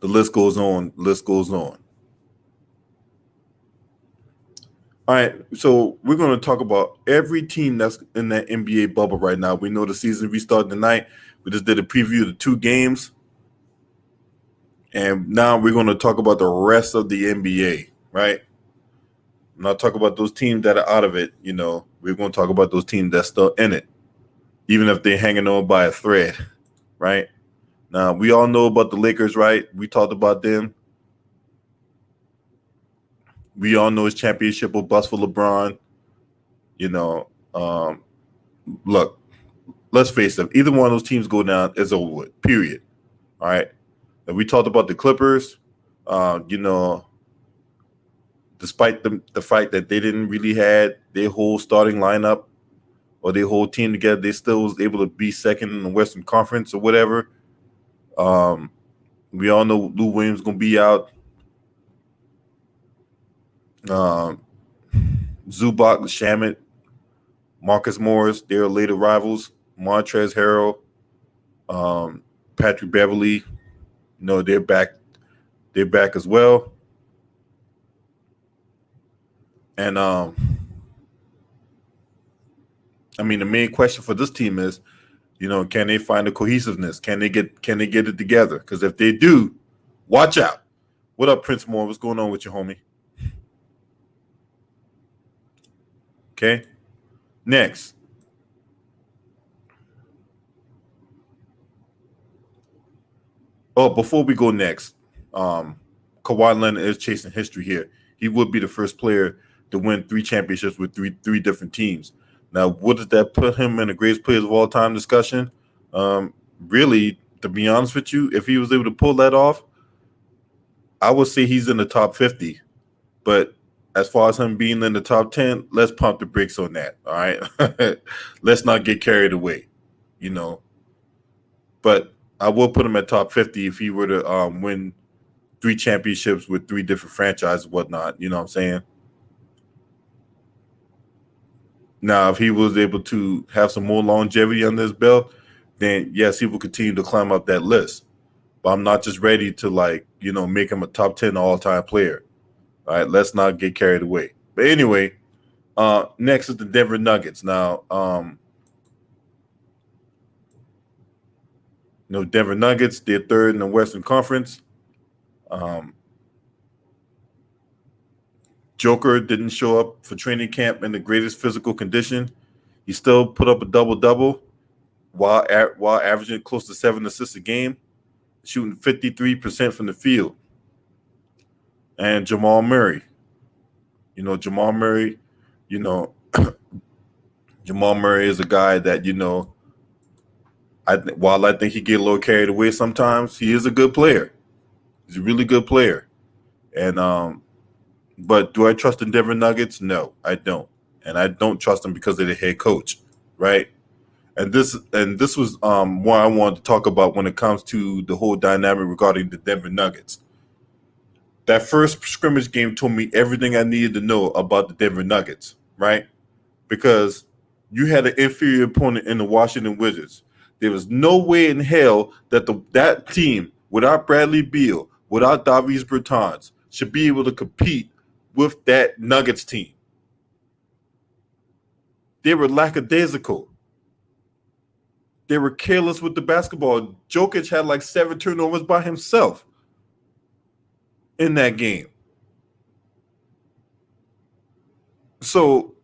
The list goes on. List goes on. All right, so we're going to talk about every team that's in that NBA bubble right now. We know the season restarted tonight. We just did a preview of the 2 games, and now we're going to talk about the rest of the NBA. Right? I'm not talking about those teams that are out of it. We're going to talk about those teams that's still in it, even if they're hanging on by a thread. Right? Now we all know about the Lakers, right? We talked about them. We all know it's championship or bust for LeBron. Look, let's face it. Either one of those teams go down, it's over with. Period. All right. And we talked about the Clippers. Despite the fact that they didn't really had their whole starting lineup or their whole team together, they still was able to be second in the Western Conference or whatever. We all know Lou Williams gonna be out. Zubac, Shamit, Marcus Morris, their later rivals, Montrezl Harrell, Patrick Beverly, they're back. They're back as well. And the main question for this team is, can they find the cohesiveness? Can they get it together? Because if they do, watch out. What up, Prince Moore? What's going on with you, homie? Okay. Next. Oh, before we go next, Kawhi Leonard is chasing history here. He would be the first player to win 3 championships with three different teams. Now, what does that put him in the greatest players of all time discussion? Really, to be honest with you, if he was able to pull that off, I would say he's in the top 50. But as far as him being in the top 10, let's pump the brakes on that. All right. Let's not get carried away, But I will put him at top 50 if he were to win 3 championships with 3 different franchises and whatnot. You know what I'm saying? Now, if he was able to have some more longevity under his belt, then yes, he will continue to climb up that list. But I'm not just ready to make him a top 10 all-time player. All right, let's not get carried away. But anyway, next is the Denver Nuggets. Now, Denver Nuggets, they're third in the Western Conference. Joker didn't show up for training camp in the greatest physical condition. He still put up a double-double while averaging close to 7 assists a game, shooting 53% from the field. And Jamal Murray. Jamal Murray, Jamal Murray is a guy that, while I think he get a little carried away sometimes, he is a good player. He's a really good player. And but do I trust the Denver Nuggets? No, I don't. And I don't trust them because of the head coach, right? And this was what I wanted to talk about when it comes to the whole dynamic regarding the Denver Nuggets. That first scrimmage game told me everything I needed to know about the Denver Nuggets, right? Because you had an inferior opponent in the Washington Wizards. There was no way in hell that that team, without Bradley Beal, without Davis Bertans, should be able to compete with that Nuggets team. They were lackadaisical. They were careless with the basketball. Jokic had like 7 turnovers by himself in that game. So,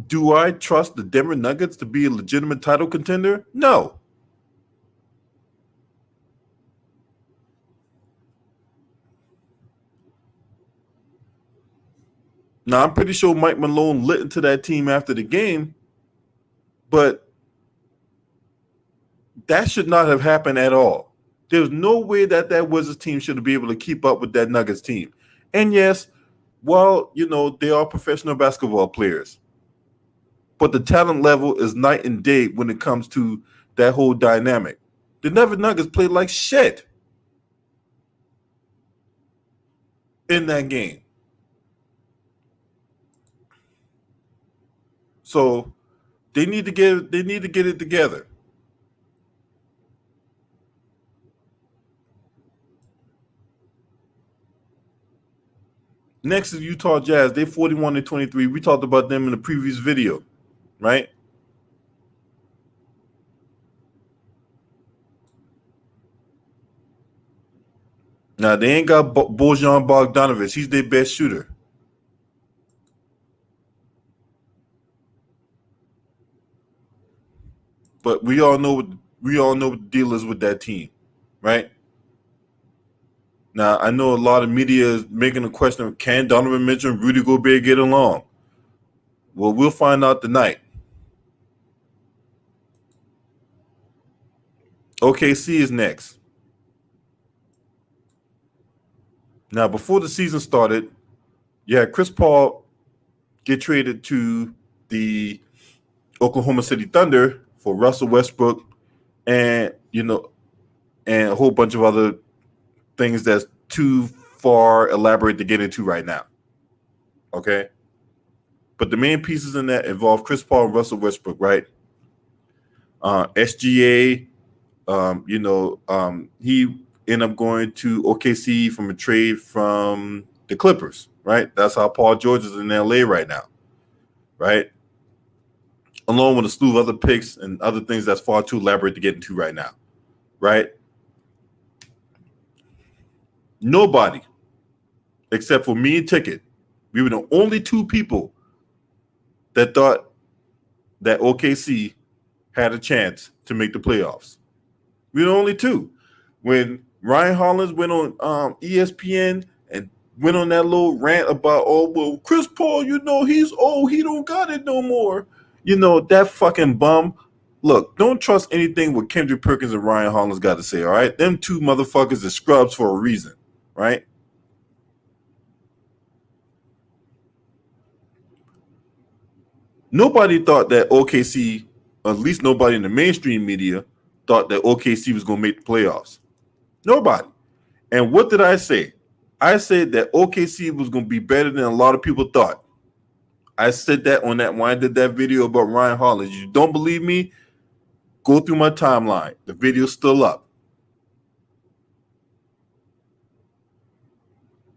do I trust the Denver Nuggets to be a legitimate title contender? No. Now, I'm pretty sure Mike Malone lit into that team after the game, but that should not have happened at all. There's no way that Wizards team should be able to keep up with that Nuggets team. And yes, well, they are professional basketball players. But the talent level is night and day when it comes to that whole dynamic. The Denver Nuggets played like shit in that game. So they need to get it together. Next is Utah Jazz. They 41-23. We talked about them in the previous video, right? Now they ain't got Bojan Bogdanovic. He's their best shooter. But we all know what the deal is with that team, right? Now I know a lot of media is making a question of can Donovan Mitchell and Rudy Gobert get along? Well, we'll find out tonight. OKC is next. Now, before the season started, you had Chris Paul get traded to the Oklahoma City Thunder for Russell Westbrook and and a whole bunch of other things that's too far elaborate to get into right now. Okay? But the main pieces in that involve Chris Paul and Russell Westbrook, right? SGA, he ended up going to OKC from a trade from the Clippers, right? That's how Paul George is in LA right now, right? Along with a slew of other picks and other things that's far too elaborate to get into right now, right? Nobody, except for me and Ticket, we were the only two people that thought that OKC had a chance to make the playoffs. We were the only two. When Ryan Hollins went on ESPN and went on that little rant about, oh, well, Chris Paul, he's old. He don't got it no more. That fucking bum. Look, don't trust anything what Kendrick Perkins and Ryan Hollins got to say, all right? Them two motherfuckers are scrubs for a reason, right? Nobody thought that OKC, at least nobody in the mainstream media, thought that OKC was going to make the playoffs. Nobody. And what did I say? I said that OKC was going to be better than a lot of people thought. I said that when I did that video about Ryan Hollins. You don't believe me? Go through my timeline. The video's still up.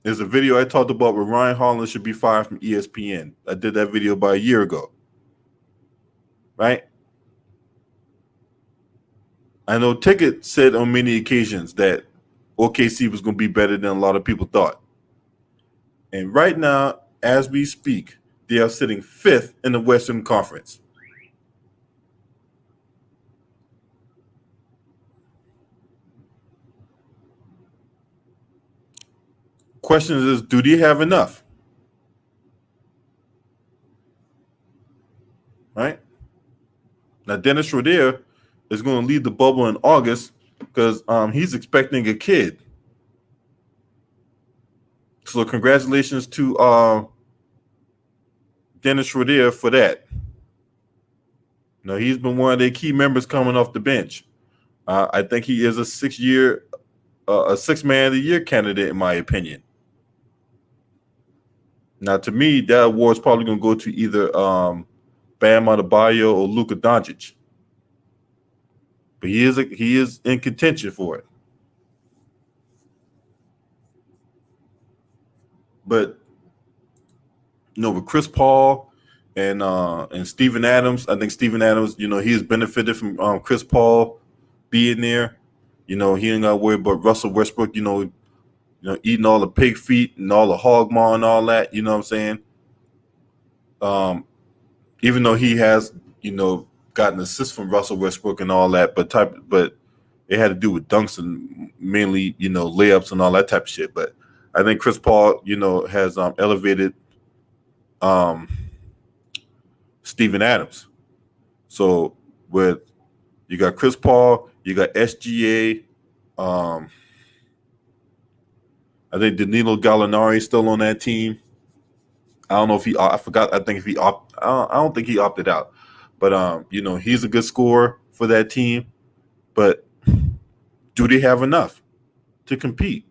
There's a video I talked about where Ryan Hollins should be fired from ESPN. I did that video about a year ago. Right? I know Ticket said on many occasions that OKC was going to be better than a lot of people thought. And right now, as we speak, they are sitting 5th in the Western Conference. Question is, do they have enough? Right? Now, Dennis Schroeder is going to leave the bubble in August because he's expecting a kid. So congratulations to Dennis Schroeder for that. Now, he's been one of their key members coming off the bench. I think he is a 6-man of the year candidate, in my opinion. Now, to me, that award is probably going to go to either Bam Adebayo or Luka Doncic. But he is in contention for it. But with Chris Paul and Steven Adams, I think Steven Adams, he has benefited from Chris Paul being there. He ain't got to worry about Russell Westbrook, eating all the pig feet and all the hog maw and all that. You know what I'm saying? Even though he has, gotten assists from Russell Westbrook and all that, but it had to do with dunks and mainly, layups and all that type of shit. But I think Chris Paul, has elevated Steven Adams. So you got Chris Paul, you got SGA. I think Danilo Gallinari is still on that team. I don't know if I forgot. I think if I don't think he opted out, but he's a good scorer for that team. But do they have enough to compete?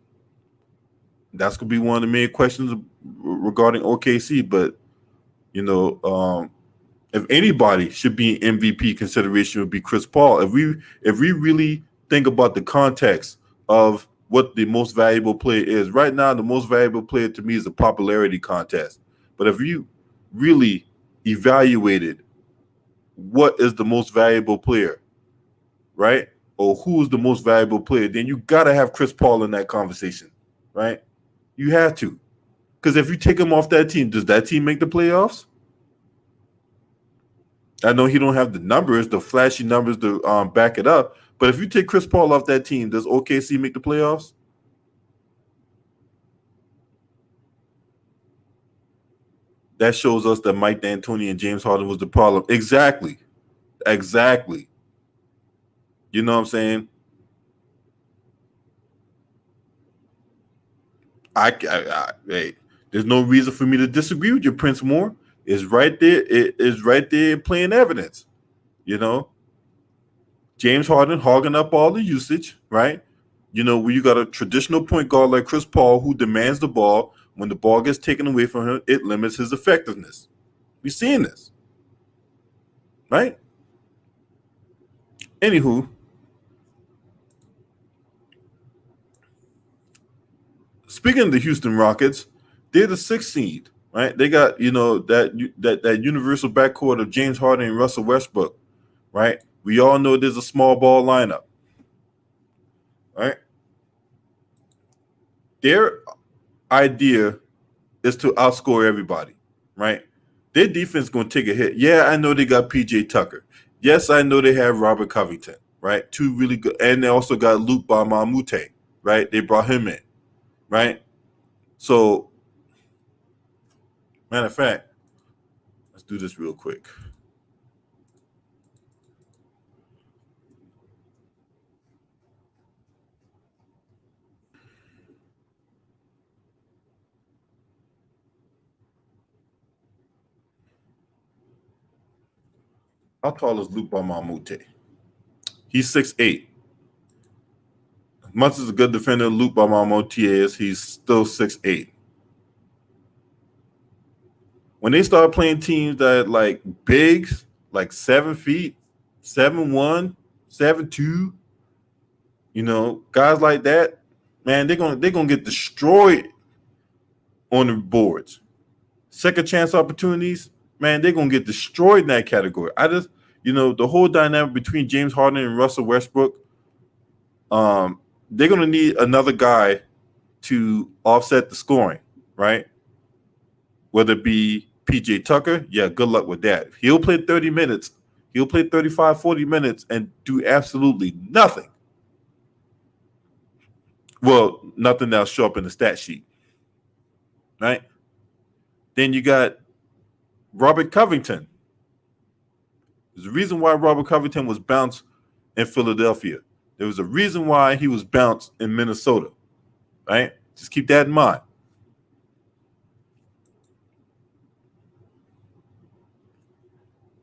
That's gonna be one of the main questions regarding OKC. But if anybody should be in MVP consideration, would be Chris Paul. If we really think about the context of what the most valuable player is. Right now, the most valuable player to me is a popularity contest. But if you really evaluated what is the most valuable player, right? Or who is the most valuable player, then you got to have Chris Paul in that conversation, right? You have to. Because if you take him off that team, does that team make the playoffs? I know he don't have the numbers, the flashy numbers to back it up. But if you take Chris Paul off that team, does OKC make the playoffs? That shows us that Mike D'Antoni and James Harden was the problem. Exactly. Exactly. You know what I'm saying? Hey, there's no reason for me to disagree with you, Prince Moore. It's right there. It is right there in plain evidence. You know, James Harden hogging up all the usage, right? You know, when you got a traditional point guard like Chris Paul who demands the ball, when the ball gets taken away from him, it limits his effectiveness. We're seeing this, right? Anywho, speaking of the Houston Rockets, they're the sixth seed, right? They got that universal backcourt of James Harden and Russell Westbrook, right? We all know there's a small ball lineup, right? Their idea is to outscore everybody, right? Their defense is going to take a hit. Yeah, I know they got PJ Tucker. Yes, I know they have Robert Covington, right? Two really good, and they also got Luke Bamamute, right? They brought him in, right? So, matter of fact, let's do this real quick. How tall is Luke Bamamute? He's 6'8". Much as a good defender Luke Bamamute is, he's still 6'8". When they start playing teams that like bigs, like 7 feet, 7'1", 7'2", guys like that, man, they're gonna get destroyed on the boards. Second chance opportunities, man, they're gonna get destroyed in that category. The whole dynamic between James Harden and Russell Westbrook, they're gonna need another guy to offset the scoring, right? Whether it be PJ Tucker, yeah, good luck with that. He'll play 30 minutes, he'll play 35, 40 minutes and do absolutely nothing. Well, nothing that'll show up in the stat sheet, right? Then you got Robert Covington. There's a reason why Robert Covington was bounced in Philadelphia. There was a reason why he was bounced in Minnesota, right? Just keep that in mind.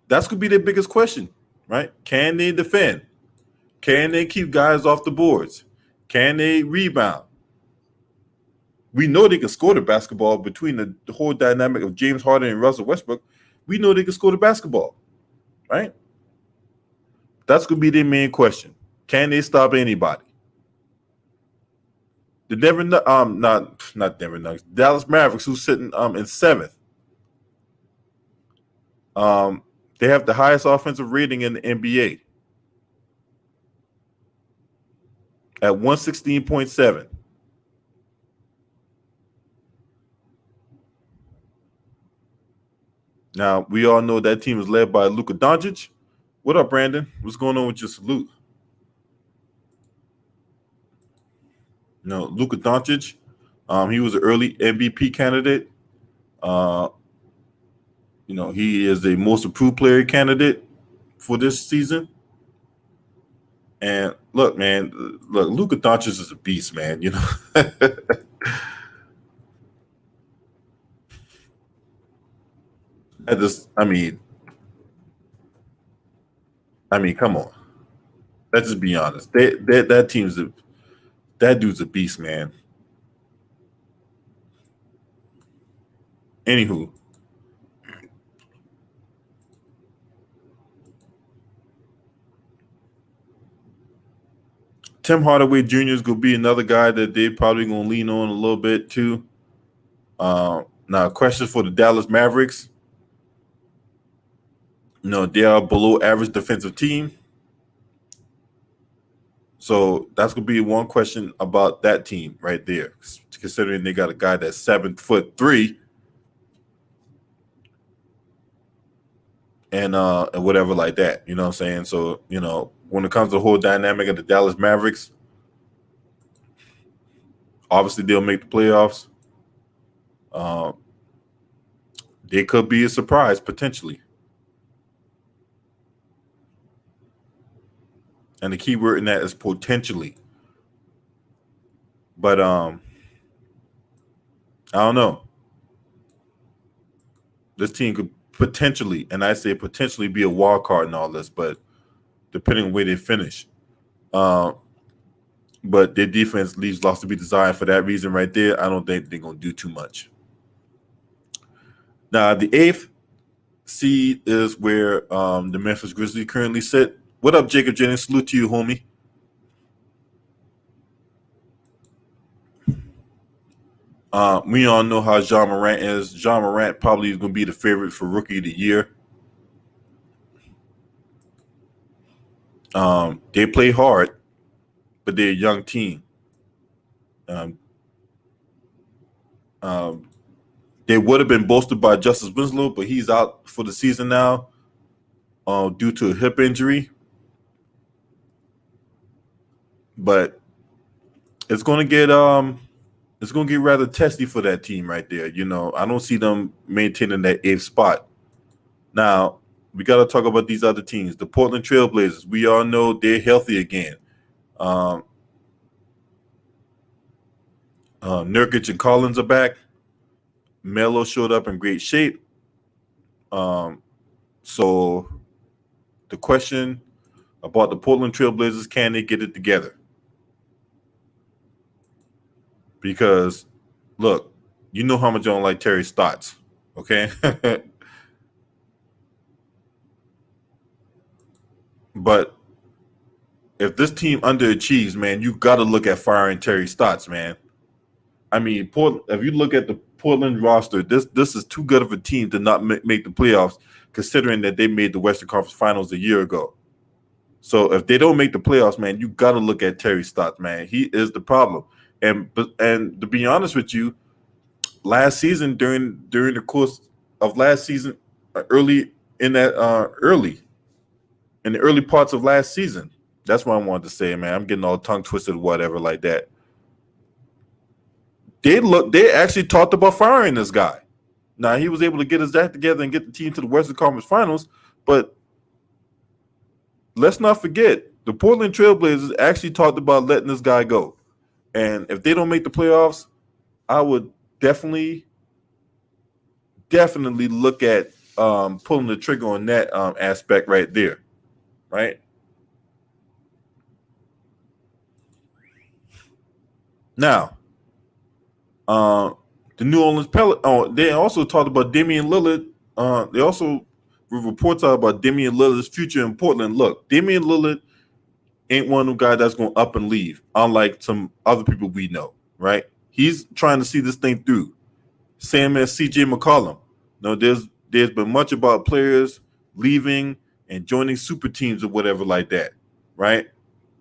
That's going to be their biggest question, right? Can they defend? Can they keep guys off the boards? Can they rebound? We know they can score the basketball between the whole dynamic of James Harden and Russell Westbrook. We know they can score the basketball, right? That's going to be their main question. Can they stop anybody? The Denver, not Denver Nuggets, Dallas Mavericks, who's sitting in seventh. They have the highest offensive rating in the NBA at 116.7. Now we all know that team is led by Luka Doncic. What up, Brandon? What's going on with your salute? Luka Doncic. He was an early MVP candidate. Uh, he is a most improved player candidate for this season. And look, man, Luka Doncic is a beast, man. I just, come on. Let's just be honest. That dude's a beast, man. Anywho, Tim Hardaway Jr. is going to be another guy that they probably going to lean on a little bit too. Now, question for the Dallas Mavericks. They are below average defensive team. So that's going to be one question about that team right there, considering they got a guy that's 7'3" and whatever like that. You know what I'm saying? So, when it comes to the whole dynamic of the Dallas Mavericks, obviously they'll make the playoffs. They could be a surprise potentially. And the key word in that is potentially. But I don't know. This team could potentially, and I say potentially, be a wild card in all this, but depending on where they finish. But their defense leaves lots to be desired for that reason right there. I don't think they're going to do too much. Now, the 8th seed is where the Memphis Grizzlies currently sit. What up, Jacob Jennings? Salute to you, homie. We all know how Ja Morant is. Ja Morant probably is going to be the favorite for Rookie of the Year. They play hard, but they're a young team. They would have been boasted by Justice Winslow, but he's out for the season now due to a hip injury. But it's going to get rather testy for that team right there. I don't see them maintaining that 8th spot. Now, we got to talk about these other teams. The Portland Trailblazers, we all know they're healthy again. Nurkic and Collins are back. Melo showed up in great shape. So the question about the Portland Trailblazers, can they get it together? Because, look, you know how much I don't like Terry Stotts, okay? But if this team underachieves, man, you got to look at firing Terry Stotts, man. I mean, if you look at the Portland roster, this is too good of a team to not make the playoffs, considering that they made the Western Conference Finals a year ago. So if they don't make the playoffs, man, you got to look at Terry Stotts, man. He is the problem. And to be honest with you, last season during the course of last season, early in the early parts of last season, that's what I wanted to say, man. I'm getting all tongue twisted, whatever, like that. They actually talked about firing this guy. Now, he was able to get his act together and get the team to the Western Conference Finals, but let's not forget, the Portland Trailblazers actually talked about letting this guy go. And if they don't make the playoffs, I would definitely look at pulling the trigger on that aspect right there, right? Now, the New Orleans Pelicans. They also talked about Damian Lillard. They also reports out about Damian Lillard's future in Portland. Look, Damian Lillard ain't one of them guys that's going to up and leave, unlike some other people we know, right? He's trying to see this thing through. Same as C.J. McCollum. There's been much about players leaving and joining super teams or whatever like that, right?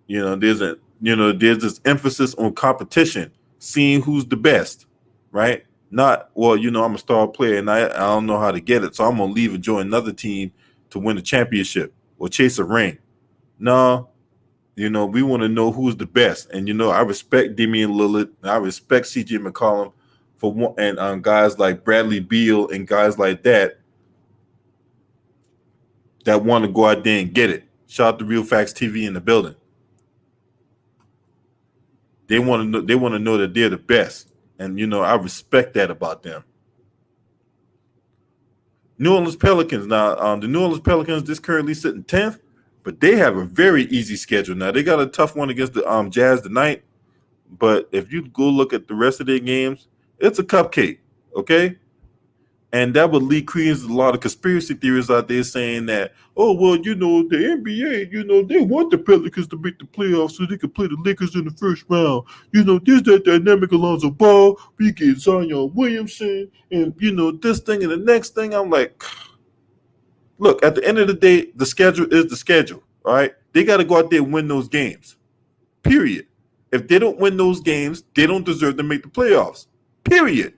There's this emphasis on competition, seeing who's the best, right? Not, well, I'm a star player and I don't know how to get it, so I'm going to leave and join another team to win a championship or chase a ring. No, we want to know who's the best. And, I respect Damian Lillard. And I respect C.J. McCollum for one, and guys like Bradley Beal and guys like that want to go out there and get it. Shout out to Real Facts TV in the building. They want to know that they're the best. And, I respect that about them. New Orleans Pelicans. Now, the New Orleans Pelicans just currently sitting 10th, but they have a very easy schedule. Now, they got a tough one against the Jazz tonight, but if you go look at the rest of their games, it's a cupcake, okay? And that would lead credence to a lot of conspiracy theories out there saying that, oh, well, the NBA, they want the Pelicans to make the playoffs so they could play the Lakers in the first round. There's that dynamic Alonzo Ball, we get Zion Williamson, and, this thing and the next thing. I'm like, look, at the end of the day, the schedule is the schedule, all right? They got to go out there and win those games, period. If they don't win those games, they don't deserve to make the playoffs, period.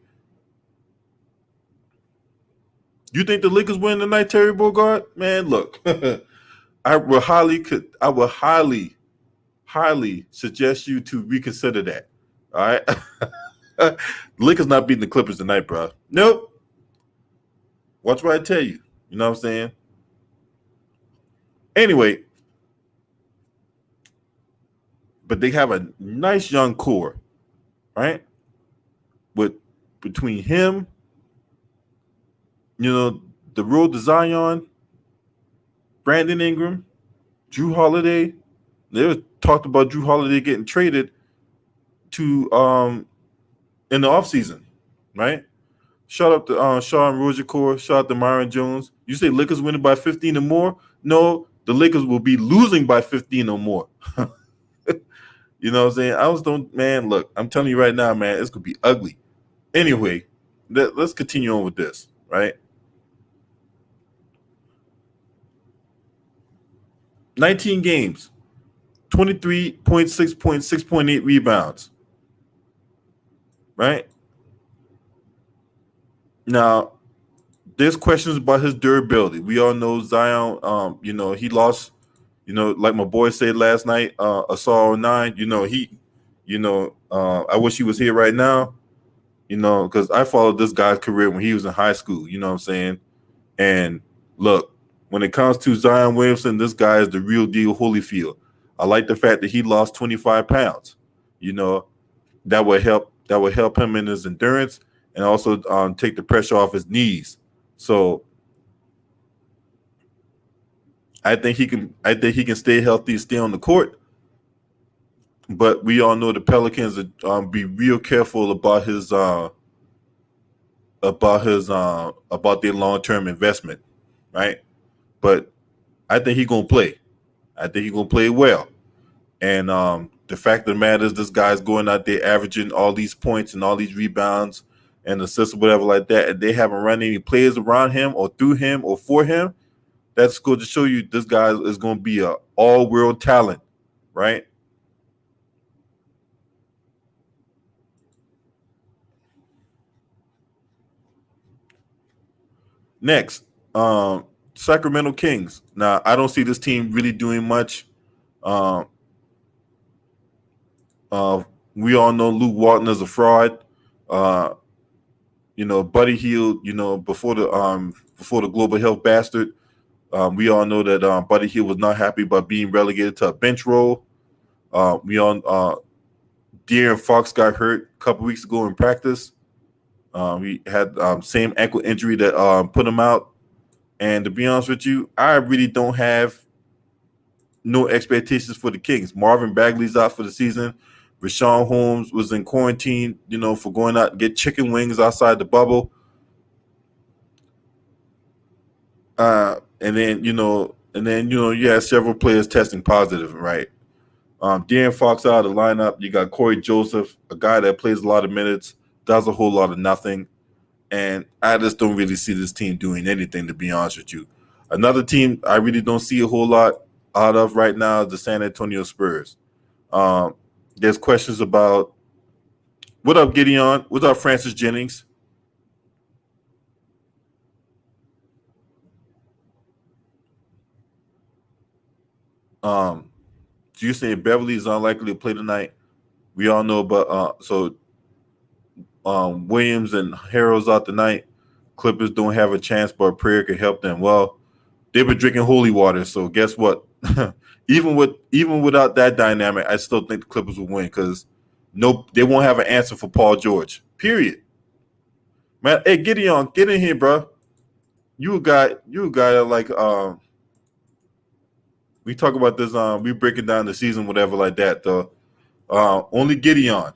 You think the Lakers win tonight, Terry Bogard? Man, look, I would highly suggest you to reconsider that. All right, the Lakers not beating the Clippers tonight, bro. Nope. Watch what I tell you. You know what I'm saying? Anyway, but they have a nice young core, right? With between him, the road to Zion, Brandon Ingram, Drew Holiday. They was talked about Drew Holiday getting traded to in the offseason, right? Shout out to Sean Rozier, shout out to Myron Jones. You say Lakers winning by 15 or more? No, the Lakers will be losing by 15 or more. You know what I'm saying? I was don't man, look, I'm telling you right now, man, it's gonna be ugly. Anyway, let's continue on with this, right? 19 games, 23.6 points, 6.8 rebounds. Right? Now, there's questions about his durability. We all know Zion, he lost, like my boy said last night, Asar 09, I wish he was here right now, because I followed this guy's career when he was in high school, you know what I'm saying? And look, when it comes to Zion Williamson, this guy is the real deal Holyfield. I like the fact that he lost 25 pounds. That would help him in his endurance and also take the pressure off his knees. So I think he can stay healthy, stay on the court. But we all know the Pelicans be real careful about their long-term investment, right? But I think he's gonna play. I think he's gonna play well. And the fact of the matter is, this guy's going out there averaging all these points and all these rebounds and assists, whatever like that, and they haven't run any players around him or through him or for him. That's going to show you this guy is going to be an all-world talent, right? Next, Sacramento Kings. Now, I don't see this team really doing much. We all know Luke Walton is a fraud. Buddy Hield. Before the global health bastard, we all know that Buddy Hield was not happy about being relegated to a bench role. De'Aaron Fox got hurt a couple weeks ago in practice. He had same ankle injury that put him out. And to be honest with you, I really don't have no expectations for the Kings. Marvin Bagley's out for the season. Rashawn Holmes was in quarantine, for going out and get chicken wings outside the bubble. And then you had several players testing positive, right? De'Aaron Fox out of the lineup. You got Corey Joseph, a guy that plays a lot of minutes, does a whole lot of nothing. And I just don't really see this team doing anything, to be honest with you. Another team I really don't see a whole lot out of right now is the San Antonio Spurs. There's questions about what up, Gideon? What's up, Francis Jennings? So you say Beverly is unlikely to play tonight. We all know about Williams and Harrell's out tonight. Clippers don't have a chance, but a prayer could help them. Well, they've been drinking holy water, so guess what? even without that dynamic, I still think the Clippers will win because they won't have an answer for Paul George. Period. Man, hey Gideon, get in here, bro. You a guy that like we talk about this. We breaking down the season, whatever like that. Though only Gideon.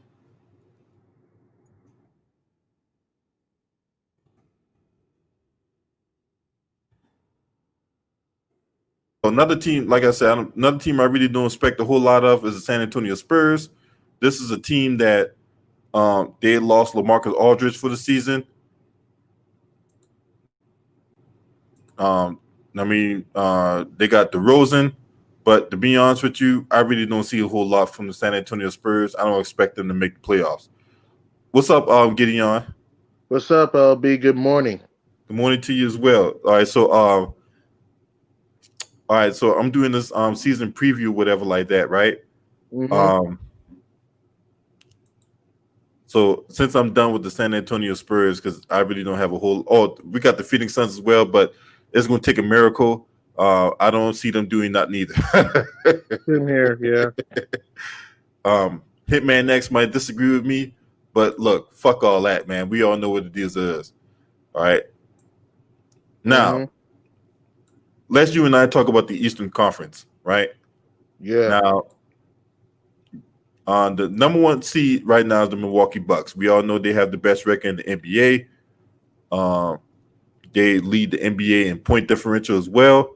another team, like I said, another team I really don't expect a whole lot of is the San Antonio Spurs. This is a team that they lost LaMarcus Aldridge for the season. Um, they got DeRozan, but to be honest with you, I really don't see a whole lot from the San Antonio Spurs. I don't expect them to make the playoffs. What's up, Gideon? What's up, LB? Good morning. Good morning to you as well. All right, so I'm doing this season preview, whatever like that, right? Mm-hmm. Um, so since I'm done with the San Antonio Spurs, because I really don't have a whole. Oh, we got the Phoenix Suns as well, but it's going to take a miracle. I don't see them doing that neither. Same here. Yeah. Hitman X might disagree with me, but look, fuck all that, man. We all know what it is. All right. Now, Mm-hmm. let's you and I talk about the Eastern Conference, right? Yeah. Now, the number one seed right now is the Milwaukee Bucks. We all know they have the best record in the NBA. They lead the NBA in point differential as well.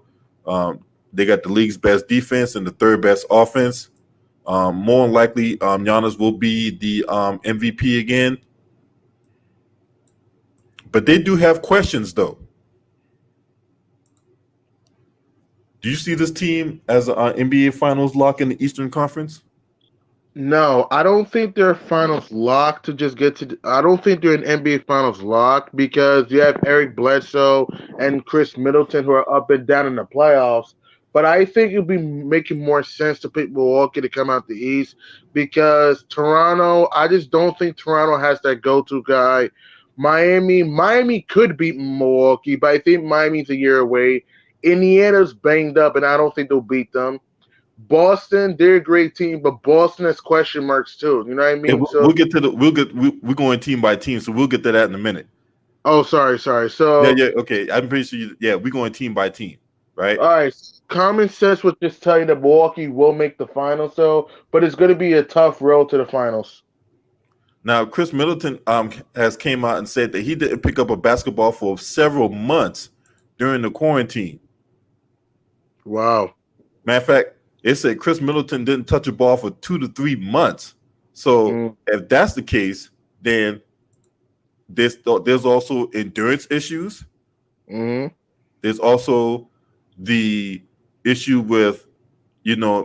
They got the league's best defense and the third best offense. More than likely, Giannis will be the MVP again. But they do have questions, though. Do you see this team as an NBA Finals lock in the Eastern Conference? No, I don't think they're finals locked to just get to. I don't think they're an NBA finals lock because you have Eric Bledsoe and Chris Middleton who are up and down in the playoffs. But I think it'd be making more sense to pick Milwaukee to come out the East because Toronto. I just don't think Toronto has that go-to guy. Miami could beat Milwaukee, but I think Miami's a year away. Indiana's banged up, and I don't think they'll beat them. Boston, they're a great team, but Boston has question marks too. You know what I Yeah, mean? we'll So, get to the we're going team by team, so we'll get to that in a minute. oh, sorry. Yeah, So, yeah, okay. I'm pretty sure. We're going team by team, right? all right, common sense would just tell you that Milwaukee will make the finals, so, but it's going to be a tough road to the finals. Now, Chris Middleton has came out and said that he didn't pick up a basketball for several months during the quarantine. Wow. Matter of fact, it said Chris Middleton didn't touch a ball for 2 to 3 months. So Mm, if that's the case, then there's also endurance issues. mm-hmm. There's also the issue with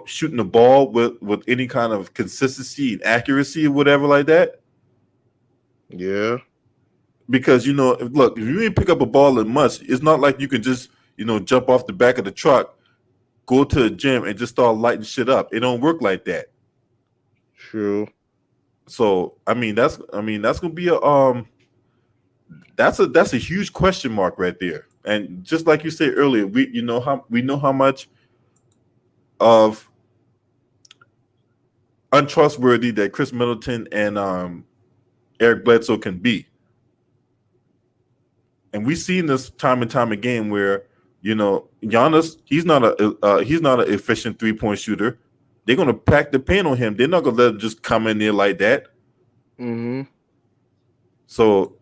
shooting the ball with any kind of consistency and accuracy or whatever like that. Yeah. Because look, if you didn't pick up a ball in months, it's not like you can just jump off the back of the truck, go to the gym, and just start lighting shit up. It don't work like that. True. So that's gonna be that's a huge question mark right there. And just like you said earlier, we know how much of untrustworthy that Chris Middleton and Eric Bledsoe can be. And we've seen this time and time again where Giannis, he's not an efficient 3-point shooter. They're gonna pack the paint on him. They're not gonna let him just come in there like that. Mm-hmm. So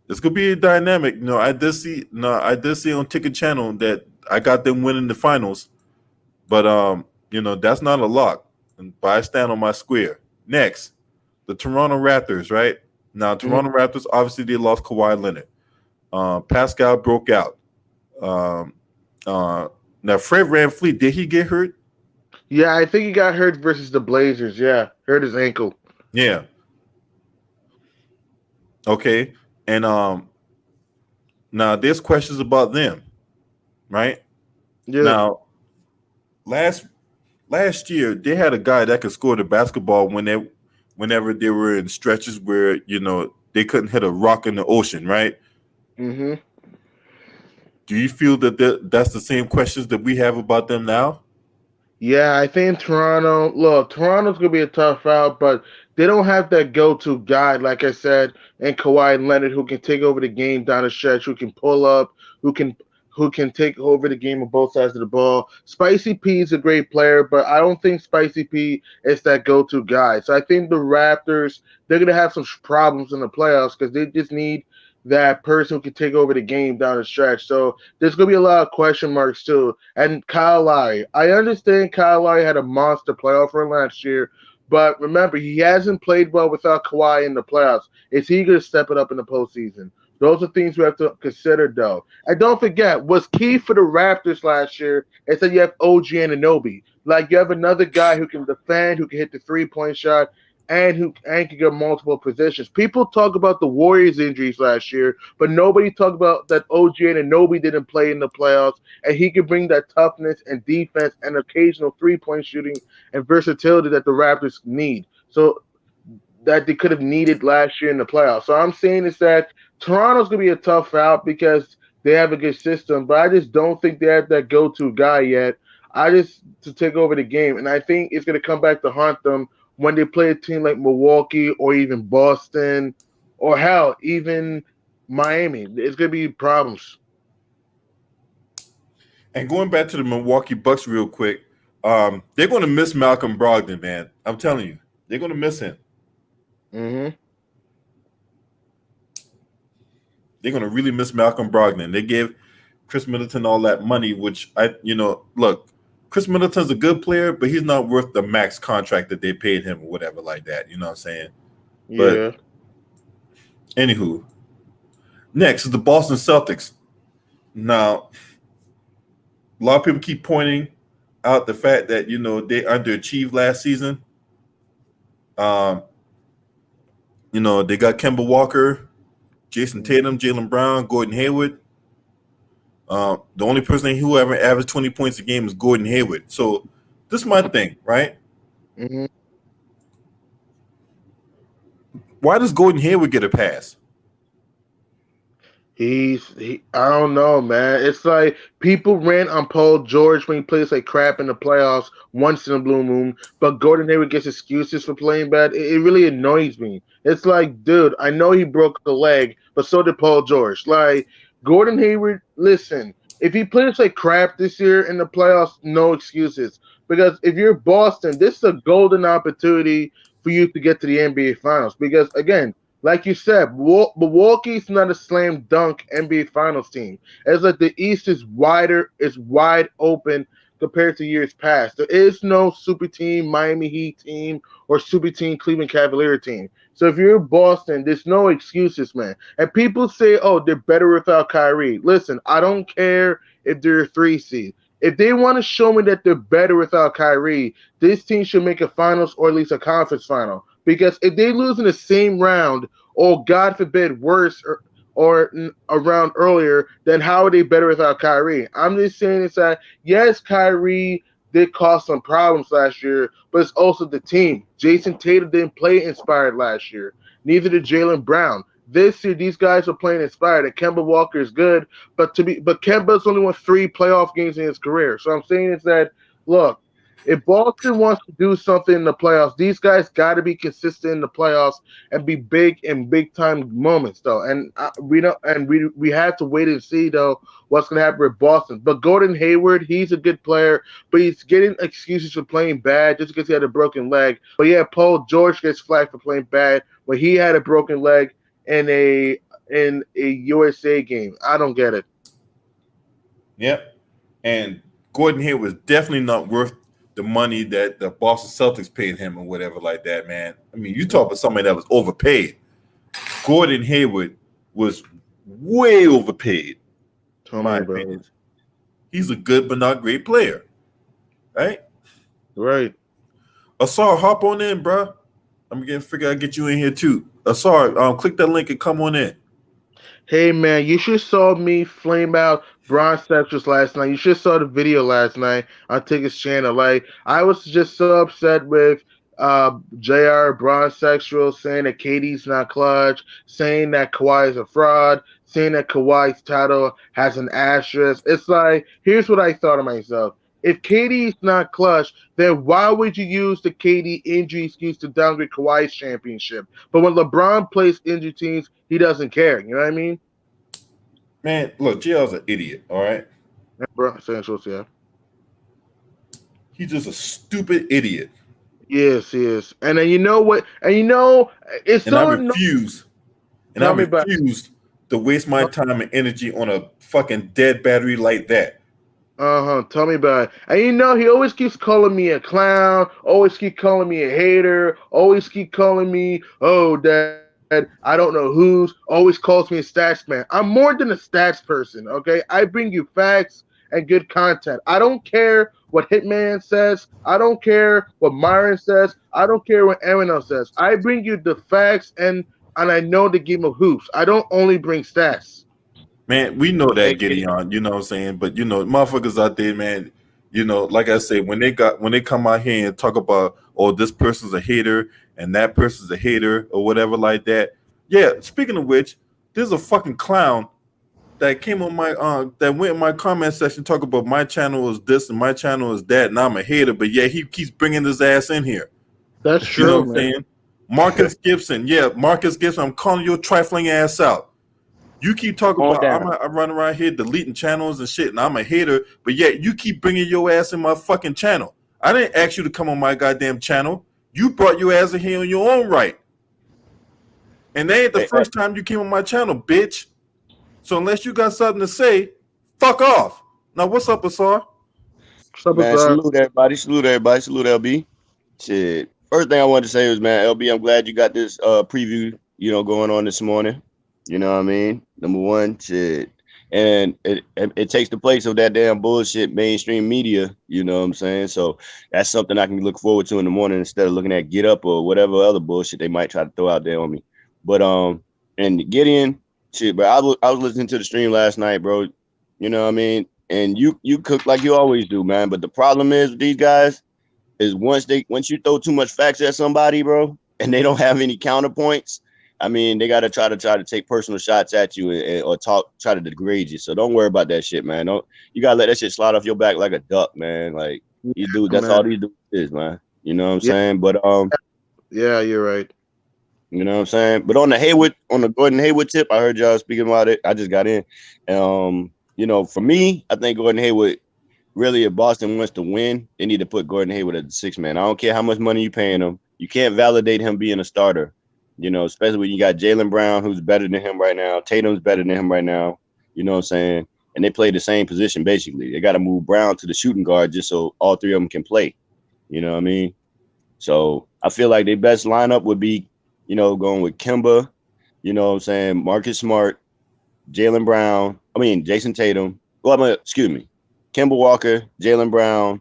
it's gonna be a dynamic. I did see on Ticket Channel that I got them winning the finals, but that's not a lock. But I stand on my square. Next, the Toronto Raptors, right? Now, Toronto Mm-hmm. Raptors, obviously they lost Kawhi Leonard. Pascal broke out. Um, now, Fred VanVleet, did he get hurt? Yeah, I think he got hurt versus the Blazers. Yeah, hurt his ankle. Yeah. Okay. And now there's questions about them, right? Yeah. Now, last last year they had a guy that could score the basketball whenever they were in stretches where they couldn't hit a rock in the ocean, right? Mm-hmm. Do you feel that that's the same questions that we have about them now? Yeah, I think Toronto. Look, Toronto's gonna be a tough out, but they don't have that go-to guy, like I said, and Kawhi Leonard who can take over the game down the stretch, who can pull up, who can who can take over the game on both sides of the ball. Spicy P is a great player, but I don't think Spicy P is that go-to guy. So I think the Raptors they're gonna have some problems in the playoffs because they just need that person who could take over the game down the stretch. So there's gonna be a lot of question marks too. And Kyle Lowry, I understand Kyle Lowry had a monster playoff run last year, but remember he hasn't played well without Kawhi in the playoffs. Is he gonna step it up in the postseason? Those are things we have to consider, though. And don't forget, what's key for the Raptors last year is that you have OG Anunoby. Like you have another guy who can defend, who can hit the 3-point shot, and who and can get multiple positions. People talk about the Warriors injuries last year, but nobody talked about that OG Anunoby didn't play in the playoffs, and he can bring that toughness and defense and occasional 3-point shooting and versatility that the Raptors need. So that they could have needed last year in the playoffs. So I'm saying is that Toronto's gonna be a tough out because they have a good system, but I just don't think they have that go-to guy yet. I just to take over the game, and I think it's gonna come back to haunt them when they play a team like Milwaukee or even Boston, or hell, even Miami. It's gonna be problems. And going back to the Milwaukee Bucks real quick, they're going to miss Malcolm Brogdon, man. I'm telling you, they're going to miss him. Mm-hmm. They're going to really miss Malcolm Brogdon. They gave Chris Middleton all that money, which look, Chris Middleton's a good player, but he's not worth the max contract that they paid him or whatever like that. You know what I'm saying? Yeah. But anywho, next is the Boston Celtics. Now, a lot of people keep pointing out the fact that they underachieved last season. Um, they got Kemba Walker, Jason Tatum, Jaylen Brown, Gordon Hayward. The only person who ever averaged 20 points a game is Gordon Hayward. So this is my thing, right? Mm-hmm. Why does Gordon Hayward get a pass? I don't know, man. It's like people rant on Paul George when he plays like crap in the playoffs once in a blue moon, but Gordon Hayward gets excuses for playing bad. It really annoys me. It's like, dude, I know he broke a leg, but so did Paul George. Like Gordon Hayward, listen, if he plays like crap this year in the playoffs, no excuses. Because if you're Boston, this is a golden opportunity for you to get to the NBA Finals. Because again, like you said, Milwaukee's not a slam dunk NBA Finals team. It's like the East is wider, it's wide open compared to years past. There is no super team Miami Heat team or super team Cleveland Cavalier team. So if you're Boston, there's no excuses, man. And people say, "Oh, they're better without Kyrie." Listen, I don't care if they're a 3 seed. If they want to show me that they're better without Kyrie, this team should make a finals or at least a conference final. Because if they lose in the same round, or God forbid, worse or around earlier, then how are they better without Kyrie? I'm just saying it's that yes, Kyrie did cause some problems last year, but it's also the team. Jason Tatum didn't play inspired last year. Neither did Jaylen Brown. This year, these guys are playing inspired. And Kemba Walker is good, but Kemba's only won 3 playoff games in his career. So I'm saying is that look, if Boston wants to do something in the playoffs, these guys got to be consistent in the playoffs and be big in big time moments, though. And we don't, and we have to wait and see though what's going to happen with Boston. But Gordon Hayward, he's a good player, but he's getting excuses for playing bad just because he had a broken leg. But yeah, Paul George gets flagged for playing bad, but he had a broken leg in a USA game. I don't get it. Yep. And Gordon Hayward was definitely not worth the money that the Boston Celtics paid him or whatever like that, man. I mean, you talk about somebody that was overpaid. Gordon Hayward was way overpaid, Tell in me my about opinion. it. He's a good but not great player, right? Right. Asar, hop on in, bro. I'm gonna figure out get you in here too. Asar, click that link and come on in. Hey man, you should saw me flame out Bron Sextras last night. You should saw the video last night on Ticket's channel. Like I was just so upset with JR Bron Sexual saying that KD's not clutch, saying that Kawhi is a fraud, saying that Kawhi's title has an asterisk. It's like here's what I thought of myself. If KD's not clutch, then why would you use the KD injury excuse to downgrade Kawhi's championship? But when LeBron plays injury teams, he doesn't care. You know what I mean? Man, look, JL's an idiot, all right? Bron Essentials, yeah. He's just a stupid idiot. Yes, yes. And then you know what? And it's And I so annoying. refuse, and I Tell me about refuse to waste my time and energy on a fucking dead battery like that. Tell me about it. And he always keeps calling me a clown, always keep calling me a hater, always keep calling me, oh, Dad, I don't know who's, always calls me a stats man. I'm more than a stats person, okay? I bring you facts and good content. I don't care what Hitman says. I don't care what Myron says. I don't care what Eminem says. I bring you the facts and I know the game of hoops. I don't only bring stats. Man, we know that Hey, Gideon. Gideon, you know what I'm saying? But motherfuckers out there, man, like I said, when they come out here and talk about, oh, this person's a hater and that person's a hater or whatever like that. Yeah, speaking of which, there's a fucking clown that came on my that went in my comment section talk about my channel is this and my channel is that and I'm a hater, but yeah, he keeps bringing his ass in here. That's You know true, what I'm man. saying? Marcus Gibson, yeah, Marcus Gibson, I'm calling your trifling ass out. You keep talking On about down. I'm running around here deleting channels and shit, and I'm a hater, but yet you keep bringing your ass in my fucking channel. I didn't ask you to come on my goddamn channel. You brought your ass in here on your own right, and that ain't the Hey, hey, first time you came on my channel, bitch. So unless you got something to say, fuck off. Now what's up, Asar? What's man, up, salute everybody. Salute everybody. Salute LB. Shit. First thing I wanted to say was, man, LB, I'm glad you got this preview, going on this morning. You know what I mean? Number one, shit. And it takes the place of that damn bullshit mainstream media, you know what I'm saying? So that's something I can look forward to in the morning instead of looking at Get Up or whatever other bullshit they might try to throw out there on me. But and Gideon, shit, but I was listening to the stream last night, bro. You know what I mean? And you cook like you always do, man. But the problem is with these guys is once you throw too much facts at somebody, bro, and they don't have any counterpoints, I mean, they gotta try to take personal shots at you or try to degrade you. So don't worry about that shit, man. Don't You gotta let that shit slide off your back like a duck, man. Like you do. That's man? all these dudes is, man. You know what I'm Yeah, saying? But yeah, you're right. you know what I'm saying? But on the Gordon Hayward tip, I heard y'all speaking about it. I just got in. For me, I think Gordon Hayward really, if Boston wants to win, they need to put Gordon Hayward as the sixth man. I don't care how much money you paying him. You can't validate him being a starter. Especially when you got Jaylen Brown, who's better than him right now. Tatum's better than him right now. You know what I'm saying? And they play the same position basically. They got to move Brown to the shooting guard just so all three of them can play. You know what I mean? So I feel like their best lineup would be, going with Kemba. You know what I'm saying? Marcus Smart, Jason Tatum. Well, excuse me, Kemba Walker, Jaylen Brown,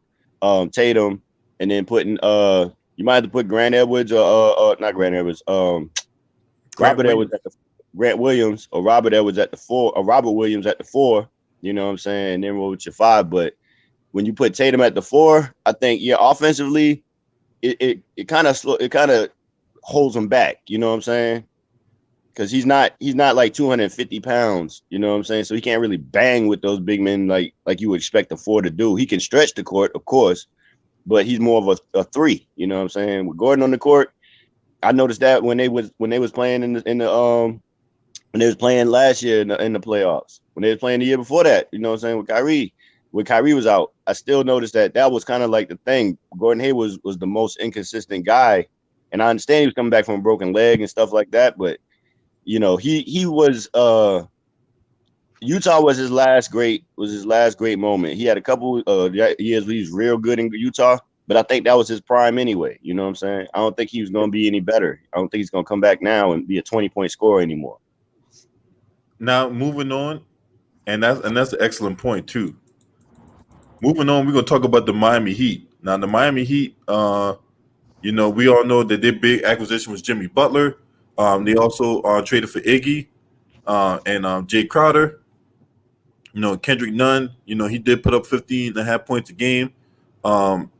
Tatum, and then putting you might have to put Grant Edwards or not Grant Edwards, Grant Robert Edwards Williams. at the Grant Williams or Robert Edwards at the four or Robert Williams at the four. You know what I'm saying? And then roll with your five. But when you put Tatum at the four, I think offensively, it kind of holds him back. You know what I'm saying? Because he's not like 250 pounds, you know what I'm saying? So he can't really bang with those big men like you would expect a four to do. He can stretch the court, of course, but he's more of a three, you know what I'm saying? With Gordon on the court, I noticed that when they was playing when they was playing last year in the playoffs, when they was playing the year before that, you know what I'm saying, with Kyrie. When Kyrie was out, I still noticed that was kind of like the thing. Gordon Hayward was the most inconsistent guy, and I understand he was coming back from a broken leg and stuff like that, but he was Utah was his last great moment. He had a couple years where he was real good in Utah, but I think that was his prime anyway. You know what I'm saying? I don't think he was going to be any better. I don't think he's going to come back now and be a 20-point scorer anymore. Now moving on, and that's an excellent point too. Moving on, we're gonna talk about the Miami Heat. Now the Miami Heat, we all know that their big acquisition was Jimmy Butler. They also traded for Iggy and Jay Crowder. Kendrick Nunn, he did put up 15 and a half points a game. Um,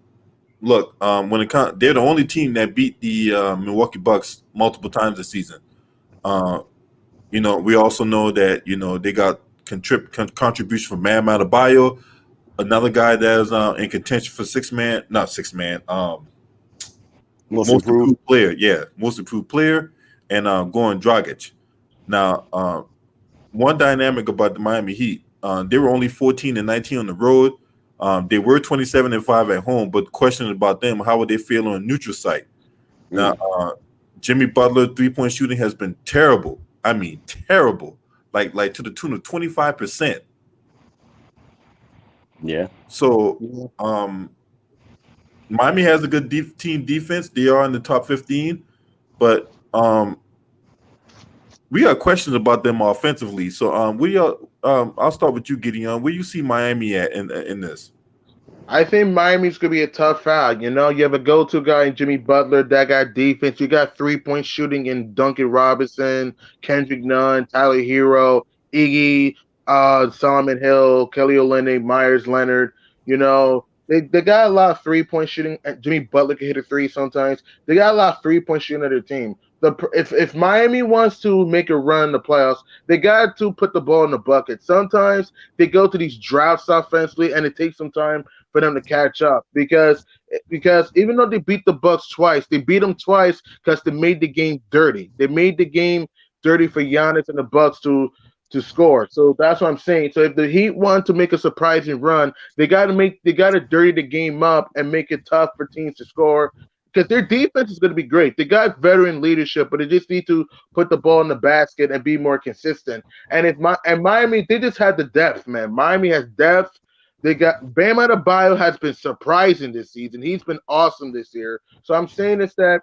Look, when it comes, they're the only team that beat the Milwaukee Bucks multiple times this season. Uh, we also know that they got contribution from Bam Adebayo, another guy that is in contention for not six man, Most most improved. improved player, yeah, most improved player, and Goran Dragic. Now, one dynamic about the Miami Heat, they were only 14 and 19 on the road. They were 27 and 5 at home, but the question about them, how would they feel on a neutral site? Now, Jimmy Butler 3-point shooting has been terrible. I mean, terrible. like to the tune of 25%. Yeah. So Miami has a good team defense. They are in the top 15, but we got questions about them offensively. So I'll start with you, Gideon. Where you see Miami at in this? I think Miami's gonna be a tough out. You know, you have a go-to guy in Jimmy Butler. That got defense. You got 3-point shooting in Duncan Robinson, Kendrick Nunn, Tyler Hero, Iggy, Solomon Hill, Kelly Olynyk, Myers Leonard. You know, they got a lot of 3-point shooting. Jimmy Butler can hit a three sometimes. They got a lot of 3-point shooting at their team. If Miami wants to make a run in the playoffs, they got to put the ball in the bucket. Sometimes they go to these droughts offensively, and it takes some time for them to catch up because even though they beat the Bucks twice, they beat them twice because they made the game dirty. They made the game dirty for Giannis and the Bucks to score. So that's what I'm saying. So if the Heat want to make a surprising run, they got to dirty the game up and make it tough for teams to score. Because their defense is going to be great. They got veteran leadership, but they just need to put the ball in the basket and be more consistent. And Miami, they just had the depth, man. Miami has depth. They got Bam Adebayo has been surprising this season. He's been awesome this year. So I'm saying is that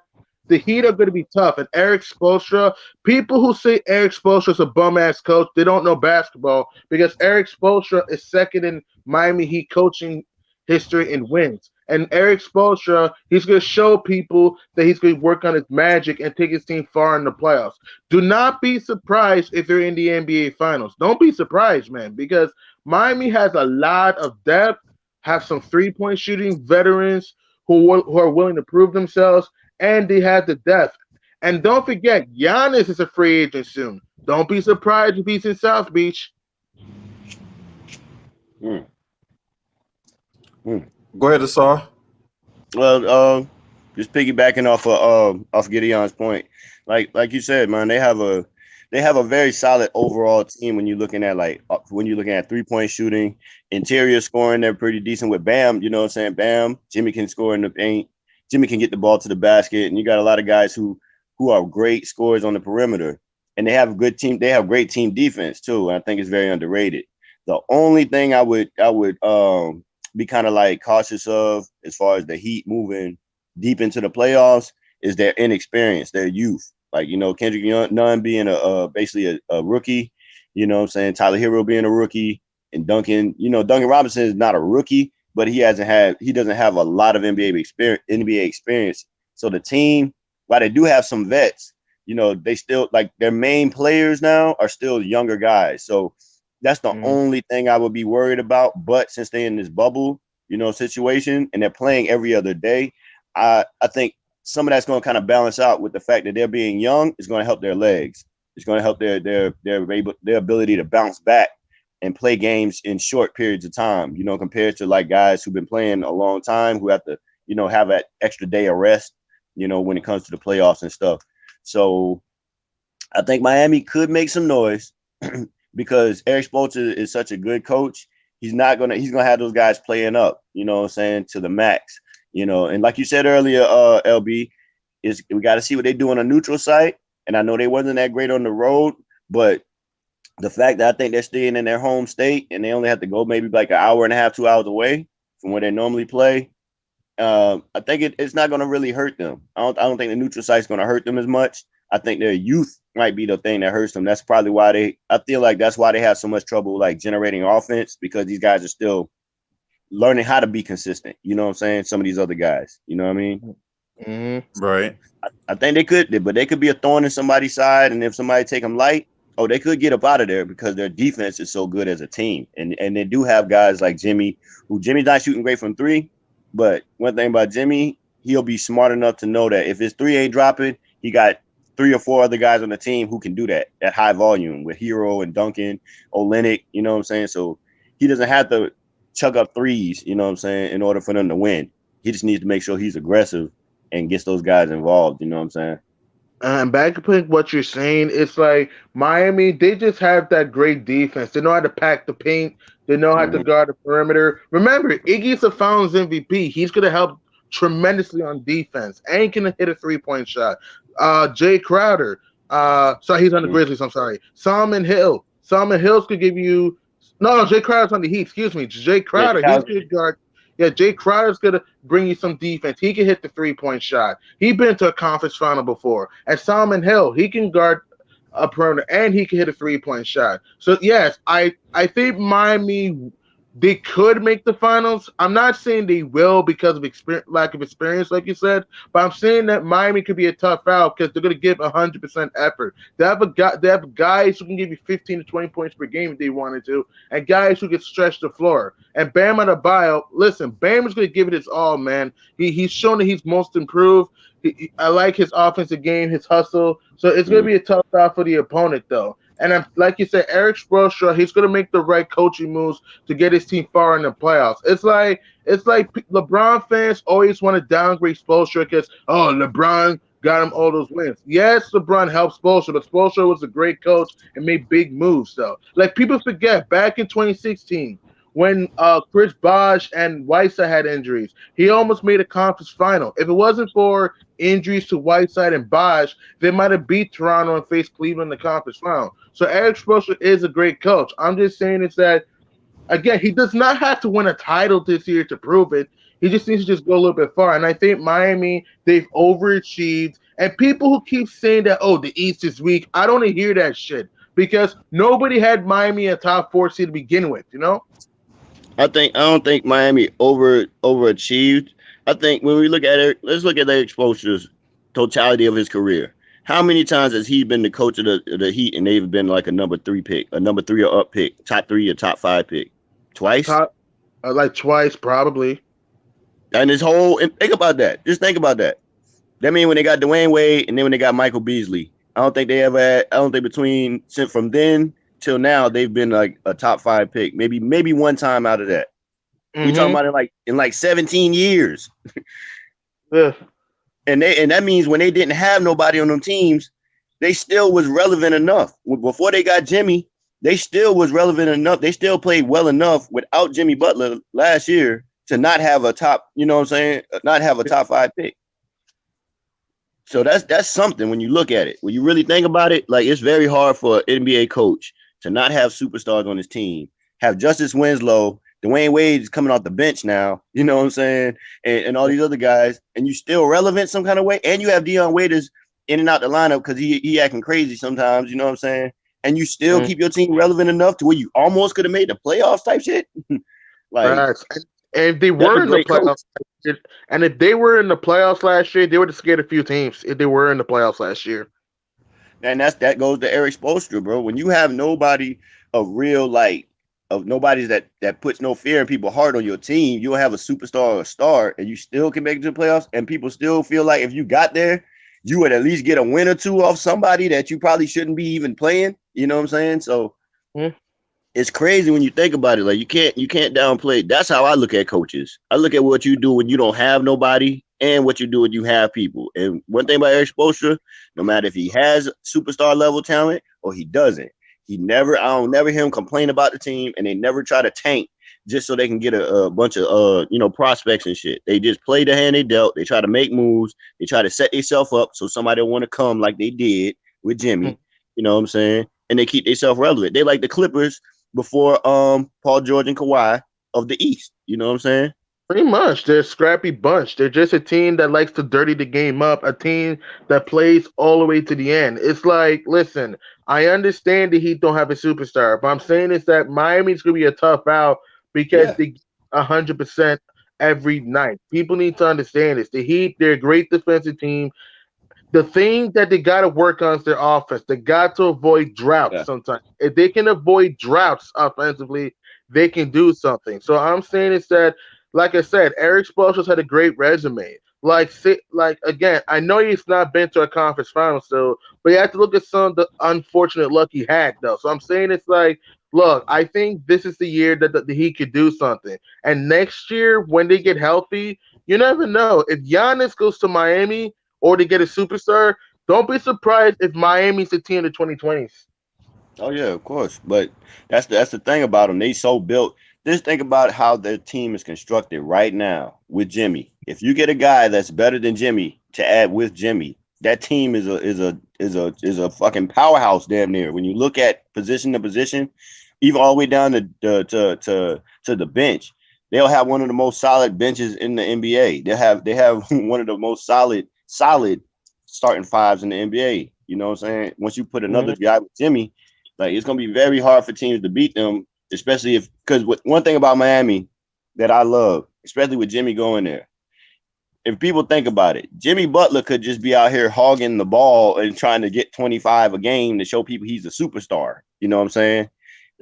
the Heat are going to be tough. And Eric Spoelstra, people who say Eric Spoelstra is a bum ass coach, they don't know basketball because Eric Spoelstra is second in Miami Heat coaching history in wins. And Eric Spoelstra, he's going to show people that he's going to work on his magic and take his team far in the playoffs. Do not be surprised if they're in the NBA Finals. Don't be surprised, man, because Miami has a lot of depth, have some 3-point shooting veterans who are willing to prove themselves, and they have the depth. And don't forget, Giannis is a free agent soon. Don't be surprised if he's in South Beach. Go ahead, Asar. Well, just piggybacking off Gideon's point, like you said, man, they have a very solid overall team when you're looking at 3-point shooting, interior scoring. They're pretty decent with Bam. You know what I'm saying? Bam, Jimmy can score in the paint. Jimmy can get the ball to the basket, and you got a lot of guys who are great scorers on the perimeter, and they have a good team. They have great team defense too. And I think it's very underrated. The only thing I would be kind of like cautious of as far as the Heat moving deep into the playoffs is their inexperience, their youth. Like, you know, Kendrick Nunn being basically a rookie, you know what I'm saying? Tyler Hero being a rookie, and Duncan Robinson is not a rookie, but he doesn't have a lot of NBA experience. So the team, while they do have some vets, you know, they still, like, their main players now are still younger guys. So that's the only thing I would be worried about. But since they're in this bubble, you know, situation, and they're playing every other day, I think some of that's going to kind of balance out with the fact that they're being young. Is going to help their legs. It's going to help their ability to bounce back and play games in short periods of time, you know, compared to like guys who've been playing a long time who have to, you know, have that extra day of rest, you know, when it comes to the playoffs and stuff. So I think Miami could make some noise because Eric Spoelstra is such a good coach. He's gonna have those guys playing up, you know what I'm saying, to the max, you know. And like you said earlier, LB, we got to see what they do on a neutral site. And I know they wasn't that great on the road, but the fact that I think they're staying in their home state and they only have to go maybe like an hour and a half, 2 hours away from where they normally play, I think it's not going to really hurt them. I don't think the neutral site is going to hurt them as much. I think their youth might be the thing that hurts them. That's probably why I feel like that's why they have so much trouble like generating offense, because these guys are still learning how to be consistent. You know what I'm saying? Some of these other guys, you know what I mean? Mm-hmm. Right. I think they could be a thorn in somebody's side, and if somebody take them light, they could get up out of there because their defense is so good as a team. And they do have guys like Jimmy's not shooting great from three, but one thing about Jimmy, he'll be smart enough to know that if his three ain't dropping, he got 3 or 4 other guys on the team who can do that at high volume with Hero and Duncan, Olynyk, you know what I'm saying? So he doesn't have to chuck up threes, you know what I'm saying, in order for them to win. He just needs to make sure he's aggressive and gets those guys involved, you know what I'm saying? And back to what you're saying, it's like Miami, they just have that great defense. They know how to pack the paint. They know how to guard the perimeter. Remember, Iggy's a Finals MVP. He's going to help tremendously on defense. And he can hit a 3-point shot. Jay Crowder. Sorry, he's on the Grizzlies. I'm sorry. Solomon Hill. Solomon Hills could give you. No, Jay Crowder's on the Heat. Excuse me, Jay Yeah, Crowder. He's Cowboys. good guard. Yeah, Jay Crowder's gonna bring you some defense. He can hit the 3-point shot. He's been to a conference final before. And Solomon Hill, he can guard a perimeter and he can hit a 3-point shot. So yes, I think Miami they could make the finals. I'm not saying they will because of lack of experience, like you said, but I'm saying that Miami could be a tough out because they're going to give 100% effort. They have guys who can give you 15 to 20 points per game if they wanted to, and guys who can stretch the floor. And Bam Adebayo, listen, Bam is going to give it his all, man. He's shown that he's most improved. I like his offensive game, his hustle. So it's going to be a tough out for the opponent, though. And like you said, Eric Spoelstra, he's going to make the right coaching moves to get his team far in the playoffs. It's like LeBron fans always want to downgrade Spoelstra because LeBron got him all those wins. Yes, LeBron helped Spoelstra, but Spoelstra was a great coach and made big moves. Though, like people forget, back in 2016 when Chris Bosh and Whiteside had injuries, he almost made a conference final. If it wasn't for injuries to Whiteside and Bosh, they might have beat Toronto and faced Cleveland in the conference final. So Eric Spoelstra is a great coach. I'm just saying is that again, he does not have to win a title this year to prove it. He just needs to just go a little bit far. And I think Miami, they've overachieved. And people who keep saying that, the East is weak, I don't want to hear that shit because nobody had Miami a top 4 seed to begin with, you know? I don't think Miami overachieved. I think when we look at it, let's look at the exposure's totality of his career. How many times has he been the coach of the Heat and they've been like a number 3 pick, a number 3 or up pick, top 3 or top 5 pick? Twice? Like twice, probably. And think about that. Just think about that. That means when they got Dwayne Wade and then when they got Michael Beasley, I don't think from then till now they've been like a top 5 pick. Maybe one time out of that. We talking about it in like 17 years. Yeah. And that means when they didn't have nobody on them teams, they still was relevant enough. Before they got Jimmy, they still was relevant enough. They still played well enough without Jimmy Butler last year to not have a top, not have a top 5 pick. So that's something when you look at it. When you really think about it, like it's very hard for an NBA coach to not have superstars on his team, have Justice Winslow, Dwayne Wade is coming off the bench now, you know what I'm saying? And all these other guys, and you still relevant some kind of way. And you have Dion Waiters in and out the lineup because he acting crazy sometimes, you know what I'm saying? And you still keep your team relevant enough to where you almost could have made the playoffs type shit. And if they were in the playoffs, if they were in the playoffs last year, they would have scared a few teams if they were in the playoffs last year. And that goes to Eric Spoelstra, bro. When you have nobody of real of nobody that puts no fear in people's heart on your team, you'll have a superstar or a star, and you still can make it to the playoffs, and people still feel like if you got there, you would at least get a win or two off somebody that you probably shouldn't be even playing. You know what I'm saying? So it's crazy when you think about it. Like you can't downplay. That's how I look at coaches. I look at what you do when you don't have nobody and what you do when you have people. And one thing about Eric Spoelstra, no matter if he has superstar level talent or he doesn't, I don't never hear him complain about the team, and they never try to tank just so they can get a bunch of prospects and shit. They just play the hand they dealt. They try to make moves. They try to set themselves up so somebody will want to come like they did with Jimmy. You know what I'm saying? And they keep themselves relevant. They like the Clippers before Paul George and Kawhi of the East. You know what I'm saying? Pretty much. They're a scrappy bunch. They're just a team that likes to dirty the game up, a team that plays all the way to the end. It's like, listen, I understand the Heat don't have a superstar, but I'm saying is that Miami's going to be a tough out because they 100% every night. People need to understand this. The Heat, they're a great defensive team. The thing that they got to work on is their offense. They got to avoid droughts sometimes. If they can avoid droughts offensively, they can do something. So I'm saying is that, like I said, Eric Spoelstra's had a great resume. Like again, I know he's not been to a conference final still, but you have to look at some of the unfortunate luck he had, though. So I'm saying it's like, look, I think this is the year that he could do something. And next year, when they get healthy, you never know. If Giannis goes to Miami or they get a superstar, don't be surprised if Miami's the team of the 2020s. Oh yeah, of course. But that's the thing about them. They so built. Just think about how their team is constructed right now with Jimmy. If you get a guy that's better than Jimmy to add with Jimmy, that team is a fucking powerhouse damn near. When you look at position to position, even all the way down to the bench, they'll have one of the most solid benches in the NBA. They have one of the most solid starting fives in the NBA. You know what I'm saying? Once you put another guy with Jimmy, like it's gonna be very hard for teams to beat them, especially because one thing about Miami that I love, especially with Jimmy going there. If people think about it, Jimmy Butler could just be out here hogging the ball and trying to get 25 a game to show people he's a superstar. You know what I'm saying?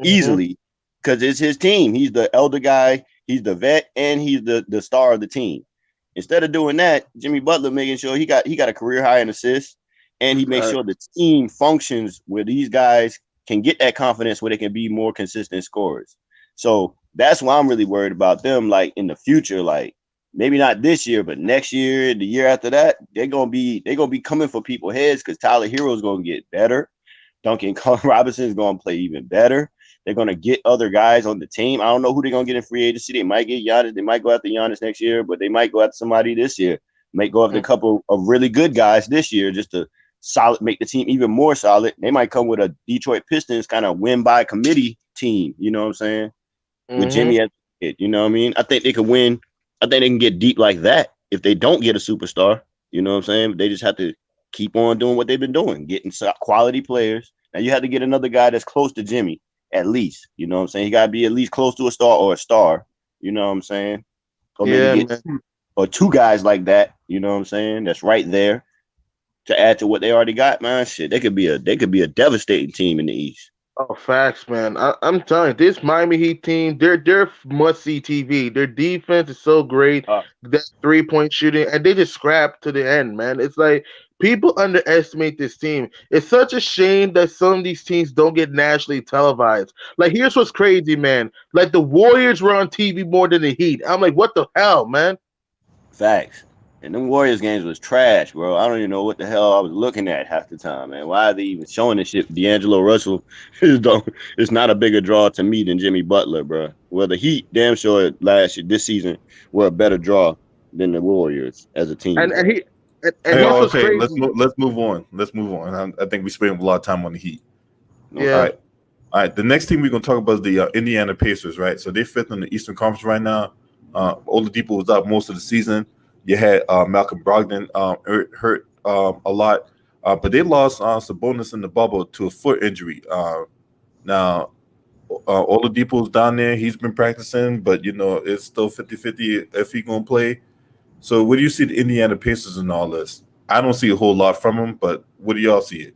Easily, because it's his team. He's the elder guy, he's the vet, and he's the star of the team. Instead of doing that, Jimmy Butler making sure he got a career high in assists, and he makes sure the team functions where these guys can get that confidence where they can be more consistent scorers. So that's why I'm really worried about them. Like in the future, like maybe not this year, but next year, the year after that, they're gonna be coming for people's heads because Tyler Hero's gonna get better. Duncan Robinson is gonna play even better. They're gonna get other guys on the team. I don't know who they're gonna get in free agency. They might get Giannis. They might go after Giannis next year, but they might go after somebody this year. Might go after a couple of really good guys this year just to make the team even more solid. They might come with a Detroit Pistons kind of win by committee team. You know what I'm saying? With Jimmy as it, you know what I mean? I think they could win. I think they can get deep like that if they don't get a superstar. You know what I'm saying? They just have to keep on doing what they've been doing, getting quality players. Now you have to get another guy that's close to Jimmy, at least. You know what I'm saying? He got to be at least close to a star or a star. You know what I'm saying? Or maybe get two guys like that. You know what I'm saying? That's right there to add to what they already got. Man, shit, they could be a devastating team in the East. Oh, facts, man. I'm telling you, this Miami Heat team, they're must see TV. Their defense is so great, that 3-point shooting, and they just scrap to the end, man. It's like people underestimate this team. It's such a shame that some of these teams don't get nationally televised. Like, here's what's crazy, man. Like the Warriors were on TV more than the Heat. I'm like, what the hell, man? Facts. And them Warriors games was trash, bro. I don't even know what the hell I was looking at half the time, man. Why are they even showing this shit? D'Angelo Russell is not a bigger draw to me than Jimmy Butler, bro. Well, the Heat, damn sure this season, were a better draw than the Warriors as a team. And Hey, what's crazy. let's move on. Let's move on. I think we spent a lot of time on the Heat. Yeah. All right. The next team we're gonna talk about is the Indiana Pacers, right? So they're fifth in the Eastern Conference right now. Oladipo was out most of the season. You had Malcolm Brogdon hurt a lot, but they lost Sabonis in the bubble to a foot injury. Now, Oladipo's down there. He's been practicing, but it's still 50-50 if he's gonna play. So, what do you see the Indiana Pacers in all this? I don't see a whole lot from them, but what do y'all see it?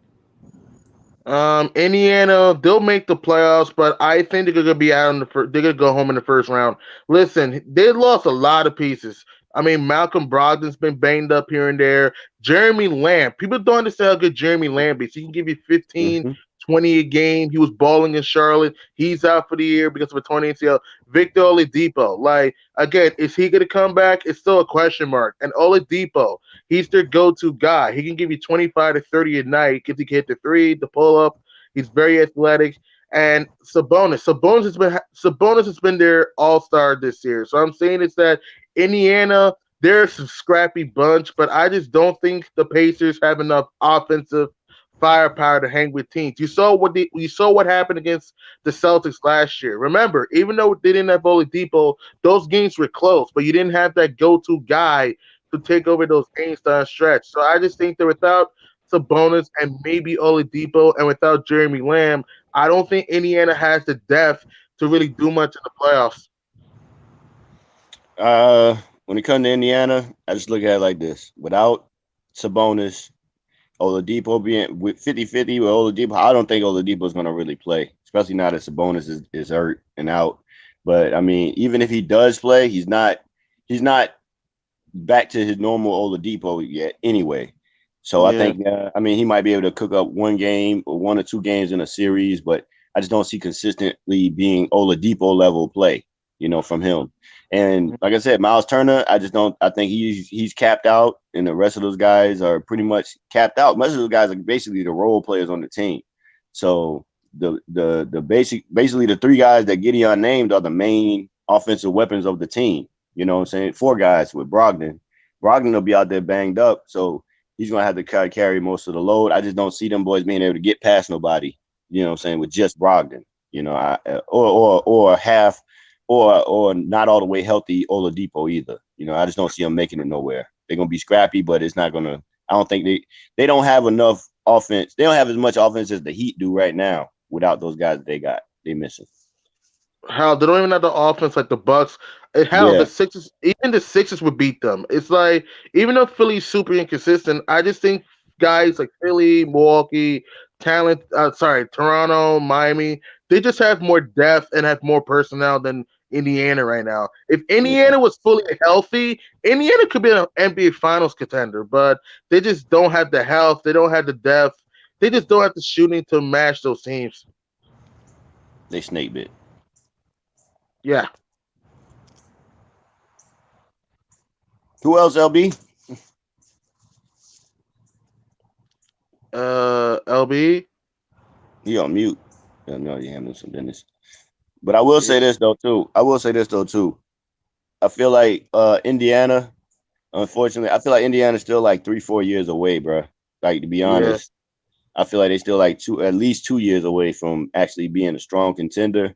Indiana, they'll make the playoffs, but I think they're gonna be out in the first. They're gonna go home in the first round. Listen, they lost a lot of pieces. I mean, Malcolm Brogdon's been banged up here and there. Jeremy Lamb, people don't understand how good Jeremy Lamb is. He can give you 15, 20 a game. He was balling in Charlotte. He's out for the year because of a torn ACL. Victor Oladipo, like again, is he gonna come back? It's still a question mark. And Oladipo, he's their go-to guy. He can give you 25 to 30 a night if he can hit the three, the pull-up. He's very athletic. And Sabonis has been their all-star this year. So I'm saying it's that Indiana, they're some scrappy bunch, but I just don't think the Pacers have enough offensive firepower to hang with teams. You saw what happened against the Celtics last year. Remember, even though they didn't have Oladipo, those games were close, but you didn't have that go-to guy to take over those games down stretch. So I just think that without Sabonis and maybe Oladipo and without Jeremy Lamb, I don't think Indiana has the depth to really do much in the playoffs. When it comes to Indiana, I just look at it like this. Without Sabonis, Oladipo being with 50-50 with Oladipo, I don't think Oladipo is going to really play, especially now that Sabonis is hurt and out. But I mean, even if he does play, he's not back to his normal Oladipo yet anyway. So I think, he might be able to cook up one game or one or two games in a series, but I just don't see consistently being Oladipo level play, from him. And like I said, Miles Turner, I think he's capped out, and the rest of those guys are pretty much capped out. Most of those guys are basically the role players on the team. So basically the three guys that Gideon named are the main offensive weapons of the team. You know what I'm saying? Four guys with Brogdon. Brogdon will be out there banged up. So He's gonna have to carry most of the load. I just don't see them boys being able to get past nobody. You know what I'm saying? With just Brogdon, you know, or half, or not all the way healthy Oladipo either. You know, I just don't see them making it nowhere. They're gonna be scrappy, but it's not gonna. I don't think they don't have enough offense. They don't have as much offense as the Heat do right now without those guys that they missing. Hell, they don't even have the offense like the Bucks. And hell, the Yeah, Sixers, even the Sixers would beat them. It's like even though Philly's super inconsistent, I just think guys like Philly, Milwaukee, Toronto, Miami, they just have more depth and have more personnel than Indiana right now. If yeah. Indiana was fully healthy, Indiana could be an NBA Finals contender, but they just don't have the health. They don't have the depth. They just don't have the shooting to match those teams. They snake bit. Yeah. Who else, LB? LB. He on mute. I know you handling some business. But I will say this though too. I feel like Indiana, unfortunately, I feel like Indiana's still like 3-4 years away, bro. Like to be Yeah. honest, I feel like they still like at least 2 years away from actually being a strong contender.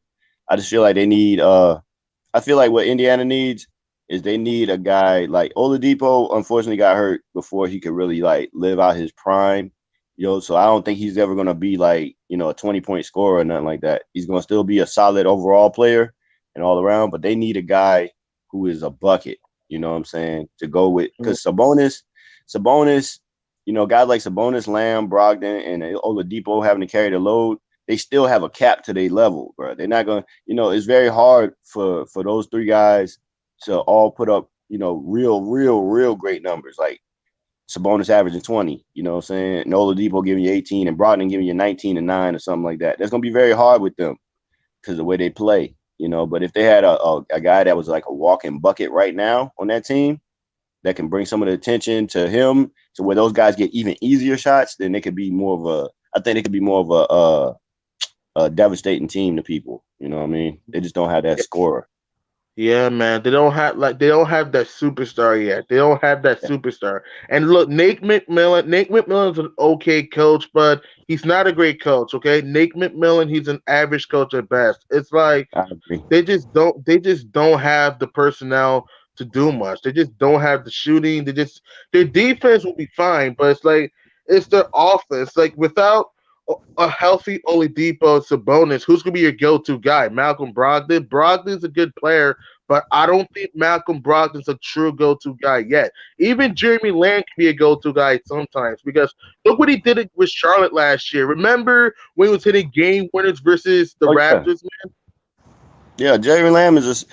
I just feel like they need I feel like what Indiana needs is they need a guy like Oladipo. Unfortunately, got hurt before he could really like live out his prime. So I don't think he's ever gonna be like a 20-point scorer or nothing like that. He's gonna still be a solid overall player and all around, but they need a guy who is a bucket. You know what I'm saying? To go with because Sabonis, guys like Sabonis, Lamb, Brogdon, and Oladipo having to carry the load they still have a cap to their level, bro. They're not going to, it's very hard for those three guys to all put up, real great numbers. Like Sabonis averaging 20, you know what I'm saying? And Oladipo giving you 18 and Brogdon giving you 19 and 9 or something like that. That's going to be very hard with them because of the way they play, But if they had a guy that was like a walking bucket right now on that team that can bring some of the attention to him to where those guys get even easier shots, then they could be more of I think it could be more of a devastating team to people. You know what I mean? They just don't have that scorer. Yeah, man. They don't have that superstar yet. They don't have that Yeah, superstar. And look, Nate McMillan's an okay coach, but he's not a great coach, okay? Nate McMillan, he's an average coach at best. It's like I agree. they just don't have the personnel to do much. They just don't have the shooting. Their defense will be fine, but it's like it's their offense. Like without a healthy Oladipo Sabonis, who's gonna be your go-to guy? Malcolm Brogdon. Brogdon's a good player, but I don't think Malcolm Brogdon's a true go-to guy yet. Even Jeremy Lamb can be a go-to guy sometimes because look what he did with Charlotte last year. Remember when he was hitting game winners versus the Oh yeah, Raptors? yeah. Jeremy Lamb is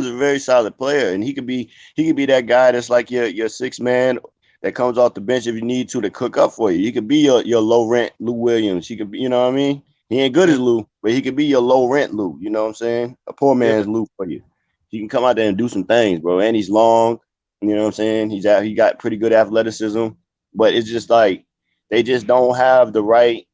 a very solid player, and he could be that guy that's like your six man that comes off the bench if you need to cook up for you. He could be your low rent Lou Williams. He could be, you know what I mean? He ain't good as Lou, but he could be your low rent Lou. You know what I'm saying? A poor Yeah, man's Lou for you. He can come out there and do some things, bro. And he's long. You know what I'm saying? He got pretty good athleticism, but it's just like they just don't have the right.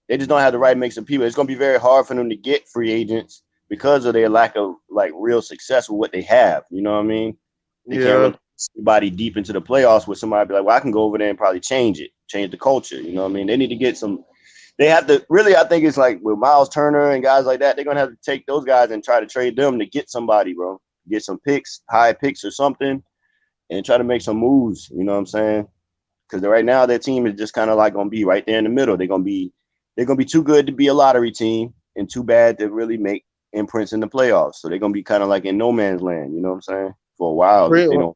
They just don't have the right mix of people. It's going to be very hard for them to get free agents because of their lack of like real success with what they have. You know what I mean? They can't yeah, really somebody deep into the playoffs with somebody be like, well, I can go over there and probably change the culture. You know what I mean? They need to get some. They have to really. I think it's like with Miles Turner and guys like that. They're gonna have to take those guys and try to trade them to get somebody, bro. Get some picks, high picks or something, and try to make some moves. You know what I'm saying? Because right now their team is just kind of like gonna be right there in the middle. They're gonna be too good to be a lottery team and too bad to really make imprints in the playoffs. So they're gonna be kind of like in no man's land. You know what I'm saying? For a while if pretty, they don't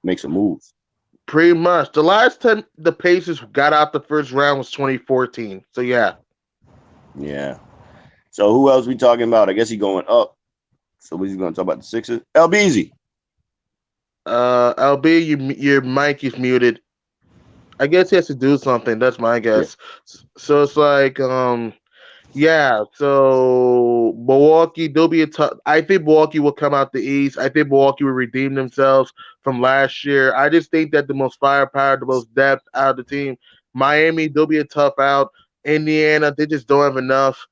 make some moves. pretty much. The last time the Pacers got out the first round was 2014. So yeah, Yeah. So who else we talking about? I guess he going up. So we're just gonna talk about the Sixers. LBZ. LB, your mic is muted. I guess he has to do something. That's my Yeah. guess. So it's like, yeah. So Milwaukee, they'll be a tough. I think Milwaukee will come out the East. I think Milwaukee will redeem themselves from last year. I just think that the most firepower, the most depth out of the team, Miami, they'll be a tough out. Indiana, they just don't have enough.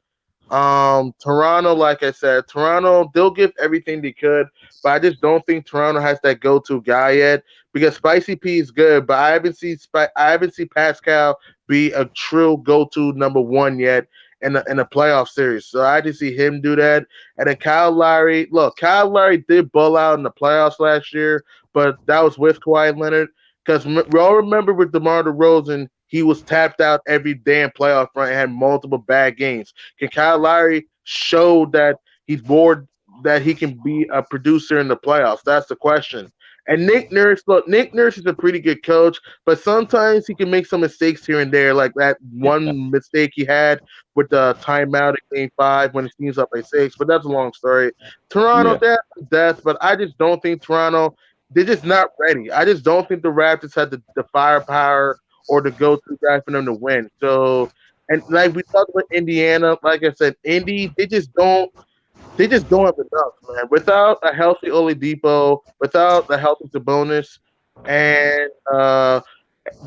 Toronto, like I said, Toronto, they'll give everything they could, but I just don't think Toronto has that go-to guy yet because Spicy P is good, but I haven't seen Pascal be a true go-to number one yet in a playoff series. So I just see him do that. And then Kyle Lowry, look, Kyle Lowry did ball out in the playoffs last year, but that was with Kawhi Leonard. Because we all remember with DeMar DeRozan, he was tapped out every damn playoff run and had multiple bad games. Can Kyle Lowry show that he's bored, that he can be a producer in the playoffs? That's the question. And Nick Nurse, look, Nick Nurse is a pretty good coach, but sometimes he can make some mistakes here and there, like that Yeah. one mistake he had with the timeout in Game 5 when it seems up by 6. But that's a long story. Toronto, Yeah. death, but I just don't think Toronto. They're just not ready. I just don't think the Raptors had the firepower or the go-to guy for them to win. So, and like we talked about Indiana, like I said, Indy, they just don't have enough, man. Without a healthy Oladipo, without a healthy Sabonis, and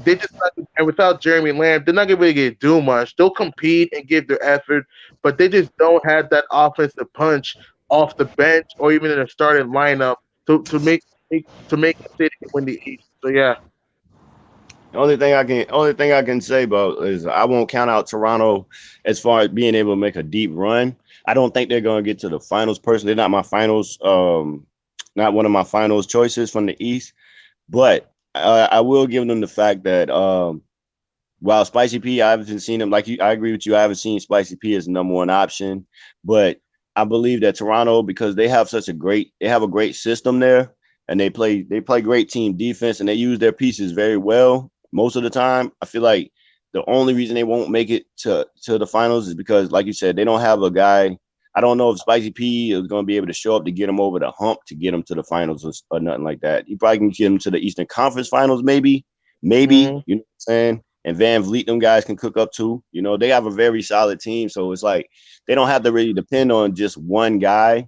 they just not, and without Jeremy Lamb, they're not gonna really get do much. They'll compete and give their effort, but they just don't have that offensive punch off the bench or even in a starting lineup to make them say they can win the East. So yeah. Only thing I can say about is I won't count out Toronto as far as being able to make a deep run. I don't think they're going to get to the finals. Personally, they're not my finals, not one of my finals choices from the East. But I will give them the fact that while Spicy P, I haven't seen him I agree with you. I haven't seen Spicy P as the number one option, but I believe that Toronto, because they have a great system there, and they play great team defense, and they use their pieces very well most of the time. I feel like the only reason they won't make it to the finals is because, like you said, they don't have a guy. I don't know if Spicy P is going to be able to show up to get them over the hump to get them to the finals or nothing like that. He probably can get them to the Eastern Conference Finals, maybe. Mhm. You know what I'm saying? And Van Vliet, them guys can cook up too. You know, they have a very solid team, so it's like they don't have to really depend on just one guy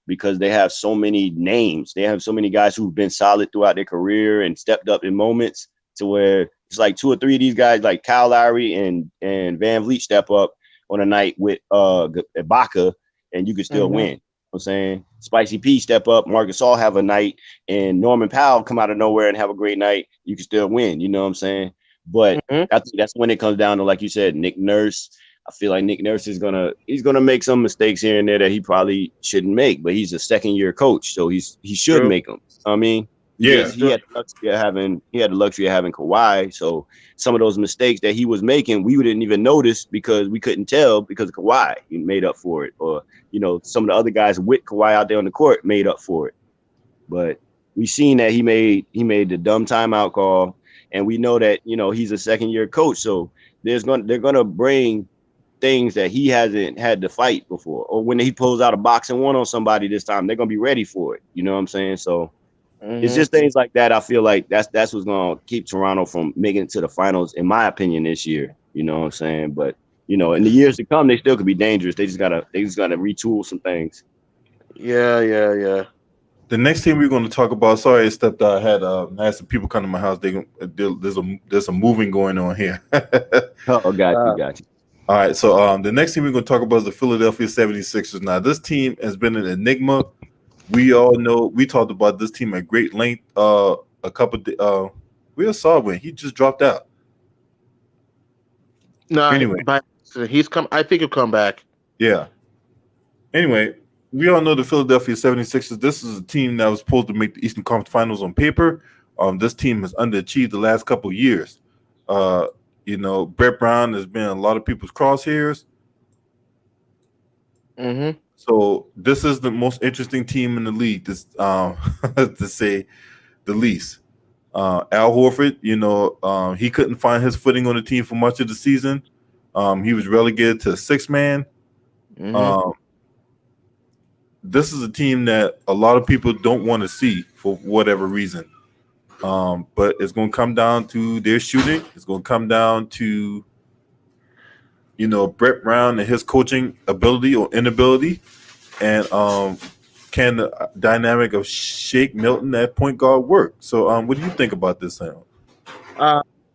because they have so many names. They have so many guys who've been solid throughout their career and stepped up in moments to where it's like two or three of these guys, like Kyle Lowry and Van Vliet, step up on a night with Ibaka, and you can still Mhm. win. You know what I'm saying? Spicy P step up, Marcus All have a night, and Norman Powell come out of nowhere and have a great night. You can still win. You know what I'm saying? But Mhm. I think that's when it comes down to, like you said, Nick Nurse. I feel like Nick Nurse he's gonna make some mistakes here and there that he probably shouldn't make, but he's a second year coach, so he should True. make them. I mean, Yeah. he had the luxury of having Kawhi, so some of those mistakes that he was making, we didn't even notice because we couldn't tell because of Kawhi. He made up for it, or some of the other guys with Kawhi out there on the court made up for it. But we seen that he made the dumb timeout call, and we know that he's a second year coach, so they're gonna bring things that he hasn't had to fight before, or when he pulls out a boxing one on somebody this time, they're gonna be ready for it. You know what I'm saying? So it's Mhm. just things like that. I feel like that's what's gonna keep Toronto from making it to the finals, in my opinion, this year. You know what I'm saying? But in the years to come, they still could be dangerous. They just gotta retool some things. Yeah, yeah, yeah. The next team we're going to talk about. Sorry, I stepped out. I had some people come to my house. There's some moving going on here. Oh, got you, Uh, got you. All right, so the next team we're going to talk about is the Philadelphia 76ers. Now, this team has been an enigma. We all know, we talked about this team at great length a couple we all saw when he just dropped out. no, Anyway, but he's come. I think he'll come back. yeah. Anyway, we all know the Philadelphia 76ers. This is a team that was supposed to make the Eastern Conference Finals on paper. This team has underachieved the last couple of years. Uh, Brett Brown has been a lot of people's crosshairs. Mhm. So this is the most interesting team in the league, to say the least. Al Horford, he couldn't find his footing on the team for much of the season. He was relegated to a six man. Mhm. Um, this is a team that a lot of people don't want to see for whatever reason. But it's going to come down to their shooting. It's going to come down to Brett Brown and his coaching ability or inability, and can the dynamic of Shake Milton at point guard work? So, what do you think about this, Sam?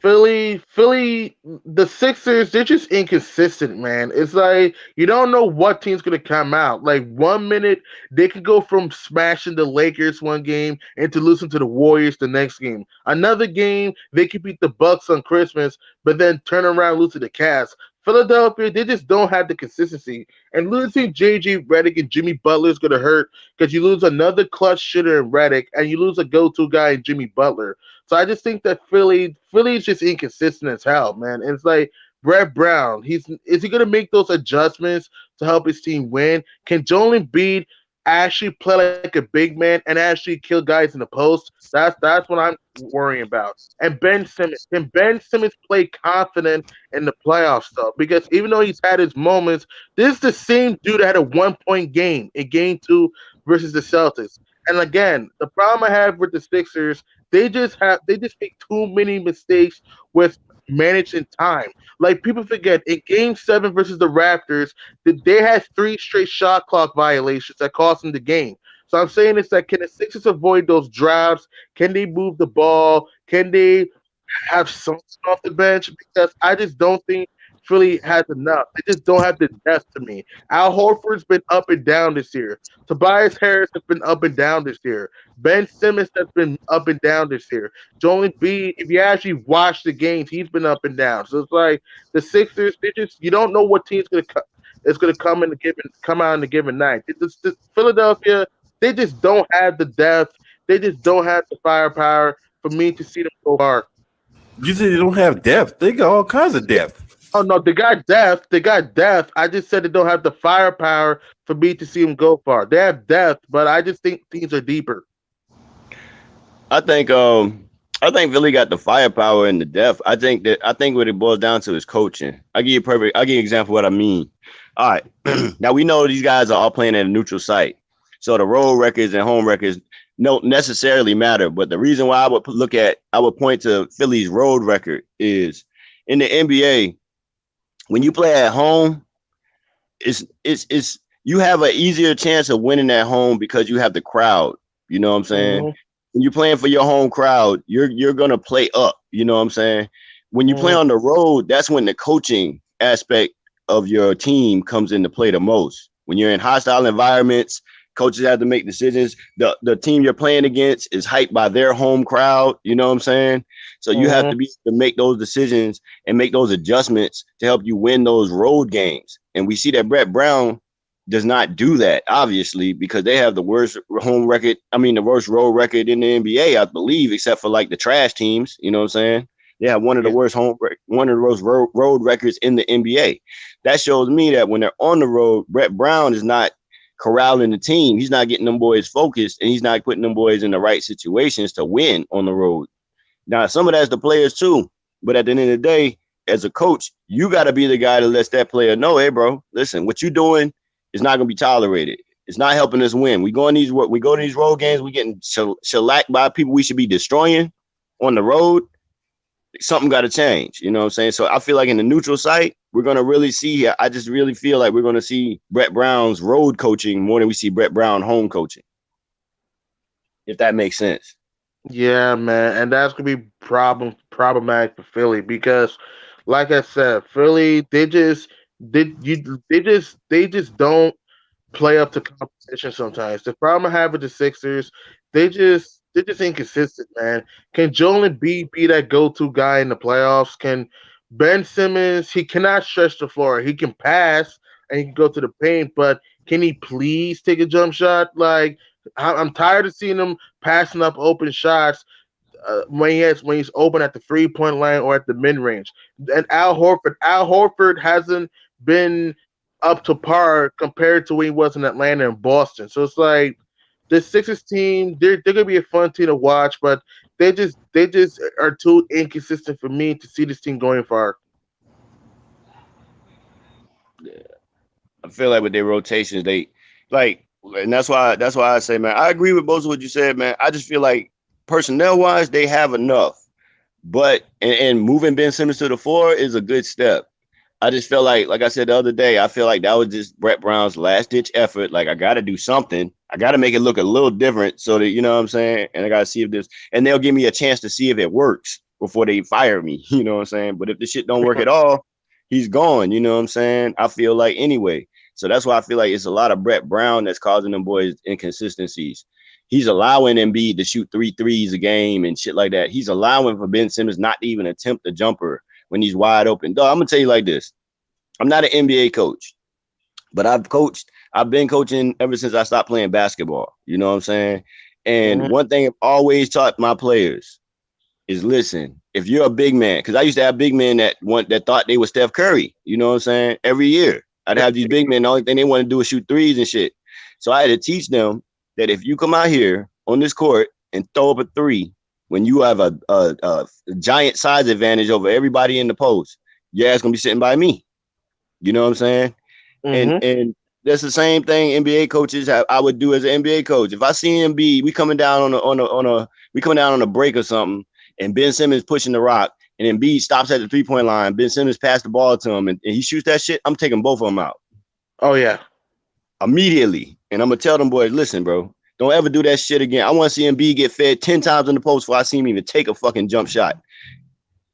Philly, the Sixers, they're just inconsistent, man. It's like you don't know what team's gonna come out. Like 1 minute they could go from smashing the Lakers one game into losing to the Warriors the next game. Another game they could beat the Bucks on Christmas, but then turn around and lose to the Cavs. Philadelphia, they just don't have the consistency. And losing JJ Redick and Jimmy Butler is gonna hurt because you lose another clutch shooter in Redick and you lose a go-to guy in Jimmy Butler. So I just think that Philly's just inconsistent as hell, man. And it's like Brett Brown, is he gonna make those adjustments to help his team win? Can Joel Embiid actually play like a big man and actually kill guys in the post? That's what I'm worrying about. And Ben Simmons, can Ben Simmons play confident in the playoffs though? Because even though he's had his moments, this is the same dude that had a 1 point game in game 2 versus the Celtics. And again, the problem I have with the Sixers, they just make too many mistakes with managing time. Like people forget in game 7 versus the Raptors, that they had 3 straight shot clock violations that cost them the game. So I'm saying it's like, can the Sixers avoid those droughts? Can they move the ball? Can they have something off the bench? Because I just don't think Philly has enough. They just don't have the depth to me. Al Horford's been up and down this year. Tobias Harris has been up and down this year. Ben Simmons has been up and down this year. Joel Embiid, if you actually watch the games, he's been up and down. So it's like the Sixers, they just you don't know what team's gonna is gonna come out in the given night. Philadelphia, they just don't have the depth. They just don't have the firepower for me to see them go far. You said they don't have depth. They got all kinds of depth. Oh no, they got depth. They got depth. I just said they don't have the firepower for me to see them go far. They have depth, but I just think teams are deeper. I think I think Philly got the firepower and the depth. I think what it boils down to is coaching. I'll give you an example of what I mean. All right. Now we know these guys are all playing at a neutral site. So the road records and home records don't necessarily matter. But the reason why I would point to Philly's road record is in the NBA, when you play at home, it's you have an easier chance of winning at home because you have the crowd. You know what I'm saying? Mm-hmm. When you're playing for your home crowd, you're gonna play up. You know what I'm saying? When you play on the road, that's when the coaching aspect of your team comes into play the most. When you're in hostile environments, coaches have to make decisions. The team you're playing against is hyped by their home crowd. You know what I'm saying? So you have to be to make those decisions and make those adjustments to help you win those road games. And we see that Brett Brown does not do that, obviously, because they have the worst home record. I mean, the worst road record in the NBA, I believe, except for like the trash teams. You know what I'm saying? They have one of the worst road records in the NBA. That shows me that when they're on the road, Brett Brown is not corralling the team. He's not getting them boys focused, and he's not putting them boys in the right situations to win on the road. Now, some of that's the players too, but at the end of the day, as a coach, you got to be the guy that lets that player know, hey, bro, listen, what you doing is not going to be tolerated. It's not helping us win. We go to these road games. We getting shellacked by people we should be destroying on the road. Something got to change. You know what I'm saying? So I feel like in the neutral site, we're going to really see. I just really feel like we're going to see Brett Brown's road coaching more than we see Brett Brown home coaching. If that makes sense. Yeah, man, and that's gonna be problematic for Philly because, like I said, Philly they just don't play up to competition sometimes. The problem I have with the Sixers, they're just inconsistent, man. Can Joel Embiid be that go-to guy in the playoffs? Can Ben Simmons? He cannot stretch the floor. He can pass and he can go to the paint, but can he please take a jump shot? Like I'm tired of seeing him passing up open shots when he's open at the 3 point line or at the mid range. And Al Horford hasn't been up to par compared to when he was in Atlanta and Boston. So it's like the Sixers team, they're gonna be a fun team to watch, but they just are too inconsistent for me to see this team going far. I feel like with their rotations, they like, and that's why I say, man, I agree with most of what you said, man. I just feel like personnel wise, they have enough, but and moving Ben Simmons to the floor is a good step. I just feel like I said the other day, I feel like that was just Brett Brown's last ditch effort. Like I got to do something. I got to make it look a little different so that, you know what I'm saying? And I got to see if this, and they'll give me a chance to see if it works. before they fire me. You know what I'm saying? But if the shit don't work at all, he's gone. You know what I'm saying? I feel like anyway. So that's why I feel like it's a lot of Brett Brown that's causing them boys inconsistencies. He's allowing Embiid to shoot 3 threes a game and shit like that. He's allowing for Ben Simmons not to even attempt a jumper when he's wide open. Dog, I'm gonna tell you like this. I'm not an NBA coach, but I've been coaching ever since I stopped playing basketball. You know what I'm saying? And one thing I've always taught my players is listen, if you're a big man, because I used to have big men that thought they were Steph Curry, you know what I'm saying? Every year. I'd have these big men, the only thing they want to do is shoot threes and shit. So I had to teach them that if you come out here on this court and throw up a three when you have a giant size advantage over everybody in the post, your ass gonna be sitting by me. You know what I'm saying? And that's the same thing NBA coaches I would do as an NBA coach. If I see Embiid, we coming down on a break or something, and Ben Simmons pushing the rock, and Embiid stops at the 3-point line. Ben Simmons passed the ball to him, and he shoots that shit. I'm taking both of them out. Oh yeah, immediately. And I'm gonna tell them boys, listen, bro, don't ever do that shit again. I want to see Embiid get fed 10 times in the post before I see him even take a fucking jump shot.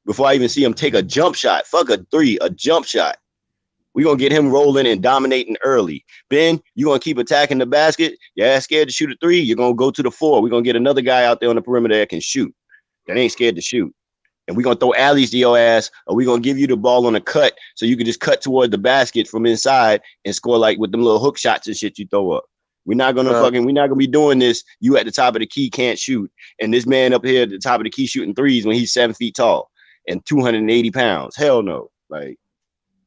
Before I even see him take a jump shot, fuck a three, a jump shot. We're going to get him rolling and dominating early. Ben, you're going to keep attacking the basket. You're ass scared to shoot a three. You're going to go to the 4. We're going to get another guy out there on the perimeter that can shoot, that ain't scared to shoot. And we're going to throw alleys to your ass, or we're going to give you the ball on a cut so you can just cut toward the basket from inside and score like with them little hook shots and shit you throw up. We're not going to be doing this. You at the top of the key can't shoot. And this man up here at the top of the key shooting threes when he's 7 feet tall and 280 pounds. Hell no. Like,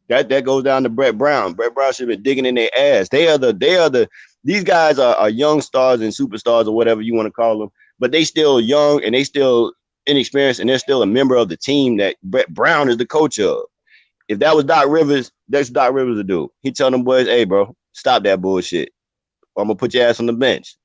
that goes down to Brett Brown. Brett Brown should have been digging in their ass. These guys are young stars and superstars or whatever you want to call them, but they still young and they still inexperienced and they're still a member of the team that Brett Brown is the coach of. If that was Doc Rivers, that's Doc Rivers to do. He tell them boys, hey, bro, stop that bullshit. Or I'm going to put your ass on the bench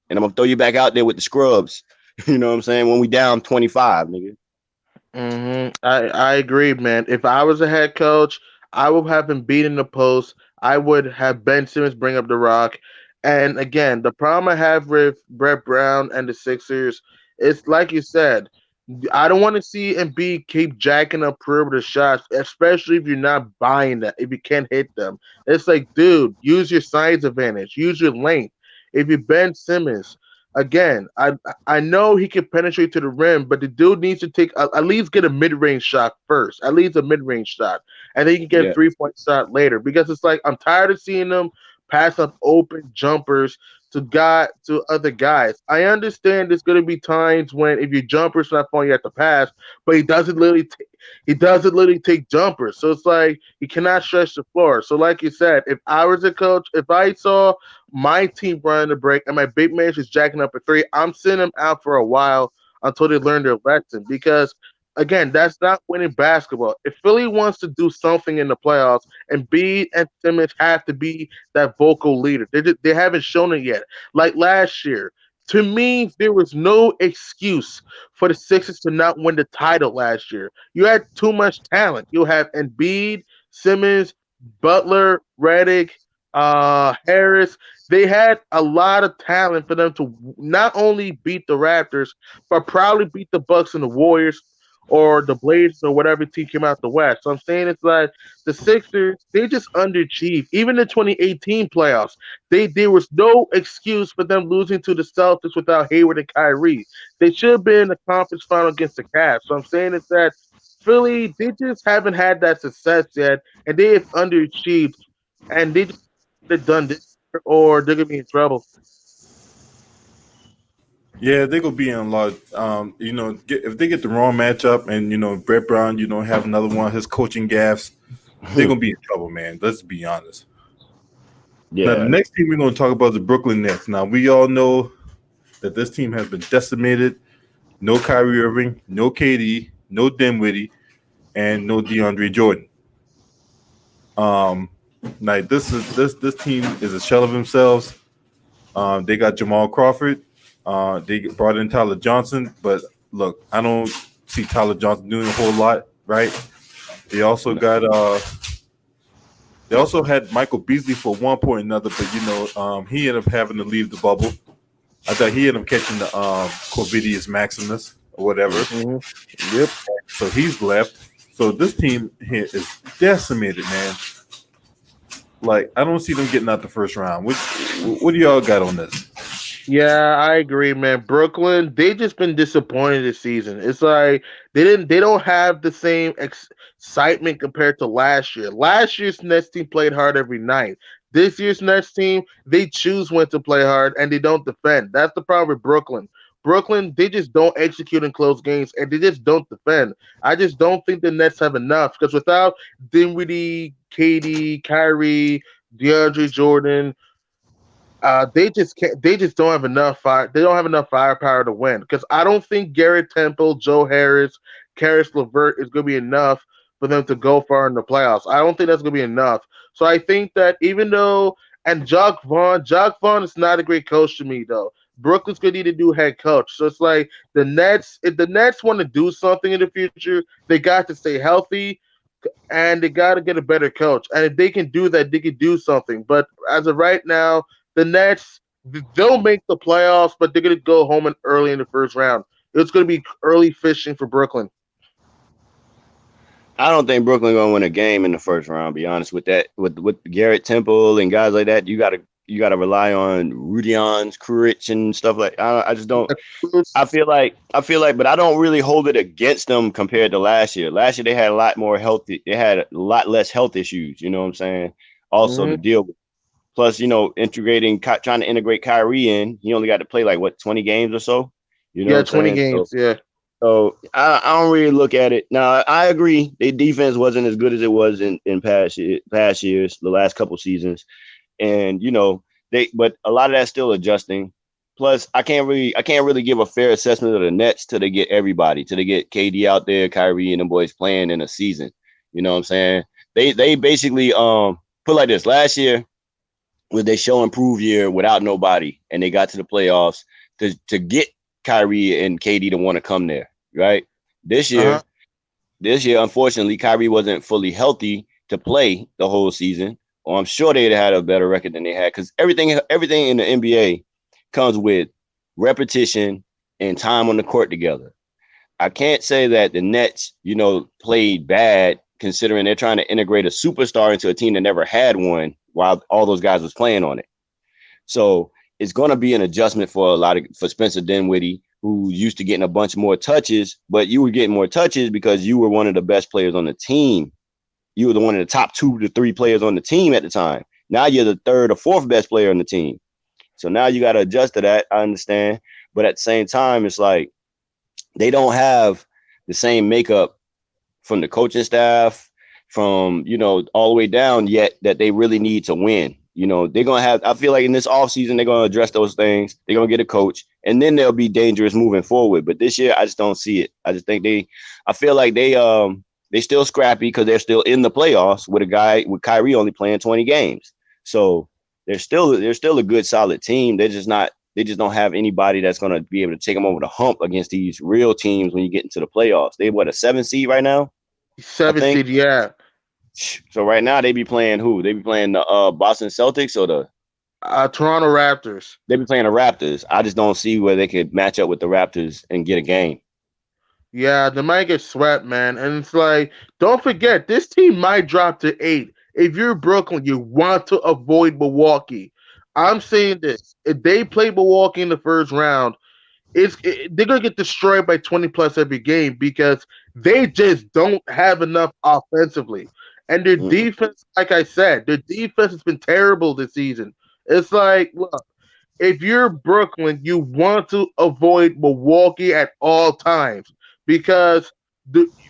and I'm going to throw you back out there with the scrubs. You know what I'm saying? When we down 25, nigga. I agree, man. If I was a head coach, I would have him beat in the post. I would have Ben Simmons bring up the rock. And again, the problem I have with Brett Brown and the Sixers is, like you said, I don't want to see Embiid keep jacking up perimeter shots, especially if you're not buying that, if you can't hit them. It's like, dude, use your size advantage, use your length. If you Ben Simmons, again, I know he can penetrate to the rim, but the dude needs to take at least get a mid-range shot first, at least a mid-range shot, and then you can get a 3-point shot later. Because it's like I'm tired of seeing them pass up open jumpers to other guys. I understand there's going to be times when if your jumper's not falling, you have to pass, but he doesn't literally take jumpers. So it's like he cannot stretch the floor. So like you said, if I was a coach, if I saw my team running the break and my big man is jacking up a three, I'm sending them out for a while until they learn their lesson. Because again, that's not winning basketball. If Philly wants to do something in the playoffs, Embiid and Simmons have to be that vocal leader. They haven't shown it yet. Like last year, to me, there was no excuse for the Sixers to not win the title last year. You had too much talent. You have Embiid, Simmons, Butler, Redick, Harris. They had a lot of talent for them to not only beat the Raptors, but probably beat the Bucks and the Warriors or the Blazers or whatever team came out the West. So I'm saying it's like the Sixers, they just underachieved. Even the 2018 playoffs, there was no excuse for them losing to the Celtics without Hayward and Kyrie. They should have been in the conference final against the Cavs. So I'm saying it's that Philly, they just haven't had that success yet, and they have underachieved, and they just have done this or they're gonna be in trouble. Yeah, they're gonna be in a lot. If they get the wrong matchup, and Brett Brown, have another one of his coaching gaffes, they're gonna be in trouble, man. Let's be honest. Now, the next team we're gonna talk about is the Brooklyn Nets. Now, we all know that this team has been decimated. No Kyrie Irving, no KD, no Dinwiddie, and no DeAndre Jordan. Like this team is a shell of themselves. They got Jamal Crawford. They brought in Tyler Johnson, but look, I don't see Tyler Johnson doing a whole lot, right? They also had Michael Beasley for one point or another, but he ended up having to leave the bubble. I thought he ended up catching the Corvidius Maximus or whatever. Mhm. Yep. So he's left. So this team here is decimated, man. Like I don't see them getting out the first round. What do y'all got on this? Yeah, I agree, man. Brooklyn, they just been disappointed this season. It's like they don't have the same excitement compared to last year. Last year's Nets team played hard every night. This year's Nets team, they choose when to play hard and they don't defend. That's the problem with Brooklyn. Brooklyn, they just don't execute in close games and they just don't defend. I just don't think the Nets have enough because without Dinwiddie, KD, Kyrie, DeAndre Jordan, they just can't. They just don't have enough fire. They don't have enough firepower to win. Because I don't think Garrett Temple, Joe Harris, Karis LeVert is going to be enough for them to go far in the playoffs. I don't think that's going to be enough. So I think that even though and Jock Vaughn is not a great coach to me though. Brooklyn's going to need a new head coach. So it's like the Nets. If the Nets want to do something in the future, they got to stay healthy and they got to get a better coach. And if they can do that, they can do something. But as of right now, the Nets they'll make the playoffs, but they're going to go home and early in the first round. It's going to be early fishing for Brooklyn. I don't think Brooklyn gonna win a game in the first round. Be honest with that. With Garrett Temple and guys like that, you gotta rely on Rudion's Kuric and stuff like. I just don't. I feel like, but I don't really hold it against them compared to last year. Last year they had a lot more healthy. They had a lot less health issues. You know what I'm saying? Also to Mm-hmm. deal with. Plus, trying to integrate Kyrie in. He only got to play like what 20 games or so. You know what Yeah, I'm 20 saying? games. Yeah. So I don't really look at it. Now I agree, their defense wasn't as good as it was in past years, the last couple seasons, and but a lot of that's still adjusting. Plus, I can't really give a fair assessment of the Nets till they get everybody, till they get KD out there, Kyrie and the boys playing in a season. You know what I'm saying? They basically put like this last year was they show improve year without nobody, and they got to the playoffs to get Kyrie and KD to want to come there, right? This Uh huh. year, this year, unfortunately, Kyrie wasn't fully healthy to play the whole season. Or I'm sure they'd had a better record than they had because everything in the NBA comes with repetition and time on the court together. I can't say that the Nets, played bad considering they're trying to integrate a superstar into a team that never had one while all those guys was playing on it. So it's going to be an adjustment for Spencer Dinwiddie, who used to getting a bunch more touches, but you were getting more touches because you were one of the best players on the team. You were one of the top 2 to 3 players on the team at the time. Now you're the third or fourth best player on the team. So now you got to adjust to that. I understand. But at the same time, it's like they don't have the same makeup from the coaching staff, from all the way down yet that they really need to win. They're gonna have. I feel like in this offseason, they're gonna address those things. They're gonna get a coach, and then they'll be dangerous moving forward. But this year, I just don't see it. I just think I feel like they still scrappy because they're still in the playoffs with a guy with Kyrie only playing 20 games. So they're still a good solid team. They're just not. They just don't have anybody that's going to be able to take them over the hump against these real teams when you get into the playoffs. They what, a 7 seed right now, I Seven think. seed. Yeah. So right now they be playing who? They be playing the Boston Celtics or Toronto Raptors. they be playing the Raptors. I just don't see where they could match up with the Raptors and get a game. Yeah, they might get swept, man. And it's like, don't forget, this team might drop to 8. If you're Brooklyn, you want to avoid Milwaukee. I'm saying this: if they play Milwaukee in the first round, they're gonna get destroyed by 20 plus every game because they just don't have enough offensively. And their Mm-mm. defense, like I said, their defense has been terrible this season. It's like, look, if you're Brooklyn, you want to avoid Milwaukee at all times because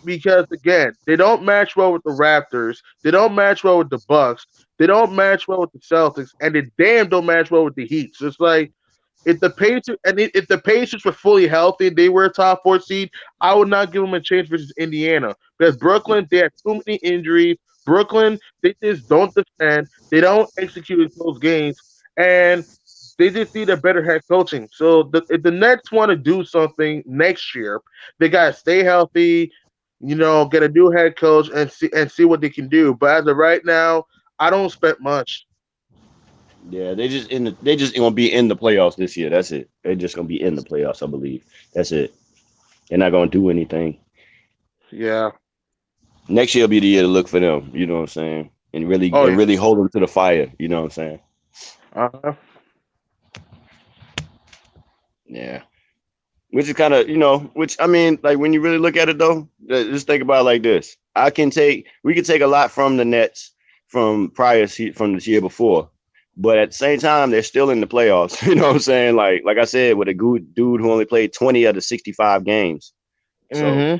because again, they don't match well with the Raptors, they don't match well with the Bucks, they don't match well with the Celtics, and they damn don't match well with the Heat. So it's like if the Pacers were fully healthy and they were a top 4 seed, I would not give them a chance versus Indiana because Brooklyn they have too many injuries. Brooklyn they just don't defend, they don't execute in those games, and they just need a better head coaching. So if the Nets want to do something next year, they gotta stay healthy, get a new head coach and see what they can do. But as of right now, I don't expect much. Yeah, they just gonna be in the playoffs this year. That's it. They're just gonna be in the playoffs, I believe. That's it. They're not gonna do anything. Yeah. Next year will be the year to look for them. You know what I'm saying? Oh And yeah. really hold them to the fire. You know what I'm saying? Uh-huh. Yeah. Which is kind of, which I mean, like when you really look at it though, just think about it like this. We could take a lot from the Nets from this year before, but at the same time, they're still in the playoffs. You know what I'm saying? Like I said, with a good dude who only played 20 of the 65 games. So Mm-hmm.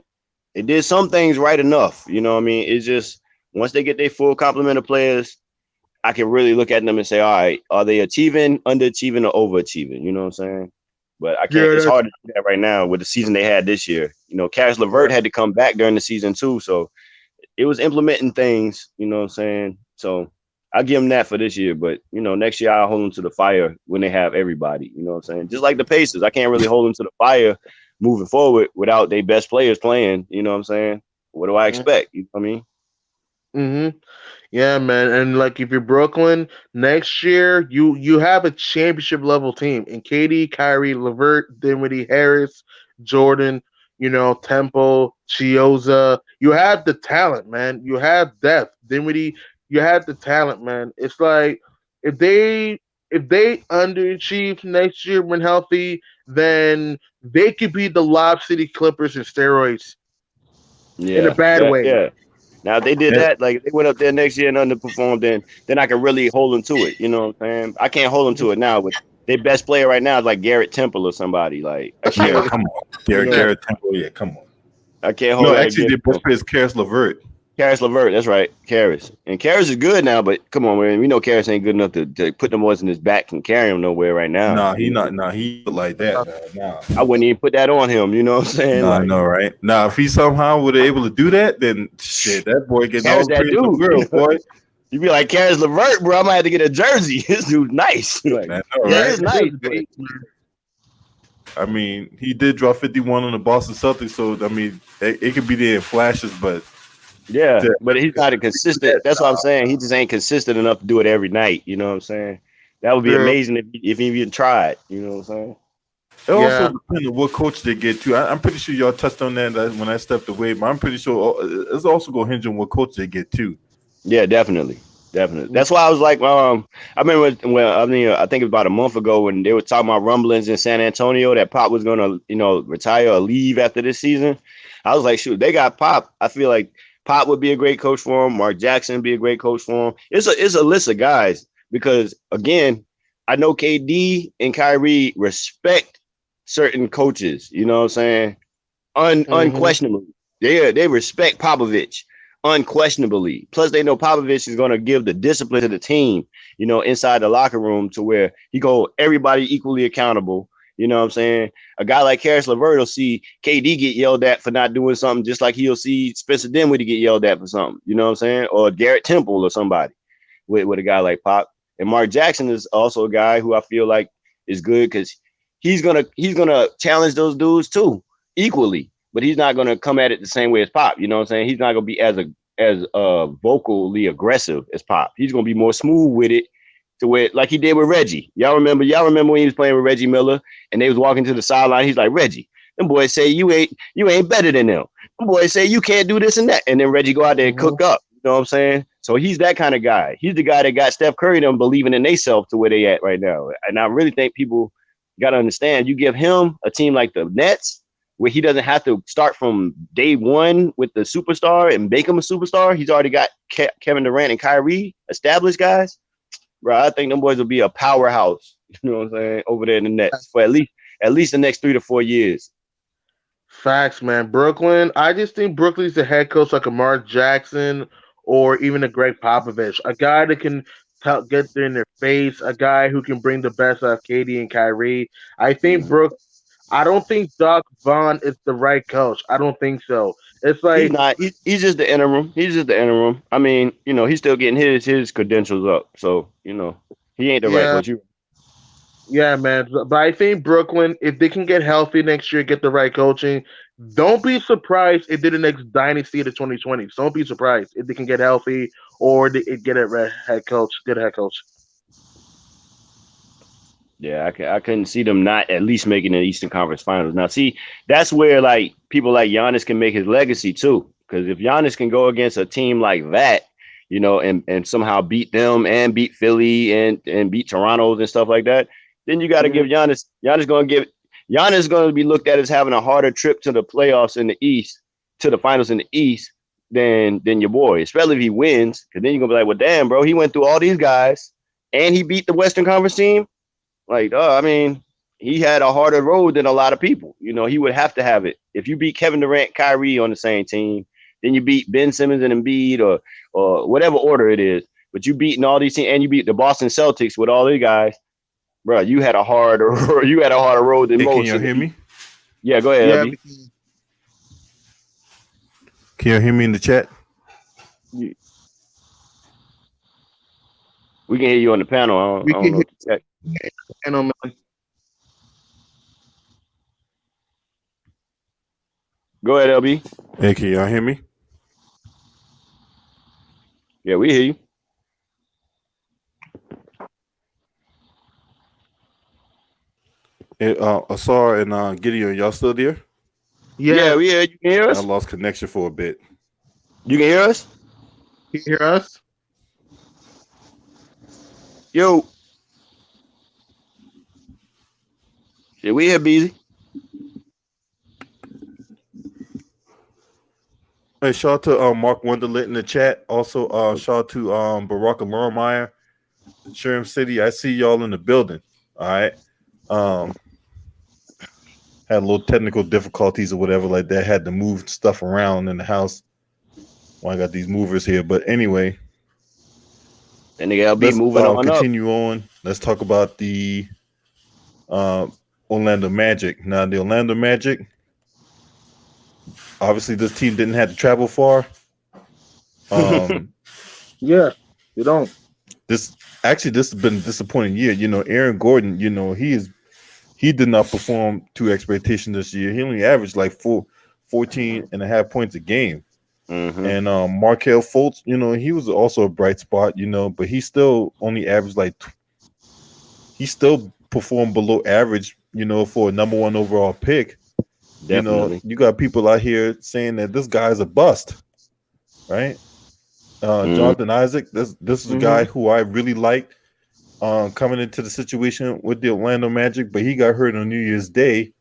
it did some things right enough. You know what I mean? It's just once they get their full complement of players, I can really look at them and say, all right, are they achieving, underachieving, or overachieving? You know what I'm saying? But I can't. Yeah, It's that's hard to do that right now with the season they had this year. Cash yeah. LeVert had to come back during the season too, so it was implementing things. You know what I'm saying? So I give them that for this year, but next year I'll hold them to the fire when they have everybody. You know what I'm saying? Just like the Pacers, I can't really hold them to the fire moving forward without their best players playing. You know what I'm saying? What do I expect? You know what I mean? Mm-hmm. Yeah, man, and like if you're Brooklyn next year, you have a championship level team in KD, Kyrie, Levert, Dinwiddie, Harris, Jordan, Temple, Chioza. You have the talent, man. You have depth. Dinwiddie, you have the talent, man. It's like if they if they underachieve next year when healthy, then they could be the Lob City Clippers in steroids in a Yeah, bad that way. yeah. Now, if they did Yeah, that, like if they went up there next year and underperformed, then I can really hold them to it. You know what I'm saying? I can't hold them to it now. With their best player right now is like Garrett Temple or somebody. Like I can't yeah, really, come on. you know, Garrett Temple, yeah, come on. I can't hold No, that actually, against their them. best player is Karis LeVert. Karis LeVert, that's right, Karis, and Karis is good now. But come on, man, we know Karis ain't good enough to put them boys in his back and carry him nowhere right now. Nah, he not. Nah, he like that. Nah, I wouldn't even put that on him. You know what I'm saying? nah, Like no, right? Nah, if he somehow would able to do that, then shit, that boy getting all Karis, the that praise in the dude. world, boy. You be like Karis LeVert, bro. I might have to get a jersey. This dude's nice. Like I know, he Yeah, is right? it nice, is but base, man. I mean, he did drop 51 on the Boston Celtics, so I mean, it could be there in flashes, but yeah, to, but he's not a consistent. That's what I'm saying. He just ain't consistent enough to do it every night. You know what I'm saying? That would be True. amazing if he even tried. You know what I'm saying? it also Yeah. depends on what coach they get too. I'm pretty sure y'all touched on that when I stepped away, but I'm pretty sure it's also going to hinge on what coach they get too. Yeah, definitely, definitely. That's why I was like, I remember I mean, I think it was about a month ago when they were talking about rumblings in San Antonio that Pop was gonna, retire or leave after this season. I was like, shoot, they got Pop. I feel like Pop would be a great coach for him. Mark Jackson would be a great coach for him. It's a list of guys because again, I know KD and Kyrie respect certain coaches. You know what I'm saying? Mm-hmm. Unquestionably, they respect Popovich unquestionably. Plus, they know Popovich is going to give the discipline to the team, inside the locker room to where he go everybody equally accountable. You know what I'm saying? A guy like Karis LeVert will see KD get yelled at for not doing something, just like he'll see Spencer Dinwiddie get yelled at for something. You know what I'm saying? Or Garrett Temple or somebody with a guy like Pop. And Mark Jackson is also a guy who I feel like is good because he's gonna challenge those dudes too equally, but he's not gonna come at it the same way as Pop. You know what I'm saying? He's not gonna be as vocally aggressive as Pop. He's gonna be more smooth with it to where like he did with Reggie. Y'all remember when he was playing with Reggie Miller and they was walking to the sideline. He's like, Reggie, them boys say you ain't better than them. Them boys say you can't do this and that. And then Reggie go out there and Mm-hmm. cook up. You know what I'm saying? So he's that kind of guy. He's the guy that got Steph Curry them believing in themselves to where they at right now. And I really think people got to understand. You give him a team like the Nets where he doesn't have to start from day one with the superstar and make him a superstar. He's already got Kevin Durant and Kyrie, established guys. Bro, I think them boys will be a powerhouse. You know what I'm saying? Over there in the Nets for at least the next 3 to 4 years. Facts, man. Brooklyn. I just think Brooklyn's the head coach like a Mark Jackson or even a Greg Popovich, a guy that can get there in their face, a guy who can bring the best out of KD and Kyrie. I think Mhm. Brook. I don't think Doc Vaughn is the right coach. I don't think so. It's He's like, not. He's just the interim. He's just the interim. I mean, he's still getting his credentials up. So he ain't the right yeah, coach. You yeah, man. But I think Brooklyn, if they can get healthy next year, get the right coaching, don't be surprised if they're the next dynasty of the 2020s. Don't be surprised if they can get healthy or they get a head coach, good head coach. Yeah, I couldn't see them not at least making the Eastern Conference Finals. Now, see, that's where like people like Giannis can make his legacy too. Because if Giannis can go against a team like that, you know, and somehow beat them and beat Philly and beat Toronto and stuff like that, then you got to give Giannis. Giannis going to be looked at as having a harder trip to the playoffs in the East, to the finals in the East than your boy, especially if he wins. Because then you're gonna be like, well, damn, bro, he went through all these guys and he beat the Western Conference team. Like, I mean, he had a harder road than a lot of people. You know, he would have to have it. If you beat Kevin Durant, Kyrie on the same team, then you beat Ben Simmons and Embiid or whatever order it is. But you beating all these teams and you beat the Boston Celtics with all these guys, bro. You had a harder road than Hey, most. can y'all hear me? Yeah, go ahead, Yeah, LB. Can y'all hear me in the chat? We can hear you on the panel. I we don't can know hear what the chat. man. Go ahead, LB. Hey, can y'all hear me? Yeah, we hear you. Hey, Asar and Gideon, y'all still there? Yeah, Yeah, we hear you. Can hear I us? lost connection for a bit. You can hear us? you hear us? Yo. Shit, we here, Beezy. Hey, shout out to Mark Wonderlit in the chat. Also, shout out to Barack Lormeyer, Sherm City. I see y'all in the building. All right. Had a little technical difficulties or whatever like that. Had to move stuff around in the house. Well, I got these movers here, but anyway, That nigga LB let's moving on up. continue on. Let's talk about the Orlando Magic. Now, the Orlando Magic. Obviously, this team didn't have to travel far. Yeah, you don't. This has been a disappointing year. You know, Aaron Gordon, you know, he did not perform to expectation this year. He only averaged like 14 and a half points a game. Mm-hmm. And Markelle Fultz, you know, he was also a bright spot, you know, but he still only averaged he still performed below average, you know, for a number one overall pick. Definitely. You know, you got people out here saying that this guy's a bust, right? Jonathan Isaac, this is a guy who I really liked coming into the situation with the Orlando Magic, but he got hurt on New Year's Day.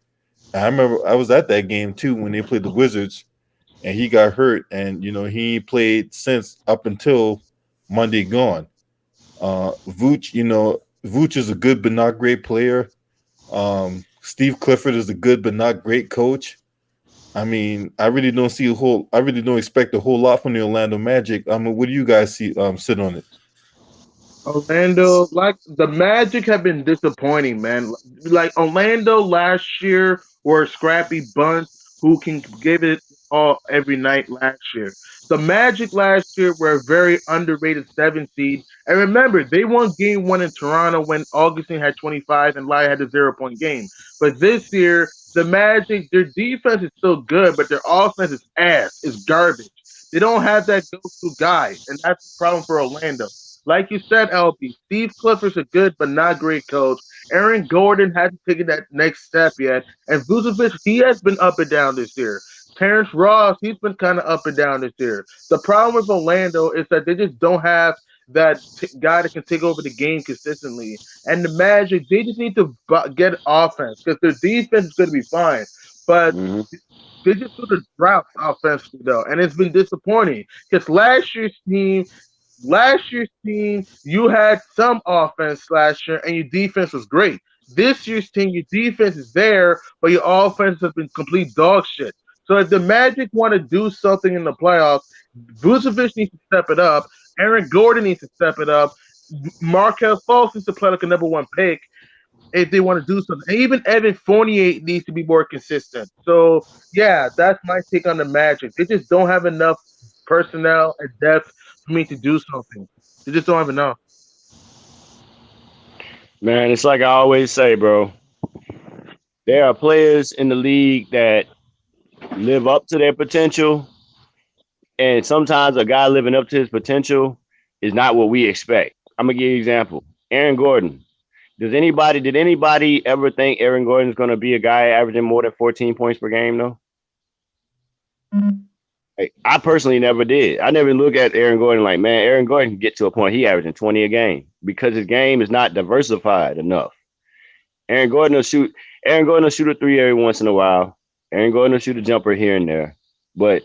I remember I was at that game too when they played the Wizards, and he got hurt, and you know he played since up until Monday gone. Vooch, you know, Vooch is a good but not great player. Steve Clifford is a good but not great coach. I mean, I really don't expect a whole lot from the Orlando Magic. I mean, what do you guys see sit on it? Orlando, like the Magic have been disappointing, man. Like Orlando last year were a scrappy bunch who can give it all every night last year. The Magic last year were a very underrated 7 seed. And remember, they won game one in Toronto when Augustine had 25 and Lai had a 0 point game. But this year, the Magic, their defense is still good, but their offense is ass, is garbage. They don't have that go-to guy, and that's the problem for Orlando. Like you said, LP, Steve Clifford's a good but not great coach. Aaron Gordon hasn't taken that next step yet. And Vucevic, he has been up and down this year. Terrence Ross, he's been kind of up and down this year. The problem with Orlando is that they just don't have that guy that can take over the game consistently. And the Magic, they just need to get offense because their defense is going to be fine. But they just sort of drought offensively, though. And it's been disappointing because last year's team, you had some offense last year, and your defense was great. This year's team, your defense is there, but your offense has been complete dog shit. So if the Magic want to do something in the playoffs, Vucevic needs to step it up. Aaron Gordon needs to step it up. Markel Fultz needs to play like a number one pick if they want to do something. And even Evan Fournier needs to be more consistent. So yeah, that's my take on the Magic. They just don't have enough personnel and depth for me to do something. They just don't have enough. Man, it's like I always say, bro. There are players in the league that live up to their potential, and sometimes a guy living up to his potential is not what we expect. I'm gonna give you an example. Aaron Gordon. Did anybody ever think Aaron Gordon's going to be a guy averaging more than 14 points per game? Though, like, I personally never did. I never look at Aaron Gordon like, man, Aaron Gordon can get to a point he averaging 20 a game because his game is not diversified enough. Aaron Gordon will shoot. Aaron Gordon will shoot a three every once in a while. Aaron Gordon will shoot a jumper here and there, but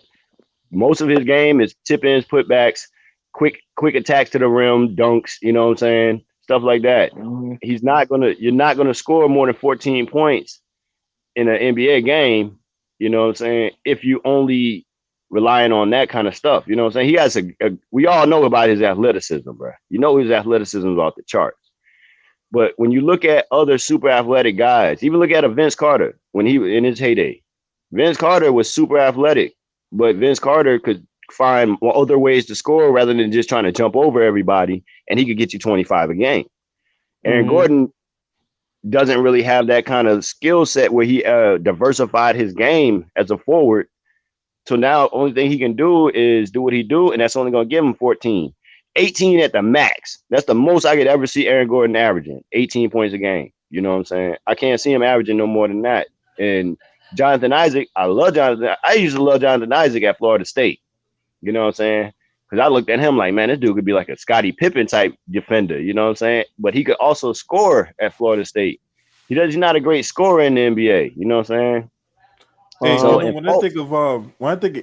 most of his game is tip-ins, putbacks, quick attacks to the rim, dunks. You know what I'm saying? Stuff like that. You're not gonna score more than 14 points in an NBA game. You know what I'm saying? If you only relying on that kind of stuff, you know what I'm saying? He has we all know about his athleticism, bro. You know his athleticism is off the charts. But when you look at other super athletic guys, even look at a Vince Carter when he was in his heyday. Vince Carter was super athletic, but Vince Carter could find other ways to score rather than just trying to jump over everybody, and he could get you 25 a game. Aaron Gordon doesn't really have that kind of skill set where he diversified his game as a forward. So now only thing he can do is do what he do, and that's only going to give him 14. 18 at the max. That's the most I could ever see Aaron Gordon averaging, 18 points a game. You know what I'm saying? I can't see him averaging no more than that. And Jonathan Isaac, I love Jonathan. I used to love Jonathan Isaac at Florida State. You know what I'm saying? Because I looked at him like, man, this dude could be like a Scottie Pippen type defender. You know what I'm saying? But he could also score at Florida State. He's not a great scorer in the NBA. You know what I'm saying? Hey, when I think of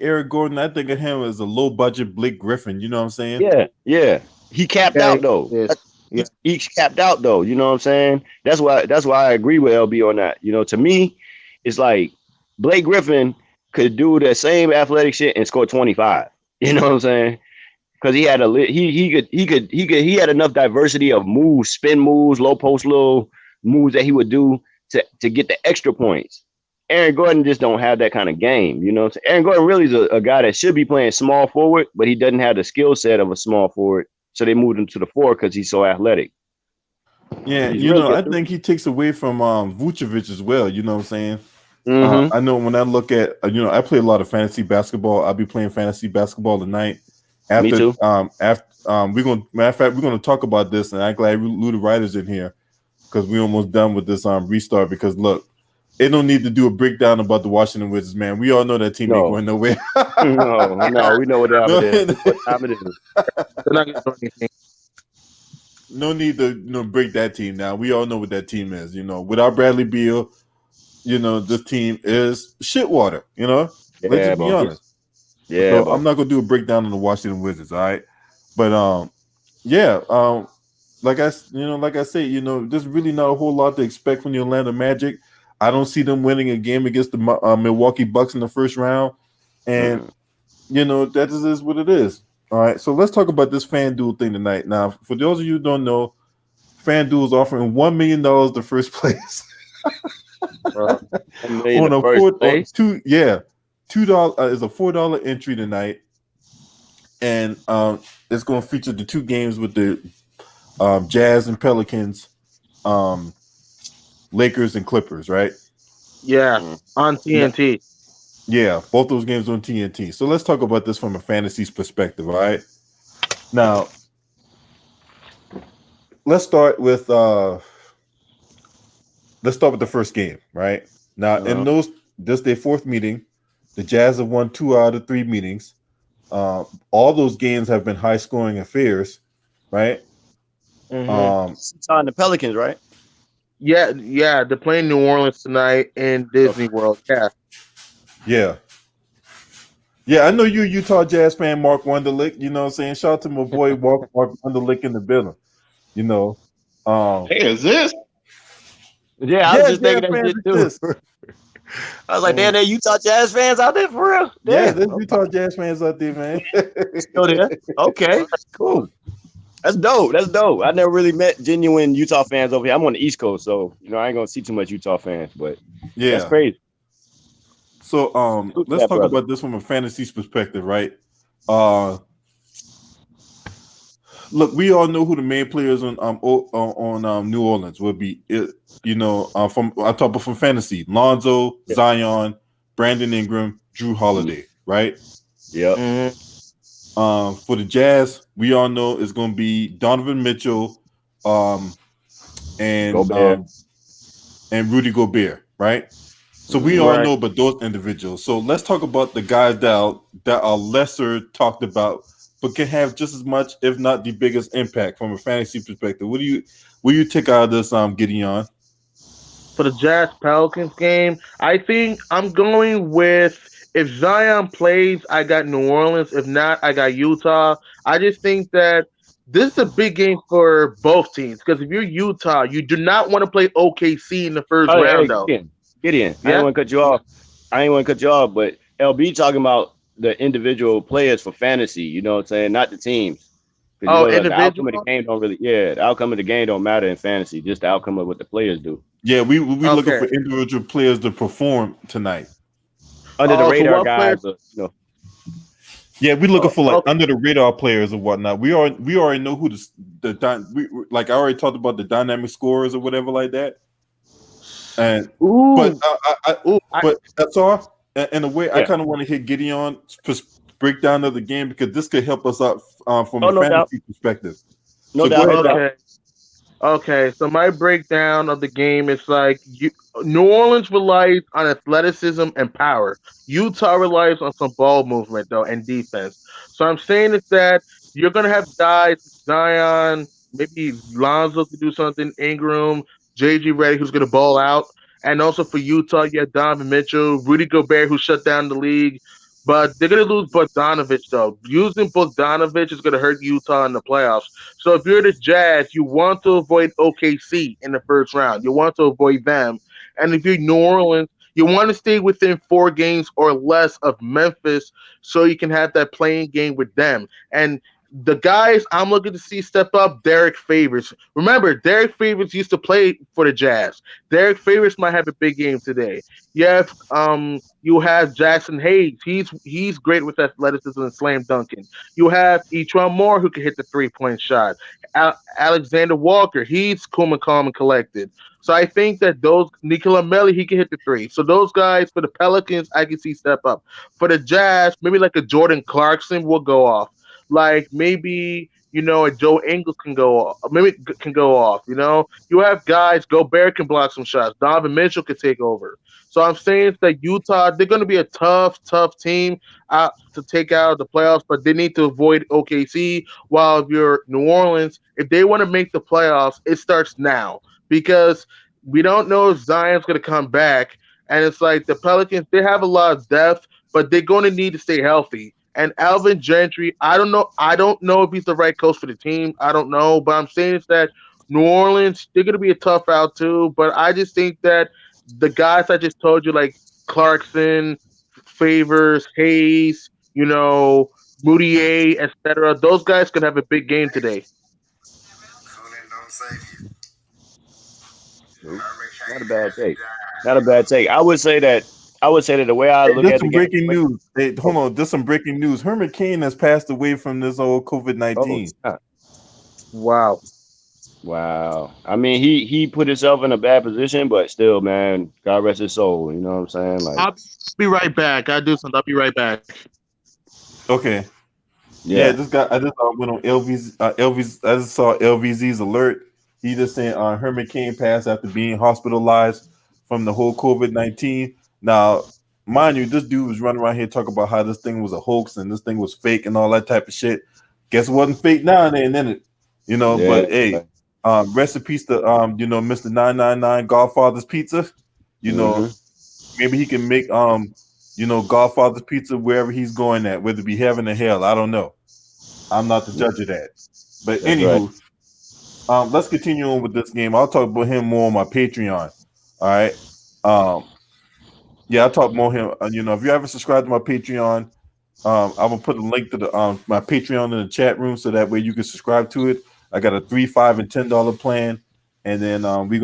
Eric Gordon, I think of him as a low budget Blake Griffin. You know what I'm saying? Yeah. He capped out though. Yes. Yeah. He capped out though. You know what I'm saying? That's why I agree with LB on that. You know, to me, it's like Blake Griffin could do the same athletic shit and score 25. You know what I'm saying? Because he had he had enough diversity of moves, spin moves, low post little moves that he would do to get the extra points. Aaron Gordon just don't have that kind of game, you know. So Aaron Gordon really is a guy that should be playing small forward, but he doesn't have the skill set of a small forward. So they moved him to the four because he's so athletic. Yeah, I think he takes away from Vucevic as well. You know what I'm saying? I know when I look at I play a lot of fantasy basketball. I'll be playing fantasy basketball tonight. Me too. We're gonna talk about this, and I'm glad Lou the Writer's in here because we're almost done with this restart. Because look. They don't need to do a breakdown about the Washington Wizards, man. We all know that team ain't going nowhere. no, we know what time it is. What time it is. They're not gonna do anything. No need to break that team now. We all know what that team is. Without Bradley Beal, this team is shit water. Let's just be honest. Yeah, so I'm not gonna do a breakdown on the Washington Wizards, all right? But like I say, there's really not a whole lot to expect from the Orlando Magic. I don't see them winning a game against the Milwaukee Bucks in the first round. And, that is what it is. All right. So let's talk about this FanDuel thing tonight. Now, for those of you who don't know, FanDuel is offering $1 million to first place. $1 on a $2 is a $4 entry tonight. And it's going to feature the two games with the Jazz and Pelicans. Lakers and Clippers, right? Yeah, on TNT. Yeah, both those games on TNT. So let's talk about this from a fantasy perspective, all right? Now, let's start with the first game, right? Now, in this their fourth meeting, the Jazz have won 2 out of 3 meetings. All those games have been high-scoring affairs, right? It's on the Pelicans, right? Yeah, they're playing New Orleans tonight in Disney World. Yeah. I know you're a Utah Jazz fan, Mark Wunderlich. You know what I'm saying? Shout out to my boy Mark Wunderlich in the building. Hey, is this? Yeah, I was just thinking that shit too. I was like, damn, there Utah Jazz fans out there for real? Damn. Yeah, there's Utah Jazz fans out there, man. Still there? Okay, cool. That's dope. I never really met genuine Utah fans over here. I'm on the East Coast, so I ain't gonna see too much Utah fans, but yeah, that's crazy. So let's talk about this from a fantasy perspective, right? Look, we all know who the main players on New Orleans will be. From fantasy, Lonzo, Zion, Brandon Ingram, Drew Holiday, right? Yeah. Mm-hmm. For the Jazz, we all know it's going to be Donovan Mitchell, and Gobert. And Rudy Gobert, right? So we all know about those individuals. So let's talk about the guys that are lesser talked about, but can have just as much, if not the biggest impact from a fantasy perspective. What do you take out of this, Gideon? For the Jazz Pelicans game, I think I'm going with if Zion plays, I got New Orleans. If not, I got Utah. I just think that this is a big game for both teams because if you're Utah, you do not want to play OKC in the first Oh, hey, round, though. Gideon. I Yeah. didn't want to cut you off. But LB talking about the individual players for fantasy. You know what I'm saying? Not the teams. Because Oh, the outcome of the individual. game don't really. Yeah, the outcome of the game don't matter in fantasy. Just the outcome of what the players do. Yeah, we looking for Okay. individual players to perform tonight. Under the So radar what guys, players? Yeah, we're looking for like Okay. under the radar players or whatnot. We already know who like I already talked about the dynamic scorers or whatever like that. And Ooh. but that's all. In a way, I Yeah. kind of want to hit Gideon's breakdown of the game because this could help us out from a no doubt. fantasy perspective. No So doubt. go ahead. Okay, so my breakdown of the game is like New Orleans relies on athleticism and power. Utah relies on some ball movement though and defense. So I'm saying is that you're gonna have guys Zion, maybe Lonzo to do something, Ingram, JG Reddy who's gonna ball out, and also for Utah you have Donovan Mitchell, Rudy Gobert who shut down the league. But they're gonna lose Bogdanovich though. Using Bogdanovich is gonna hurt Utah in the playoffs. So if you're the Jazz, you want to avoid OKC in the first round. You want to avoid them. And if you're New Orleans, you want to stay within 4 games or less of Memphis so you can have that playing game with them. And the guys I'm looking to see step up, Derek Favors. Remember, Derek Favors used to play for the Jazz. Derek Favors might have a big game today. You have Jackson Hayes. He's great with athleticism and slam dunking. You have Etron Moore who can hit the 3-point shot. Alexander Walker, he's cool and calm and collected. So I think that those Nicola Melli, he can hit the three. So those guys for the Pelicans, I can see step up. For the Jazz, maybe like a Jordan Clarkson will go off. Like maybe a Joe Ingles can go off. Maybe can go off. You have guys. Gobert can block some shots. Donovan Mitchell can take over. So I'm saying that Utah, they're going to be a tough team to take out of the playoffs, but they need to avoid OKC. While if you're New Orleans, if they want to make the playoffs, it starts now because we don't know if Zion's going to come back. And it's like the Pelicans, they have a lot of depth, but they're going to need to stay healthy. And Alvin Gentry, I don't know. I don't know if he's the right coach for the team. I don't know, but I'm saying is that New Orleans, they're going to be a tough out too. But I just think that the guys I just told you, like Clarkson, Favors, Hayes, Moutier, etc., those guys could have a big game today. Not a bad take. Not a bad take. I would say that the way I look at some breaking news. Hey, hold on, there's some breaking news. Herman Cain has passed away from this old COVID-19. Wow. I mean, he put himself in a bad position, but still, man, God rest his soul. You know what I'm saying? Like, I'll be right back. I do something. I'll be right back. Okay. Yeah, this guy. I just went on LV's. I just saw LVZ's alert. He just saying Herman Cain passed after being hospitalized from the whole COVID-19. Now, mind you, this dude was running around here talking about how this thing was a hoax and this thing was fake and all that type of shit. Guess it wasn't fake now and then it. But hey, rest in peace to Mr. 999 Godfather's Pizza. Maybe he can make Godfather's Pizza wherever he's going at, whether it be heaven or hell. I don't know. I'm not the judge of that. But anywho, let's continue on with this game. I'll talk about him more on my Patreon. All right. I'll talk more him. If you haven't subscribed to my Patreon, I'm gonna put a link to the my Patreon in the chat room so that way you can subscribe to it. I got a $3, $5, and $10 plan, and then we're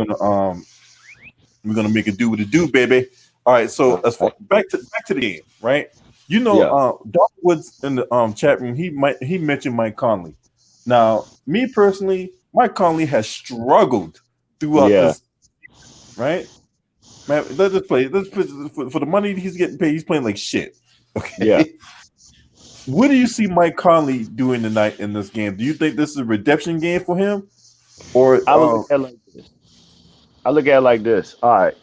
gonna make it do what it do, baby. All right, so back to the game, right? Doc Woods in the chat room, he mentioned Mike Conley. Now, me personally, Mike Conley has struggled throughout this, right? Man, let's just play. For the money he's getting paid, he's playing like shit. Okay. Yeah. What do you see Mike Conley doing tonight in this game? Do you think this is a redemption game for him, or I would look at like this. I look at it like this. All right,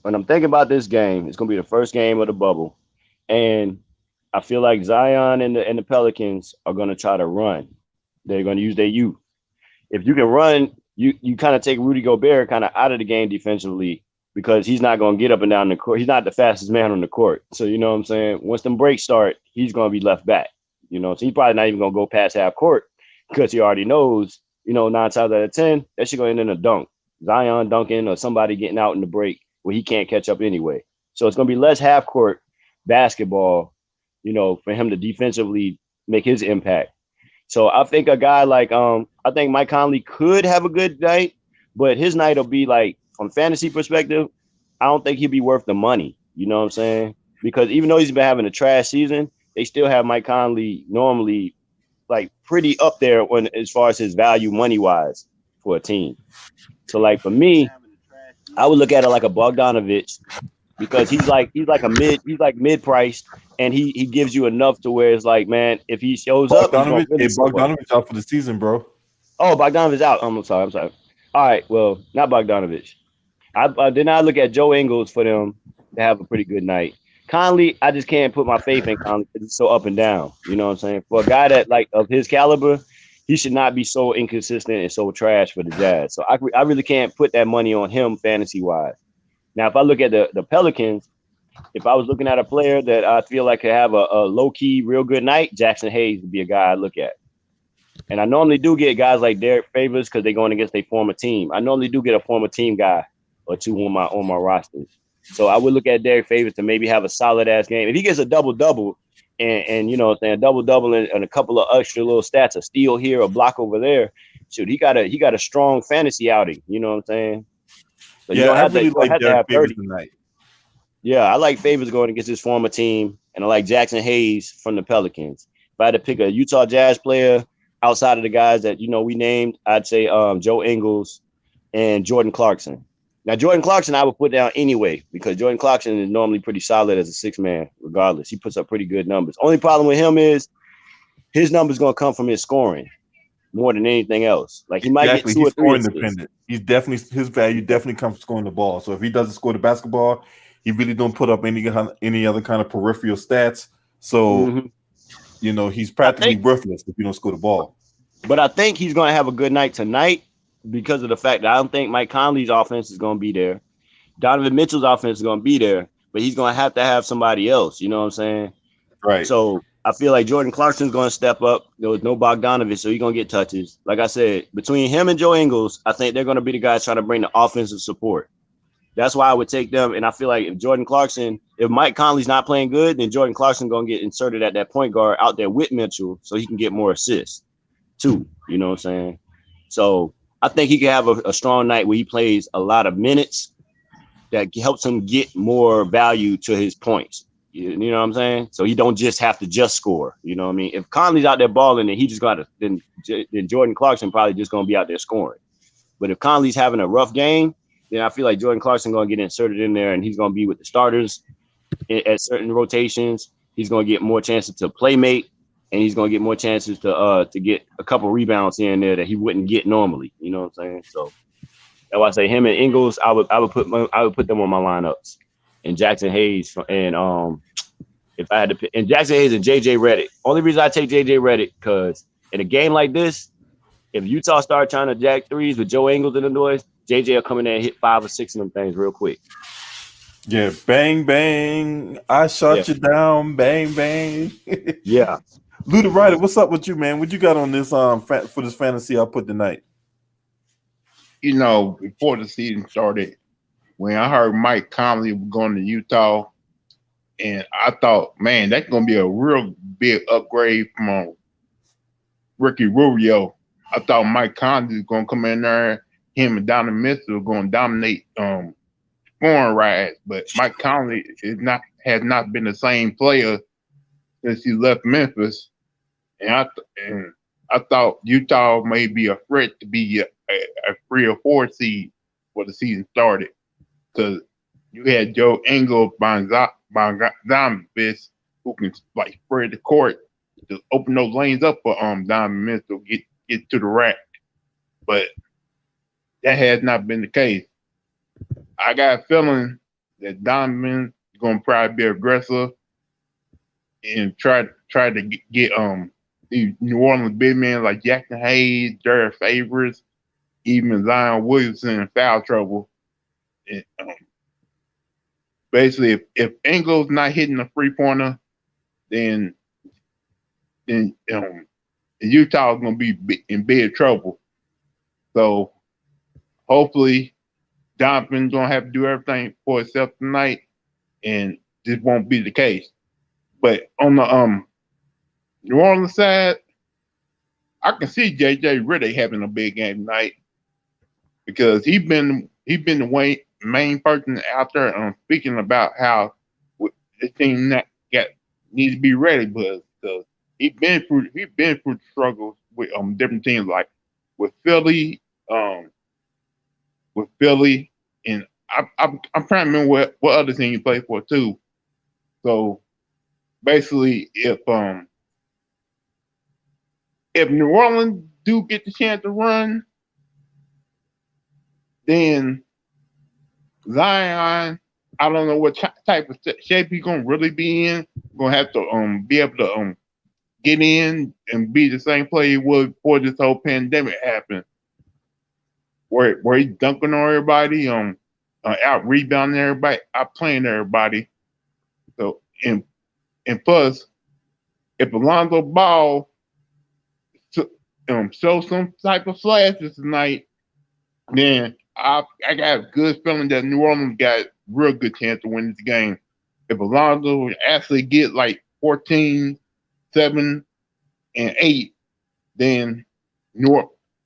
when I'm thinking about this game, it's gonna be the first game of the bubble, and I feel like Zion and the Pelicans are gonna try to run. They're gonna use their youth. If you can run, you kind of take Rudy Gobert kind of out of the game defensively because he's not gonna get up and down the court. He's not the fastest man on the court. So you know what I'm saying? Once them breaks start, he's gonna be left back. You know, so he's probably not even gonna go past half court because he already knows, 9 times out of 10, that shit gonna end in a dunk. Zion dunking or somebody getting out in the break where he can't catch up anyway. So it's gonna be less half court basketball, for him to defensively make his impact. So I think a guy like I think Mike Conley could have a good night, but his night will be like from fantasy perspective, I don't think he'd be worth the money. You know what I'm saying? Because even though he's been having a trash season, they still have Mike Conley normally like pretty up there as far as his value money wise for a team. So like for me, I would look at it like a Bogdanovich because he's like mid priced and he gives you enough to where it's like, man, if he shows up, Bogdanovich out for the season, bro. Oh, Bogdanovich out. I'm sorry. All right, well, not Bogdanovich. I did not look at Joe Ingles for them to have a pretty good night. Conley, I just can't put my faith in Conley because he's so up and down. You know what I'm saying? For a guy that like of his caliber, he should not be so inconsistent and so trash for the Jazz. So I really can't put that money on him fantasy wise. Now, if I look at the Pelicans, if I was looking at a player that I feel like could have a low key, real good night, Jackson Hayes would be a guy I look at. And I normally do get guys like Derek Favors because they're going against their former team. I normally do get a former team guy or two on my rosters. So I would look at Derek Favors to maybe have a solid ass game. If he gets a double and a double and a couple of extra little stats, a steal here, a block over there, shoot, he got a strong fantasy outing. You know what I'm saying? So yeah, I really like Derek Favors tonight. Yeah, I like Favors going against his former team, and I like Jackson Hayes from the Pelicans. If I had to pick a Utah Jazz player outside of the guys that we named, I'd say Joe Ingles and Jordan Clarkson. Now, Jordan Clarkson, I would put down anyway because Jordan Clarkson is normally pretty solid as a six man, regardless. He puts up pretty good numbers. Only problem with him is his numbers going to come from his scoring more than anything else. Like he might get 2 or 3 scoring dependent. He's definitely his value definitely comes from scoring the ball. So if he doesn't score the basketball, he really don't put up any other kind of peripheral stats. So he's practically worthless if you don't score the ball. But I think he's going to have a good night tonight because of the fact that I don't think Mike Conley's offense is going to be there. Donovan Mitchell's offense is going to be there, but he's going to have somebody else. You know what I'm saying? Right. So I feel like Jordan Clarkson's going to step up. There was no Bogdanovich, so he's going to get touches. Like I said, between him and Joe Ingles, I think they're going to be the guys trying to bring the offensive support. That's why I would take them. And I feel like if Mike Conley's not playing good, then Jordan Clarkson going to get inserted at that point guard out there with Mitchell so he can get more assists too. You know what I'm saying? So I think he can have a strong night where he plays a lot of minutes that helps him get more value to his points. You know what I'm saying? So he don't just have to just score. You know what I mean? If Conley's out there balling, then he just got to then Jordan Clarkson probably just going to be out there scoring. But if Conley's having a rough game, then I feel like Jordan Clarkson going to get inserted in there and he's going to be with the starters at certain rotations. He's going to get more chances to playmate and he's going to get more chances to get a couple rebounds here and there that he wouldn't get normally. You know what I'm saying? So that's why I say him and Ingles, I would put them on my lineups. And Jackson Hayes and if I had to pick, and Jackson Hayes and JJ Redick. Only reason I take JJ Redick because in a game like this, if Utah start trying to jack threes with Joe Ingles and the boys, JJ will come in there and hit 5 or 6 of them things real quick. Yeah, bang bang, I shot you down, bang bang. Yeah, Luda Ryder, what's up with you, man? What you got on this for this fantasy I put tonight? Before the season started, when I heard Mike Conley was going to Utah, and I thought, man, that's going to be a real big upgrade from Ricky Rubio. I thought Mike Conley was going to come in there, him and Donovan Mitchell were going to dominate scoring rides, but Mike Conley has not been the same player since he left Memphis, and I thought Utah may be a threat to be a 3 or 4 seed before the season started. Because you had Joe Ingles, Bogdanovich, who can spread the court to open those lanes up for Donovan Mitchell get to the rack, but that has not been the case. I got a feeling that Donovan is gonna probably be aggressive and try to get the New Orleans big men like Jackson Hayes, Jared Favors, even Zion Williamson in foul trouble. And, basically, if Engel's not hitting the 3-pointer, then Utah is gonna be in big trouble. So hopefully, Donovan's gonna have to do everything for himself tonight, and this won't be the case. But on the New Orleans side, I can see JJ really having a big game tonight because he's been the main person out there speaking about how the team needs to be ready because he's been through the struggles with different teams like with Philly, and I'm trying to remember what other team he played for too. So basically, if New Orleans do get the chance to run, then Zion, I don't know what type of shape he's gonna really be in. Gonna have to be able to get in and be the same player he was before this whole pandemic happened, where he's dunking on everybody, out rebounding everybody, out playing everybody. So and plus, if Alonzo Ball show some type of flashes tonight, then I got a good feeling that New Orleans got a real good chance to win this game. If Alonzo actually get like 14, 7, and 8, then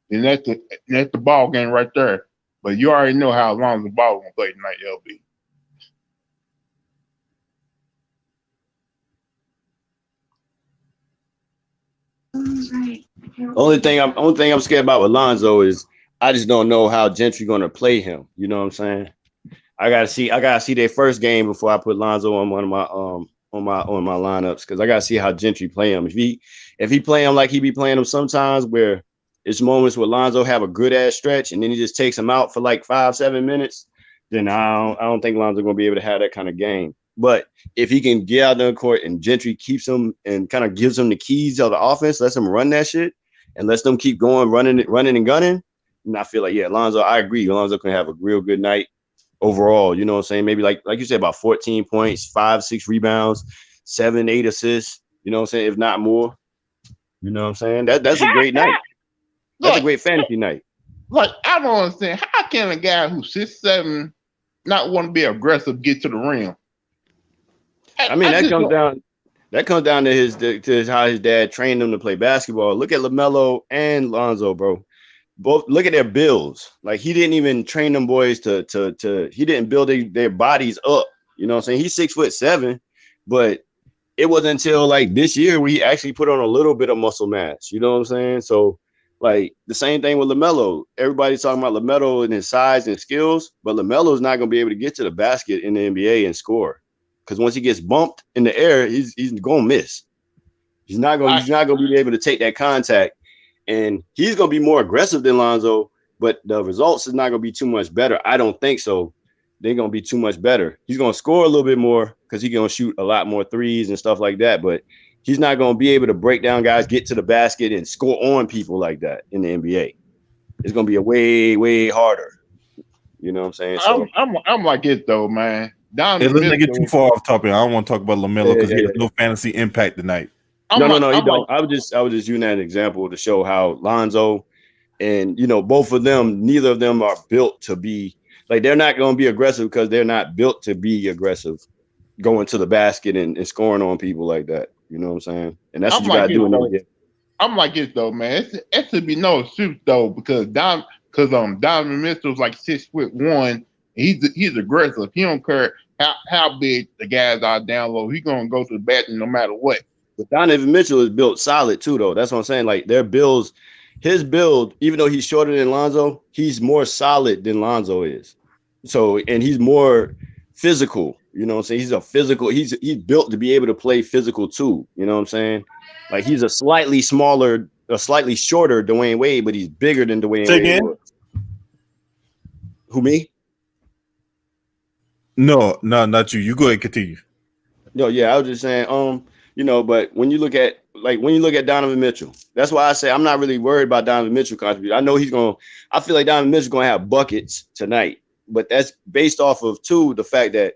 that's the ball game right there. But you already know how Alonzo Ball gonna play tonight, LB. Only thing I'm scared about with Lonzo is I just don't know how Gentry gonna play him. You know what I'm saying? I gotta see their first game before I put Lonzo on one of my on my lineups because I gotta see how Gentry play him. If he play him like he be playing him sometimes, where it's moments where Lonzo have a good ass stretch and then he just takes him out for like 5-7 minutes, then I don't think Lonzo gonna be able to have that kind of game. But if he can get out there the court and Gentry keeps him and kind of gives him the keys of the offense, lets him run that shit, and lets them keep going, running and gunning, and I feel like, yeah, Lonzo, I agree. Lonzo can have a real good night overall. You know what I'm saying? Maybe like you said, about 14 points, 5-6 rebounds, 7-8 assists, you know what I'm saying? If not more. You know what I'm saying? That's a great night. That's a great fantasy night. Like, I don't understand. How can a guy who's 6'7" not want to be aggressive get to the rim? That comes down to how his dad trained him to play basketball. Look at LaMelo and Lonzo, bro. Both look at their builds. Like, he didn't even train them boys to he didn't build their bodies up. You know what I'm saying? He's 6'7", but it wasn't until like this year where he actually put on a little bit of muscle mass. You know what I'm saying? So like the same thing with LaMelo. Everybody's talking about LaMelo and his size and skills, but LaMelo's not going to be able to get to the basket in the NBA and score. Because once he gets bumped in the air, he's gonna miss. He's not gonna be able to take that contact, and he's gonna be more aggressive than Lonzo. But the results is not gonna be too much better. I don't think so. They're gonna be too much better. He's gonna score a little bit more because he's gonna shoot a lot more threes and stuff like that. But he's not gonna be able to break down guys, get to the basket, and score on people like that in the NBA. It's gonna be a way harder. You know what I'm saying? So I'm like this though, man. Let's not get too far off topic. I don't want to talk about LaMelo because he has no fantasy impact tonight. No, you don't. I was just using that example to show how Lonzo and both of them, neither of them are built to be like, they're not going to be aggressive because they're not built to be aggressive, going to the basket and scoring on people like that. You know what I'm saying? And that's what you got to do in the game. I'm like this though, man. It should be no excuse though because Donovan Mitchell's like 6'1". He's aggressive. He don't care how big the guys are down low. He's gonna go to the basket no matter what. But Donovan Mitchell is built solid too, though. That's what I'm saying. Like their builds, his build, even though he's shorter than Lonzo, he's more solid than Lonzo is. So, and he's more physical. You know what I'm saying? He's a physical. He's built to be able to play physical too. You know what I'm saying? Like he's a slightly shorter Dwayne Wade, but he's bigger than Dwayne Wade. Who, me? No, not you. You go ahead and continue. No, yeah, I was just saying, but when you look at Donovan Mitchell, that's why I say I'm not really worried about Donovan Mitchell contribution. I know I feel like Donovan Mitchell's gonna have buckets tonight, but that's based off of the fact that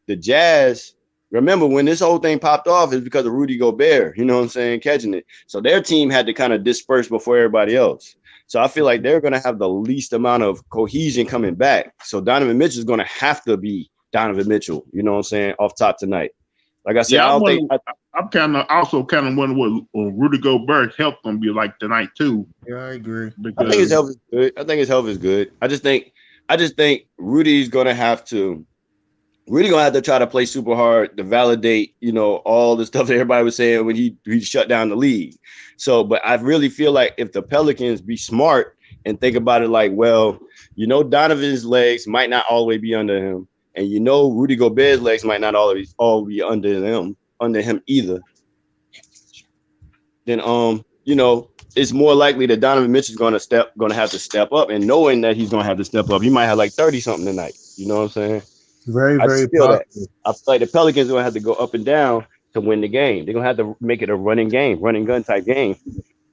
the Jazz, remember when this whole thing popped off is because of Rudy Gobert, you know what I'm saying, catching it. So their team had to kind of disperse before everybody else. So I feel like they're going to have the least amount of cohesion coming back. So Donovan Mitchell is going to have to be Donovan Mitchell, you know what I'm saying, off top tonight. Like I said, Yeah, I'm kind of also wondering what Rudy Gobert's health gonna be like tonight too. Yeah, I agree. I think his health is good. I just think Rudy's gonna have to try to play super hard to validate, all the stuff that everybody was saying when he shut down the league. So, but I really feel like if the Pelicans be smart and think about it like, well, Donovan's legs might not always be under him, and Rudy Gobert's legs might not always all be under him either. Then it's more likely that Donovan Mitchell's gonna have to step up, and knowing that he's gonna have to step up, he might have like 30 something tonight. You know what I'm saying? Very, I very feel that. possible. I feel like the Pelicans are gonna have to go up and down to win the game. They're gonna have to make it a running gun type game.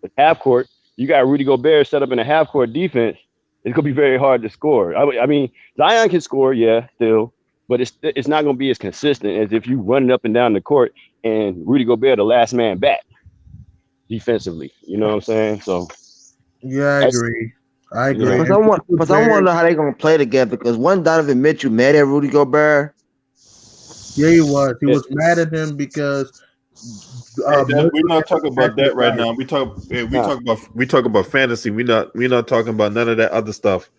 With half court, you got Rudy Gobert set up in a half court defense. It's gonna be very hard to score. I mean, Zion can score, yeah, still, but it's not gonna be as consistent as if you running up and down the court and Rudy Gobert the last man back defensively. You know what I'm saying? So yeah, I agree. But I wonder how they're gonna play together because one Donovan Mitchell mad at Rudy Gobert. Yeah, he was. He was mad at him because we're not talking about that right now. We talk about fantasy. We're not talking about none of that other stuff.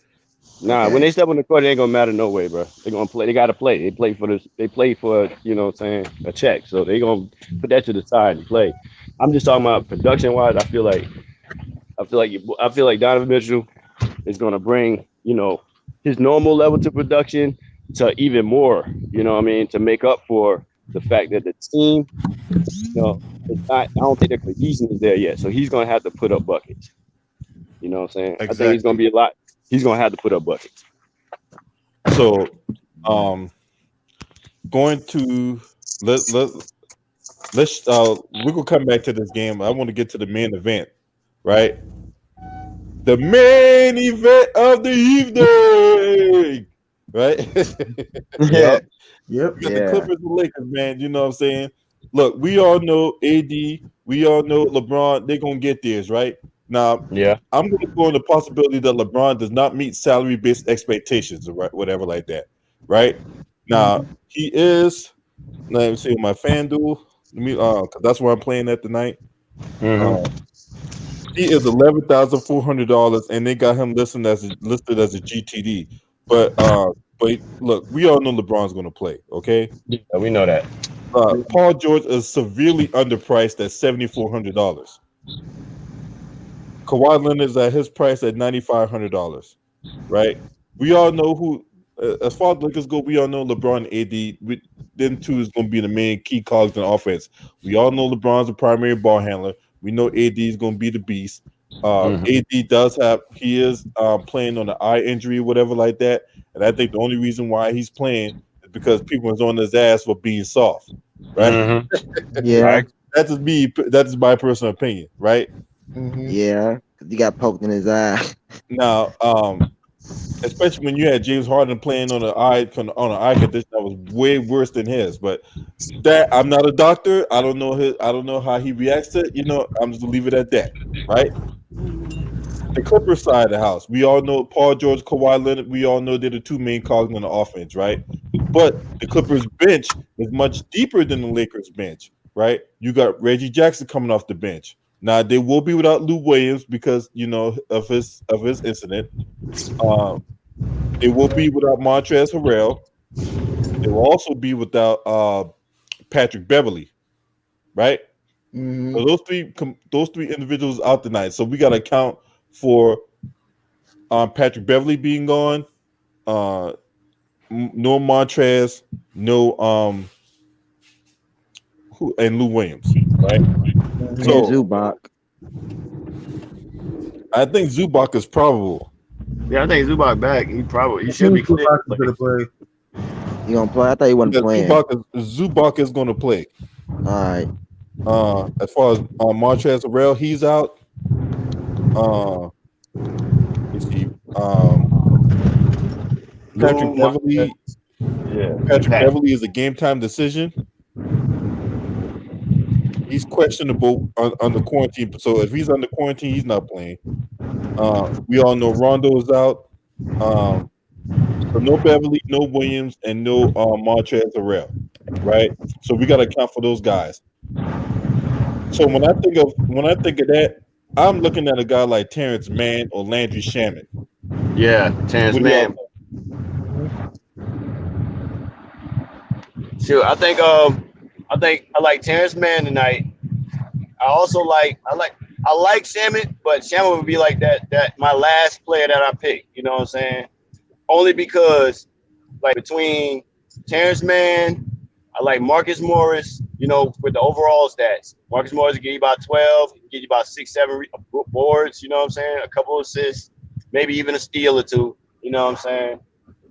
Nah, when they step on the court, it ain't gonna matter no way, bro. They're gonna play. They gotta play. They play for this. They play for a check. So they gonna put that to the side and play. I'm just talking about production wise. I feel like Donovan Mitchell is gonna bring his normal level to production to even more. You know what I mean, to make up for the fact that the team, it's not. I don't think the cohesion is there yet. So he's gonna have to put up buckets. You know what I'm saying? Exactly. I think he's gonna be a lot. He's gonna have to put up buckets. So, going to let's we're gonna come back to this game. I want to get to the main event, right? The main event of the evening, right? Yep. We got the Clippers and Lakers, man. You know what I'm saying? Look, we all know AD, we all know LeBron. They're gonna get theirs, right? Now, Yeah, I'm going to go on the possibility that LeBron does not meet salary-based expectations or whatever like that, right? Now, he is. Let me see my FanDuel. Because that's where I'm playing at tonight. He is $11,400, and they got him listed as a GTD. But look, we all know LeBron's going to play. Okay, yeah, we know that. Paul George is severely underpriced at $7,400. Kawhi Leonard is at his price at $9,500, right? We all know who, as far as Lakers go, we all know LeBron and AD. Them two is going to be the main key cogs in offense. We all know LeBron's a primary ball handler. We know AD is going to be the beast. AD is playing on an eye injury, whatever like that. And I think the only reason why he's playing is because people is on his ass for being soft, right? Yeah. Right? That's just me. That is my personal opinion, right? Yeah, he got poked in his eye. Now, especially when you had James Harden playing on an eye condition that was way worse than his. But that I'm not a doctor. I don't know how he reacts to it. I'm just gonna leave it at that, right? The Clippers side of the house, we all know Paul George, Kawhi Leonard. We all know they're the two main cogs on the offense, right? But the Clippers bench is much deeper than the Lakers bench, right? You got Reggie Jackson coming off the bench. Now they will be without Lou Williams because of his incident. They will be without Montrezl Harrell. They will also be without Patrick Beverly, right? So those three individuals out tonight. So we got to account for Patrick Beverly being gone, no Montrez, no and Lou Williams, right? So Zubac. I think Zubac is probable. Yeah, I think Zubac back. He should be clear. He gonna play? I thought he wasn't playing. Zubac is going to play. All right. As far as Montrezl Harrell, he's out. Let's see. Patrick Beverly. Yeah. Patrick Beverly is a game time decision. He's questionable on the quarantine. So if he's under quarantine, he's not playing. We all know Rondo is out. So no Beverly, no Williams, and no Montrezl Harrell, right? So we got to account for those guys. So when I think of that, I'm looking at a guy like Terrence Mann or Landry Shamet. Yeah, Terrence Mann. Sure, I think I like Terrence Mann tonight. I like Shamet, but Shamet would be like that my last player that I picked. You know what I'm saying? Only because like between Terrence Mann, I like Marcus Morris. You know, with the overall stats, Marcus Morris will give you about 12, he can give you about 6, 7 boards. You know what I'm saying? A couple of assists, maybe even a steal or two. You know what I'm saying?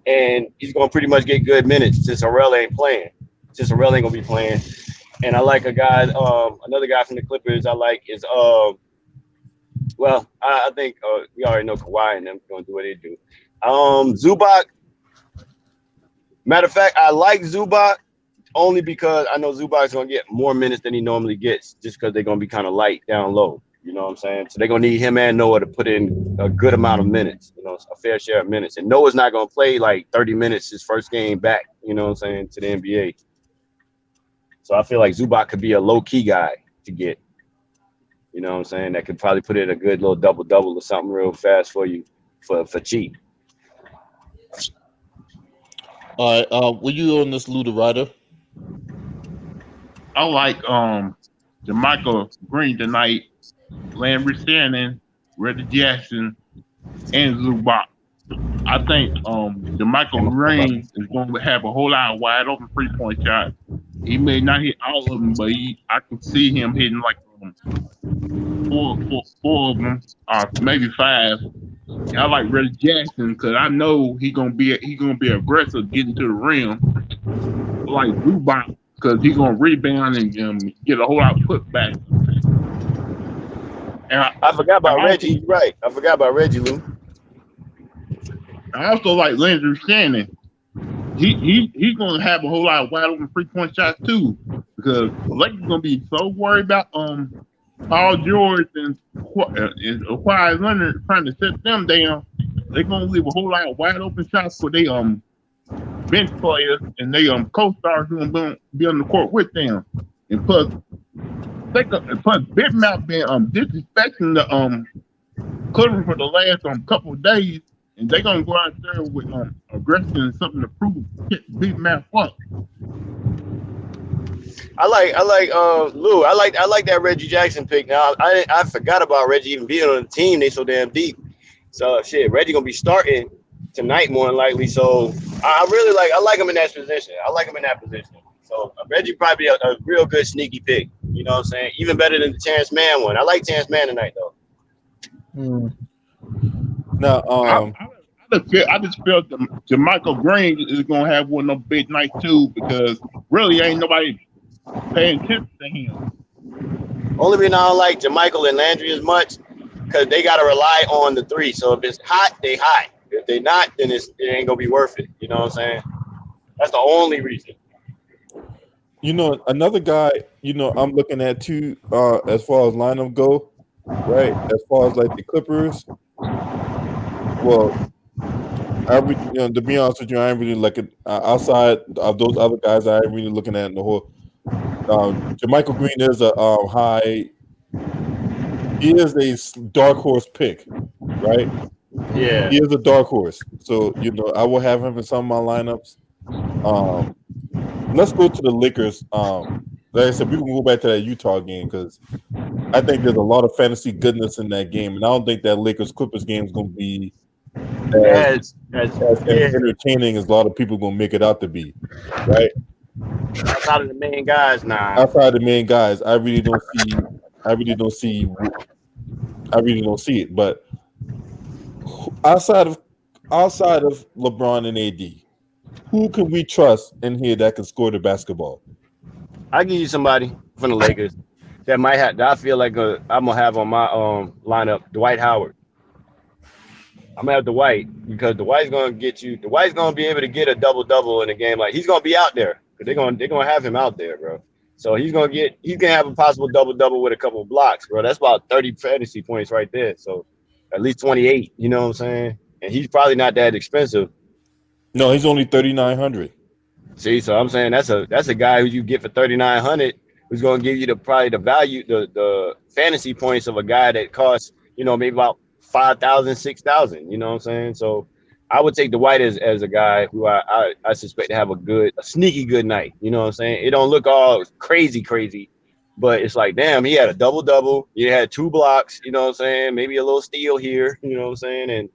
And he's gonna pretty much get good minutes since Harrell ain't playing. Since Harrell ain't gonna be playing. And I like a guy, another guy from the Clippers I like is I think we already know Kawhi and them gonna do what they do. Zubac. Matter of fact, I like Zubac only because I know Zubac's gonna get more minutes than he normally gets, just because they're gonna be kind of light down low. You know what I'm saying? So they're gonna need him and Noah to put in a good amount of minutes, you know, a fair share of minutes. And Noah's not gonna play like 30 minutes his first game back, you know what I'm saying, to the NBA. So I feel like Zubac could be a low-key guy to get. You know what I'm saying? That could probably put in a good little double-double or something real fast for you for cheap. All right. Were you on this Luda Rider? I like Michael Green tonight, Landry Shannon, Reggie Jackson, and Zubac. I think Michael Green is going to have a whole lot of wide open 3-point shots. He may not hit all of them, but I can see him hitting like four of them, maybe 5. And I like Reggie Jackson because I know he's gonna be aggressive getting to the rim. I like Zubac because he's gonna rebound and get a whole lot of putback. And I forgot about Reggie. You're right. I forgot about Reggie, Lou. I also like Landry Shannon. He's gonna have a whole lot of wide open 3-point shots too, because the Lakers gonna be so worried about Paul George and Kawhi Leonard trying to set them down. They're gonna leave a whole lot of wide open shots for they bench players and they co-stars who gonna be on the court with them. And plus Big Mouth been disrespecting the Clippers for the last couple of days, and they're gonna go out there with aggression and something to prove Big Mouth up. I like Lou. I like that Reggie Jackson pick. Now I forgot about Reggie even being on the team. They so damn deep. So shit, Reggie gonna be starting tonight more than likely. So I like him in that position. So Reggie probably a real good sneaky pick. You know what I'm saying? Even better than the Terrence Mann one. I like Terrence Mann tonight though. Now I just feel Michael Green is gonna have one of those big nights too, because really ain't nobody paying attention to him. Only reason I don't like JaMychal and Landry as much because they got to rely on the 3. So if it's hot, they hot. If they not, then it ain't gonna be worth it. You know what I'm saying? That's the only reason. You know, another guy, you know, I'm looking at too, as far as lineup go, right? As far as like the Clippers, well, to be honest with you, I ain't really looking outside of those other guys. I ain't really looking at in the whole. JaMychal Green is a high. He is a dark horse pick, right? Yeah. He is a dark horse. So, you know, I will have him in some of my lineups. Let's go to the Lakers. Like I said, we can go back to that Utah game because I think there's a lot of fantasy goodness in that game, and I don't think that Lakers Clippers game is going to be as entertaining as a lot of people going to make it out to be, right? Outside of the main guys, nah. Outside of the main guys, I really don't see it. But outside of LeBron and AD, Who can we trust in here that can score the basketball? I give you somebody from the Lakers that might have. That I feel like I'm gonna have on my lineup. Dwight Howard. I'm gonna have Dwight because Dwight's gonna get you. Dwight's gonna be able to get a double double in a game. Like he's gonna be out there because they're gonna have him out there, bro. So he's gonna have a possible double double with a couple of blocks, bro. That's about 30 fantasy points right there. So at least 28. You know what I'm saying? And he's probably not that expensive. No, he's only 3,900. See, so I'm saying that's a guy who you get for 3,900 who's going to give you probably the value the fantasy points of a guy that costs maybe about 5,000, 6,000. You know what I'm saying? So I would take Dwight as a guy who I suspect to have a sneaky good night. You know what I'm saying? It don't look all crazy, but it's like damn, he had a double double. He had 2 blocks. You know what I'm saying? Maybe a little steal here. You know what I'm saying?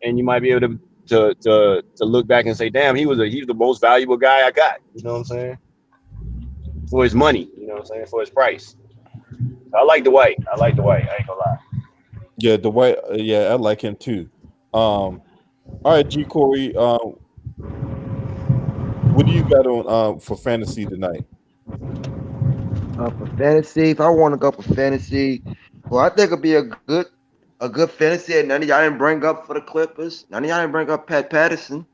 And you might be able to look back and say, damn, he's the most valuable guy I got. You know what I'm saying? For his money, you know what I'm saying? For his price. I like Dwight. I ain't gonna lie. Yeah, Dwight. Yeah, I like him too. All right, G Corey. What do you got on for fantasy tonight? For fantasy, if I want to go for fantasy, well, I think it'll be a good fantasy. And none of y'all didn't bring up for the Clippers. None of y'all didn't bring up Pat Patterson.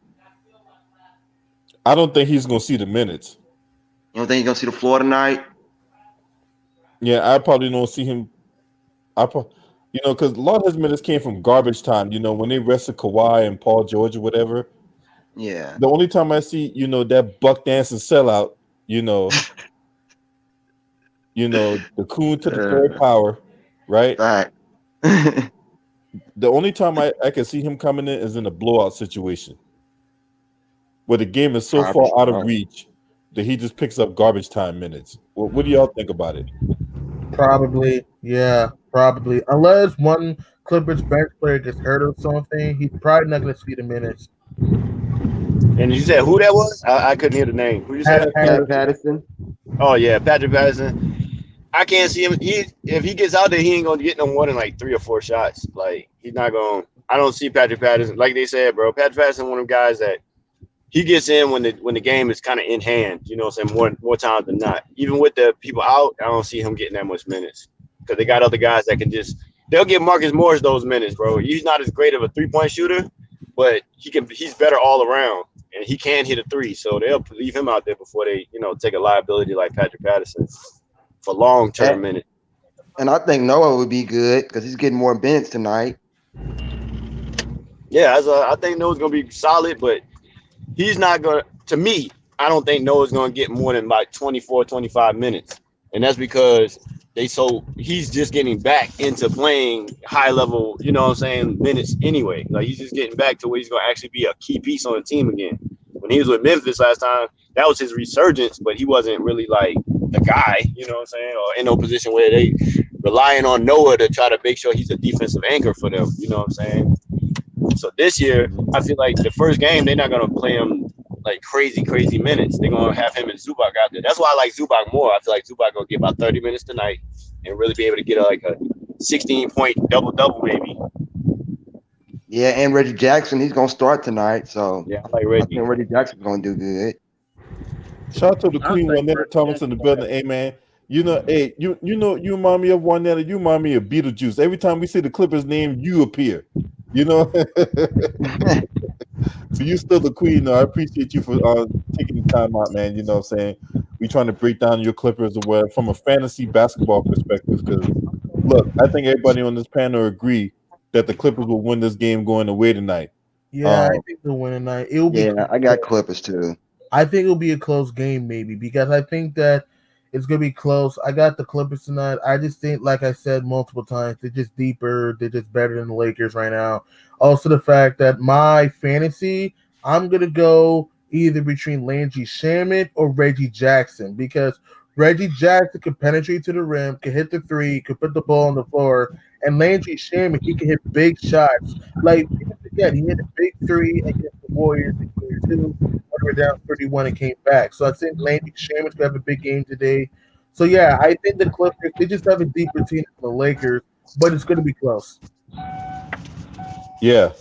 I don't think he's gonna see the minutes. You don't think he's gonna see the floor tonight? Yeah, I probably don't see him. Because a lot of his minutes came from garbage time. When they rested Kawhi and Paul George or whatever. Yeah. The only time I see, that buck dancing sellout, the coon to the third power, right? Right. The only time I can see him coming in is in a blowout situation where the game is so far out of reach that he just picks up garbage time minutes. What do y'all think about it? Probably, yeah, probably. Unless one Clippers bench player gets hurt or something, he's probably not going to see the minutes. And you said who that was? I couldn't hear the name. Who you said? Pat Patterson. Oh yeah, Patrick Patterson. I can't see him. If he gets out there, he ain't gonna get no more than like 3 or 4 shots. Like he's not gonna. I don't see Patrick Patterson. Like they said, bro. Patrick Patterson, one of them guys that he gets in when the game is kind of in hand. You know what I'm saying? More times than not. Even with the people out, I don't see him getting that much minutes because they got other guys that can they'll give Marcus Morris those minutes, bro. He's not as great of a 3-point shooter, but he's better all around. And he can hit a 3, so they'll leave him out there before they, take a liability like Patrick Patterson for long-term minutes. And I think Noah would be good because he's getting more minutes tonight. Yeah, I think Noah's going to be solid, but he's not going to me, I don't think Noah's going to get more than like 24, 25 minutes. And that's because he's just getting back into playing high level, minutes anyway. Like he's just getting back to where he's going to actually be a key piece on the team again. When he was with Memphis last time, that was his resurgence, but he wasn't really like the guy, or in no position where they relying on Noah to try to make sure he's a defensive anchor for them, So this year, I feel like the first game, they're not going to play him like crazy minutes. They're going to have him and Zubac out there. That's why I like Zubac more. I feel like Zubac going to get about 30 minutes tonight and really be able to get a 16-point double-double maybe. Yeah, and Reggie Jackson, he's going to start tonight. So yeah, I like Reggie. I think Reggie Jackson's going to do good. Shout out to the Queen Juanetta Thomas in the building. Hey, man. You remind me of Juanetta. You remind me of Beetlejuice. Every time we see the Clippers name, you appear. So you still the queen, though. I appreciate you for taking the time out, man. You know what I'm saying? We're trying to break down your Clippers from a fantasy basketball perspective. Because, look, I think everybody on this panel agree that the Clippers will win this game going away tonight. Yeah, I think they'll win tonight. I got Clippers, too. I think it'll be a close game, maybe, because I think that it's going to be close. I got the Clippers tonight. I just think, like I said multiple times, they're just deeper. They're just better than the Lakers right now. Also, the fact that my fantasy, I'm going to go either between Landry Shamet or Reggie Jackson because Reggie Jackson can penetrate to the rim, can hit the 3, can put the ball on the floor, and Landry Shamet, he can hit big shots. Like, again, he hit a big 3 against the Warriors in Game 2. We're down 31 and came back. So I think Landry Shamet's going to have a big game today. So, yeah, I think the Clippers, they just have a deeper team than the Lakers, but it's going to be close. Yeah.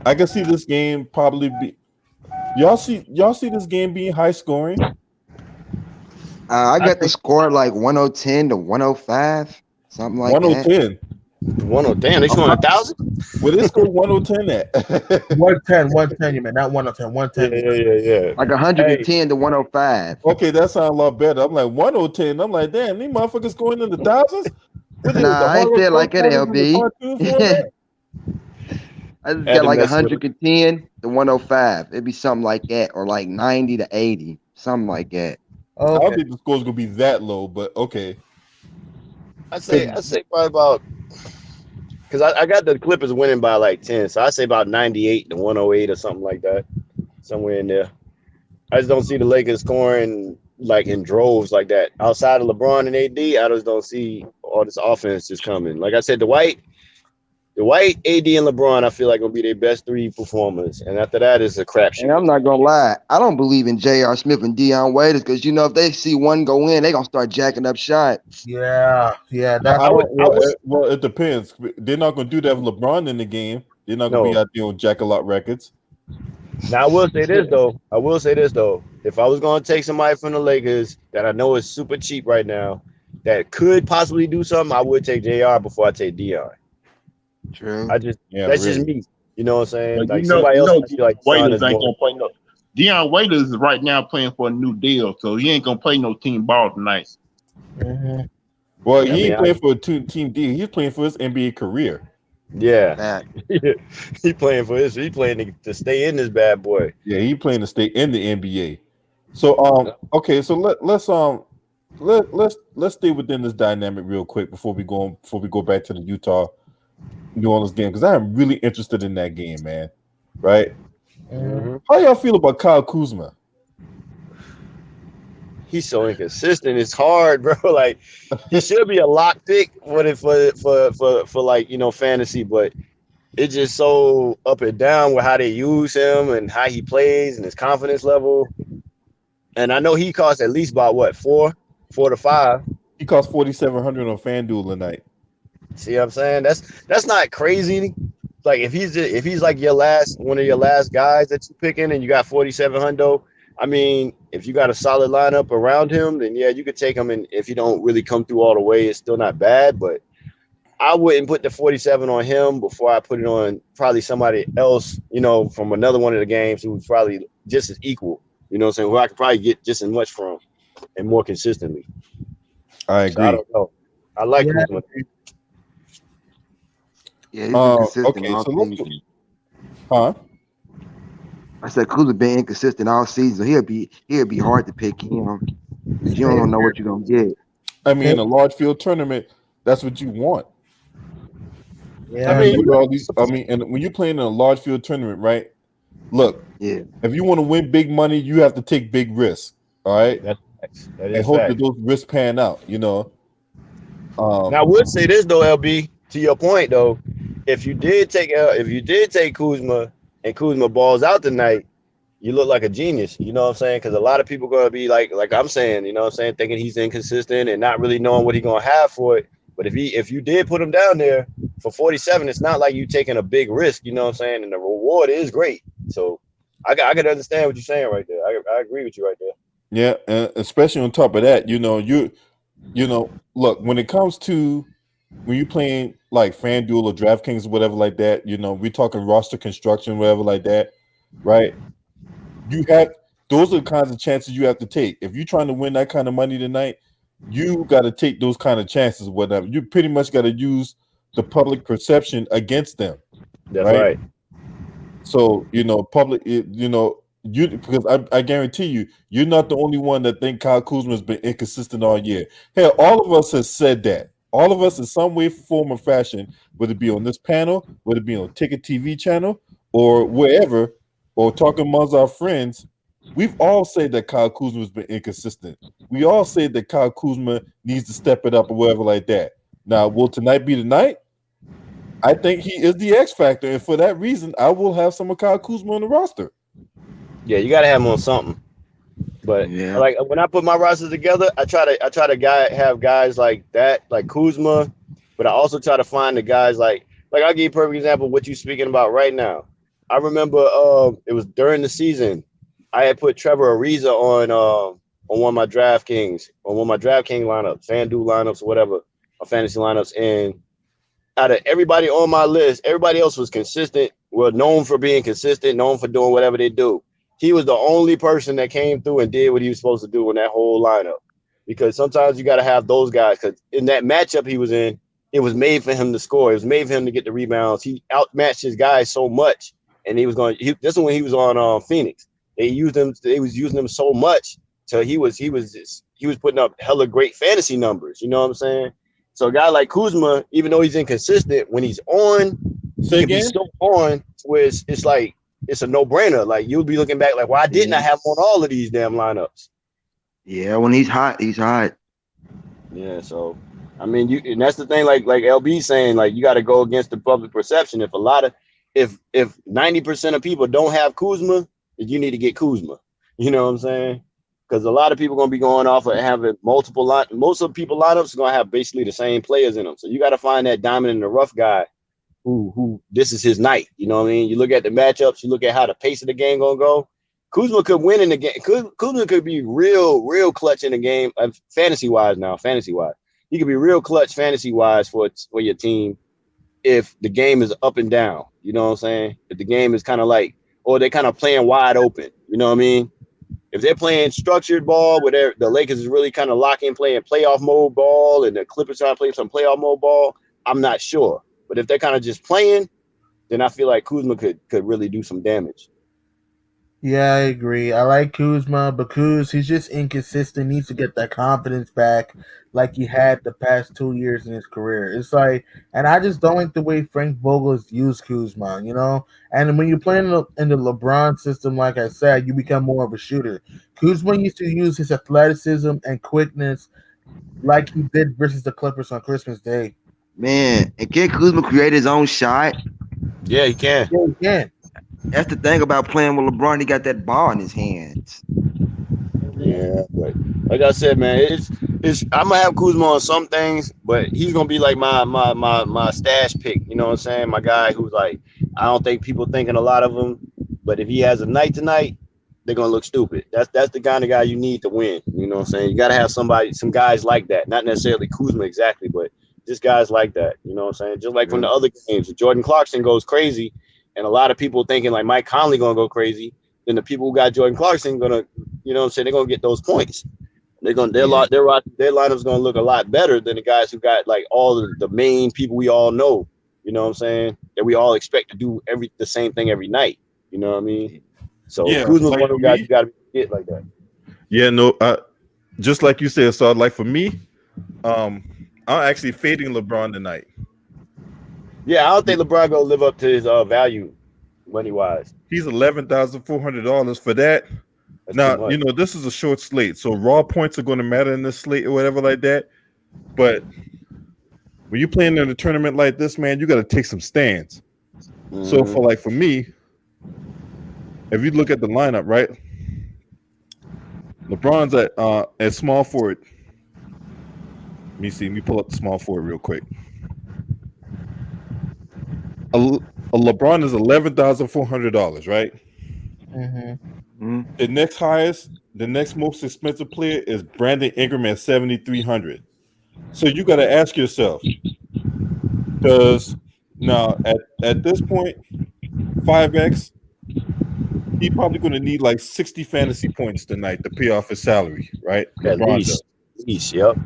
I can see this game probably be. Y'all see this game being high scoring. I got the score like 110 to 105, something like that. 110. 10. They scoring 1,000. Where they score 110 at? 110, you man, not 110, 110. Yeah. Like 110 to 105. Okay, that sounds a lot better. I'm like 110. I'm like, damn, these motherfuckers going in the thousands. What is Nah, the I ain't horror said like that, cartoons and the LB. cartoon format? I just Had got to like mess with it. 110 to 105. It'd be something like that, or like 90 to 80, something like that. I don't Okay. think the score's gonna be that low, but okay. I say probably about because I got the Clippers winning by like 10, so I say about 98 to 108 or something like that, somewhere in there. I just don't see the Lakers scoring like in droves like that. Outside of LeBron and AD, I just don't see all this offense just coming. Like I said, the White, AD, and LeBron, I feel like will be their best three performers, and after that is a And crapshoot. I'm not gonna lie, I don't believe in J.R. Smith and Deion Waiters because if they see one go in, they gonna start jacking up shots. Yeah. That's I don't. Well, it depends. They're not gonna do that with LeBron in the game. They're not gonna be out there on Jack-a-lot records. Now I will say this though. If I was gonna take somebody from the Lakers that I know is super cheap right now, that could possibly do something, I would take JR before I take Dion. True. That's just me. You know what I'm saying? But Like somebody else, I feel like Waiters ain't gonna play no. Deion Waiters is right now playing for a new deal, so he ain't gonna play no team ball tonight. Mm-hmm. Well, he ain't playing for a team deal. He's playing for his NBA career. Yeah, he playing for this. He playing to stay in this bad boy. Yeah, he playing to stay in the NBA. So okay, so let's stay within this dynamic real quick before we go back to the Utah New Orleans game, because I am really interested in that game, man. Right? Mm-hmm. How y'all feel about Kyle Kuzma? He's so inconsistent. It's hard, bro. Like he should be a lock pick for like fantasy, but it's just so up and down with how they use him and how he plays and his confidence level. And I know he costs at least about what, 4 to 5. He cost $4,700 on FanDuel tonight. See what I'm saying? That's not crazy. Like if he's like one of your last guys that you picking and you got 4,700. I mean, if you got a solid lineup around him, then yeah, you could take him. And if you don't really come through all the way, it's still not bad. But I wouldn't put the 47 on him before I put it on probably somebody else, from another one of the games who's probably just as equal. You know what I'm saying? Who I could probably get just as much from and more consistently. I agree. So I don't know. I like Kuzma. Yeah, he's been consistent okay, all so season. Huh? I said Kuzma been inconsistent all season. So he'll be hard to pick him. You don't know what you're gonna get. I mean, in a large field tournament, that's what you want. Yeah. I mean, and when you're playing in a large field tournament, right? Look, Yeah. if you want to win big money, you have to take big risks. All right, and hope that those risks pan out. Now, I would say this though, LB. To your point though, if you did take Kuzma and Kuzma balls out tonight, you look like a genius. You know what I'm saying? Because a lot of people going to be like I'm saying, thinking he's inconsistent and not really knowing what he's going to have for it. But if you did put him down there for 47, it's not like you taking a big risk. You know what I'm saying? And the reward is great. So I can understand what you're saying right there. I agree with you right there. Yeah, and especially on top of that, look, when it comes to when you're playing like FanDuel or DraftKings or whatever like that, we're talking roster construction, whatever like that, right? Those are the kinds of chances you have to take. If you're trying to win that kind of money tonight, you got to take those kind of chances, whatever. You pretty much got to use the public perception against them. That's right. So, because I guarantee you're not the only one that think Kyle Kuzma has been inconsistent all year. Hell, all of us have said that. All of us in some way, form, or fashion, whether it be on this panel, whether it be on Ticket TV channel, or wherever, or talking amongst our friends, we've all said that Kyle Kuzma has been inconsistent. We all said that Kyle Kuzma needs to step it up or whatever like that. Now, will tonight be the night? I think he is the X factor, and for that reason, I will have some of Kyle Kuzma on the roster. Yeah, you got to have him on something. But like when I put my roster together, I try to have guys like that, like Kuzma, but I also try to find the guys like I'll give you a perfect example of what you're speaking about right now. I remember it was during the season. I had put Trevor Ariza on one of my DraftKings, on one of my DraftKings lineups, FanDuel lineups, or whatever, or fantasy lineups. And out of everybody on my list, everybody else was consistent, well, known for being consistent, known for doing whatever they do. He was the only person that came through and did what he was supposed to do in that whole lineup. Because sometimes you got to have those guys. Because in that matchup he was in, it was made for him to score. It was made for him to get the rebounds. He outmatched his guys so much, and he was going. This is when he was on Phoenix. They used him. They was using him so much till he was putting up hella great fantasy numbers. You know what I'm saying? So a guy like Kuzma, even though he's inconsistent, when he's on, Say he can be again? so on where it's like it's a no-brainer. Like you'll be looking back like, why didn't I have him on all of these damn lineups? Yeah, when he's hot, he's hot. Yeah, so I mean, and that's the thing. Like LB saying, like you got to go against the public perception. If 90% of people don't have Kuzma, then you need to get Kuzma. You know what I'm saying? Because a lot of people are gonna be going off of having multiple line. Most of the people lineups are gonna have basically the same players in them. So you got to find that diamond in the rough guy who this is his night. You know what I mean? You look at the matchups, you look at how the pace of the game gonna go. Kuzma could win in the game. Kuzma could be real clutch in the game, fantasy wise. He could be real clutch fantasy wise for your team if the game is up and down. You know what I'm saying? If the game is kind of like, or they're kind of playing wide open. You know what I mean? If they're playing structured ball, where the Lakers is really kind of locking, playing playoff mode ball, and the Clippers trying to play some playoff mode ball, I'm not sure. But if they're kind of just playing, then I feel like Kuzma could really do some damage. Yeah, I agree. I like Kuzma, but he's just inconsistent. Needs to get that confidence back, like he had the past 2 years in his career. It's like, and I just don't like the way Frank Vogel has used Kuzma. You know, and when you play in the LeBron system, like I said, you become more of a shooter. Kuzma used to use his athleticism and quickness, like he did versus the Clippers on Christmas Day. Man, and can Kuzma create his own shot? Yeah, he can. Yeah, he can. That's the thing about playing with LeBron. He got that ball in his hands. Yeah, but like I said, man, it's I'm gonna have Kuzma on some things, but he's gonna be like my stash pick. You know what I'm saying? My guy who's like, I don't think people thinking a lot of him, but if he has a night tonight, they're gonna look stupid. That's the kind of guy you need to win. You know what I'm saying? You gotta have some guys like that, not necessarily Kuzma exactly, but just guys like that. You know what I'm saying? Just like from the other games, if Jordan Clarkson goes crazy, and a lot of people thinking like Mike Conley gonna go crazy, then the people who got Jordan Clarkson gonna, you know what I'm saying, they're gonna get those points. Their lineup's gonna look a lot better than the guys who got like all the main people we all know. You know what I'm saying? That we all expect to do the same thing every night. You know what I mean? So Yeah, Kuzma's like one of for the guys me, you gotta get like that. yeah, no, just like you said, so like for me, I'm actually fading LeBron tonight. Yeah, I don't think LeBron gonna live up to his value money wise. He's $11,400 for that. That's Now, too much. you know, this is a short slate, so raw points are going to matter in this slate or whatever like that. But when you're playing in a tournament like this, man, you got to take some stands. So for me, if you look at the lineup, right, LeBron's at small forward. Let me pull up the small forward real quick. A LeBron is $11,400, right? Mm-hmm. The next most expensive player is Brandon Ingram at $7,300. So you got to ask yourself, because now at this point, 5x, he's probably going to need like 60 fantasy points tonight to pay off his salary, right? At LeBron does. least, yep.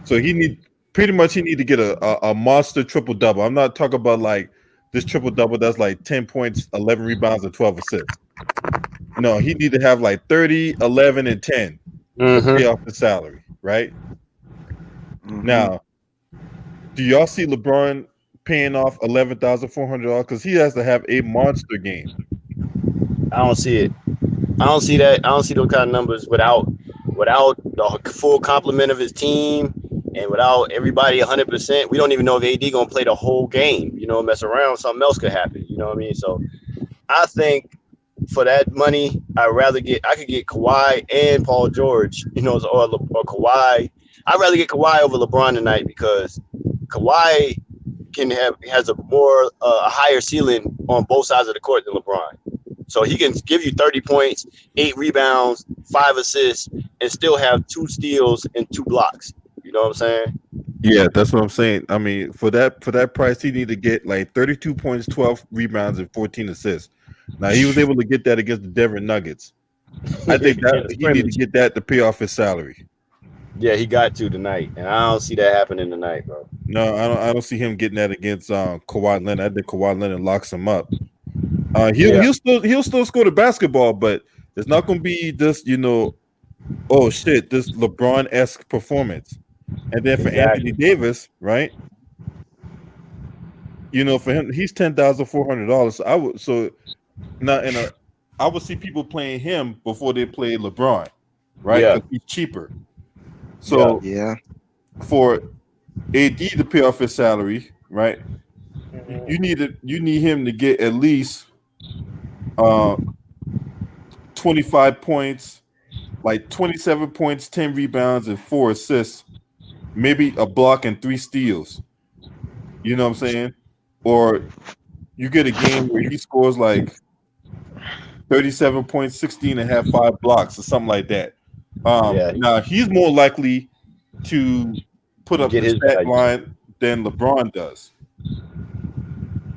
So he need to get a monster triple double. I'm not talking about like this triple double that's like 10 points, 11 rebounds, and 12 assists. No, he need to have like 30, 11, and 10 to pay off the salary, right? Now, do y'all see LeBron paying off $11,400 because he has to have a monster game? I don't see it. I don't see that. I don't see those kind of numbers without the full complement of his team and without everybody 100%. We don't even know if AD gonna play the whole game. You know, mess around, something else could happen. You know what I mean? So I think for that money, I could get Kawhi and Paul George. You know, or Kawhi. I'd rather get Kawhi over LeBron tonight because Kawhi has a higher ceiling on both sides of the court than LeBron. So he can give you 30 points, 8 rebounds, 5 assists, and still have 2 steals and 2 blocks. You know what I'm saying? Yeah, that's what I'm saying. I mean, for that price, he need to get like 32 points, 12 rebounds, and 14 assists. Now he was able to get that against the Denver Nuggets. I think that he need to get that to pay off his salary. Yeah, he got to tonight, and I don't see that happening tonight, bro. No, I don't see him getting that against Kawhi Leonard. I think Kawhi Leonard locks him up. He'll still score the basketball, but it's not going to be this, oh shit, this LeBron-esque performance. And then for Anthony Davis, right? For him, he's $10,400. I would see people playing him before they play LeBron, right? Because he's cheaper. So for AD to pay off his salary, right? You need him to get at least 25 points, like 27 points, 10 rebounds, and 4 assists, maybe a block and 3 steals. You know what I'm saying? Or you get a game where he scores like 37 points, 16 and a half, 5 blocks, or something like that. Now he's more likely to put up the stat line than LeBron does.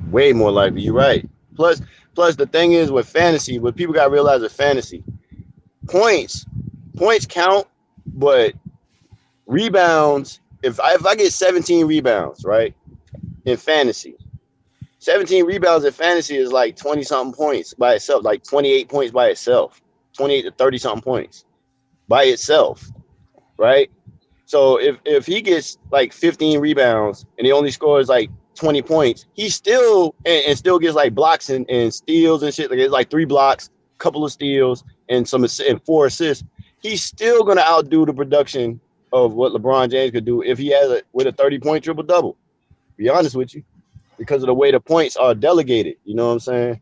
Way more likely, you're right. Plus the thing is with fantasy, what people gotta realize with fantasy, points count, but rebounds, if I get 17 rebounds, right, in fantasy, 17 rebounds in fantasy is like 20 something points by itself, like 28 points by itself, 28 to 30 something points by itself, right? So if he gets like 15 rebounds and he only scores like 20 points, he still and still gets like blocks and steals and shit. Like it's like 3 blocks, couple of steals, and 4 assists. He's still gonna outdo the production of what LeBron James could do if he has with a 30-point triple double. Be honest with you, because of the way the points are delegated. You know what I'm saying?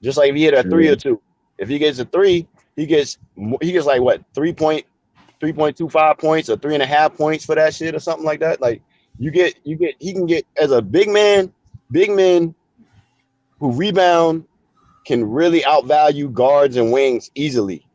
Just like if he hit a 3 or 2, if he gets a 3, he gets like what 3.25 points or 3.5 points for that shit or something like that. Like he can get as a big men who rebound can really outvalue guards and wings easily,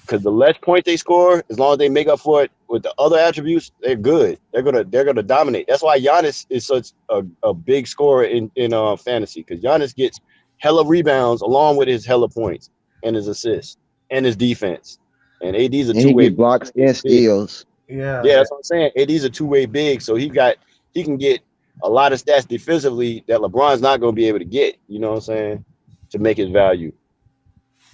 because the less points they score, as long as they make up for it with the other attributes, they're good. They're gonna dominate. That's why Giannis is such a big scorer in fantasy, because Giannis gets hella rebounds along with his hella points and his assists and his defense. And AD's a two-way blocks and steals. Yeah, that's what I'm saying. AD's a two-way big, so he can get a lot of stats defensively that LeBron's not gonna be able to get. You know what I'm saying? To make his value.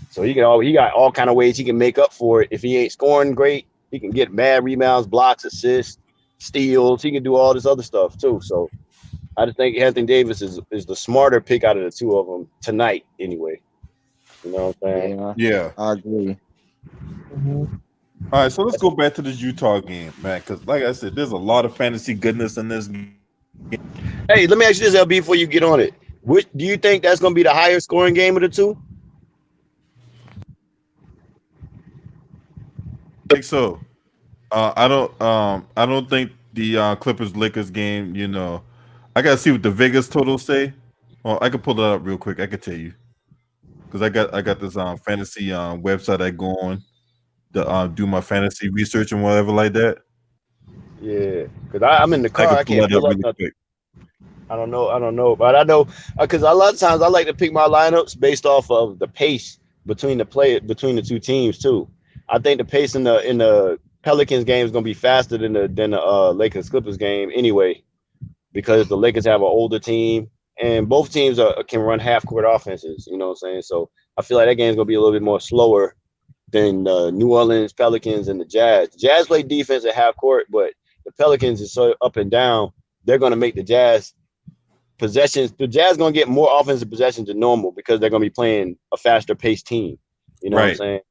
So he got all kind of ways he can make up for it. If he ain't scoring great, he can get mad rebounds, blocks, assists, steals. He can do all this other stuff too. So I just think Anthony Davis is the smarter pick out of the two of them tonight anyway. You know what I'm saying? Yeah. I agree. All right, so let's go back to this Utah game, man, because like I said, there's a lot of fantasy goodness in this game. Hey, let me ask you this, LB, before you get on it. Which do you think that's going to be the higher scoring game of the two? I think so. I don't think the Clippers Lakers game. I gotta see what the Vegas totals say. Well, I can pull that up real quick. I can tell you because I got this fantasy website I go on to do my fantasy research and whatever like that. Yeah, because I'm in the car. I can't pull up nothing. I don't know, but I know because a lot of times I like to pick my lineups based off of the pace between the two teams too. I think the pace in the Pelicans game is going to be faster than the Lakers Clippers game anyway, because the Lakers have an older team and both teams can run half court offenses. You know what I'm saying? So I feel like that game is going to be a little bit more slower than New Orleans Pelicans and the Jazz. The Jazz play defense at half court, but the Pelicans is so up and down. They're going to make the Jazz possessions. The Jazz going to get more offensive possessions than normal because they're going to be playing a faster paced team. You know what I'm saying?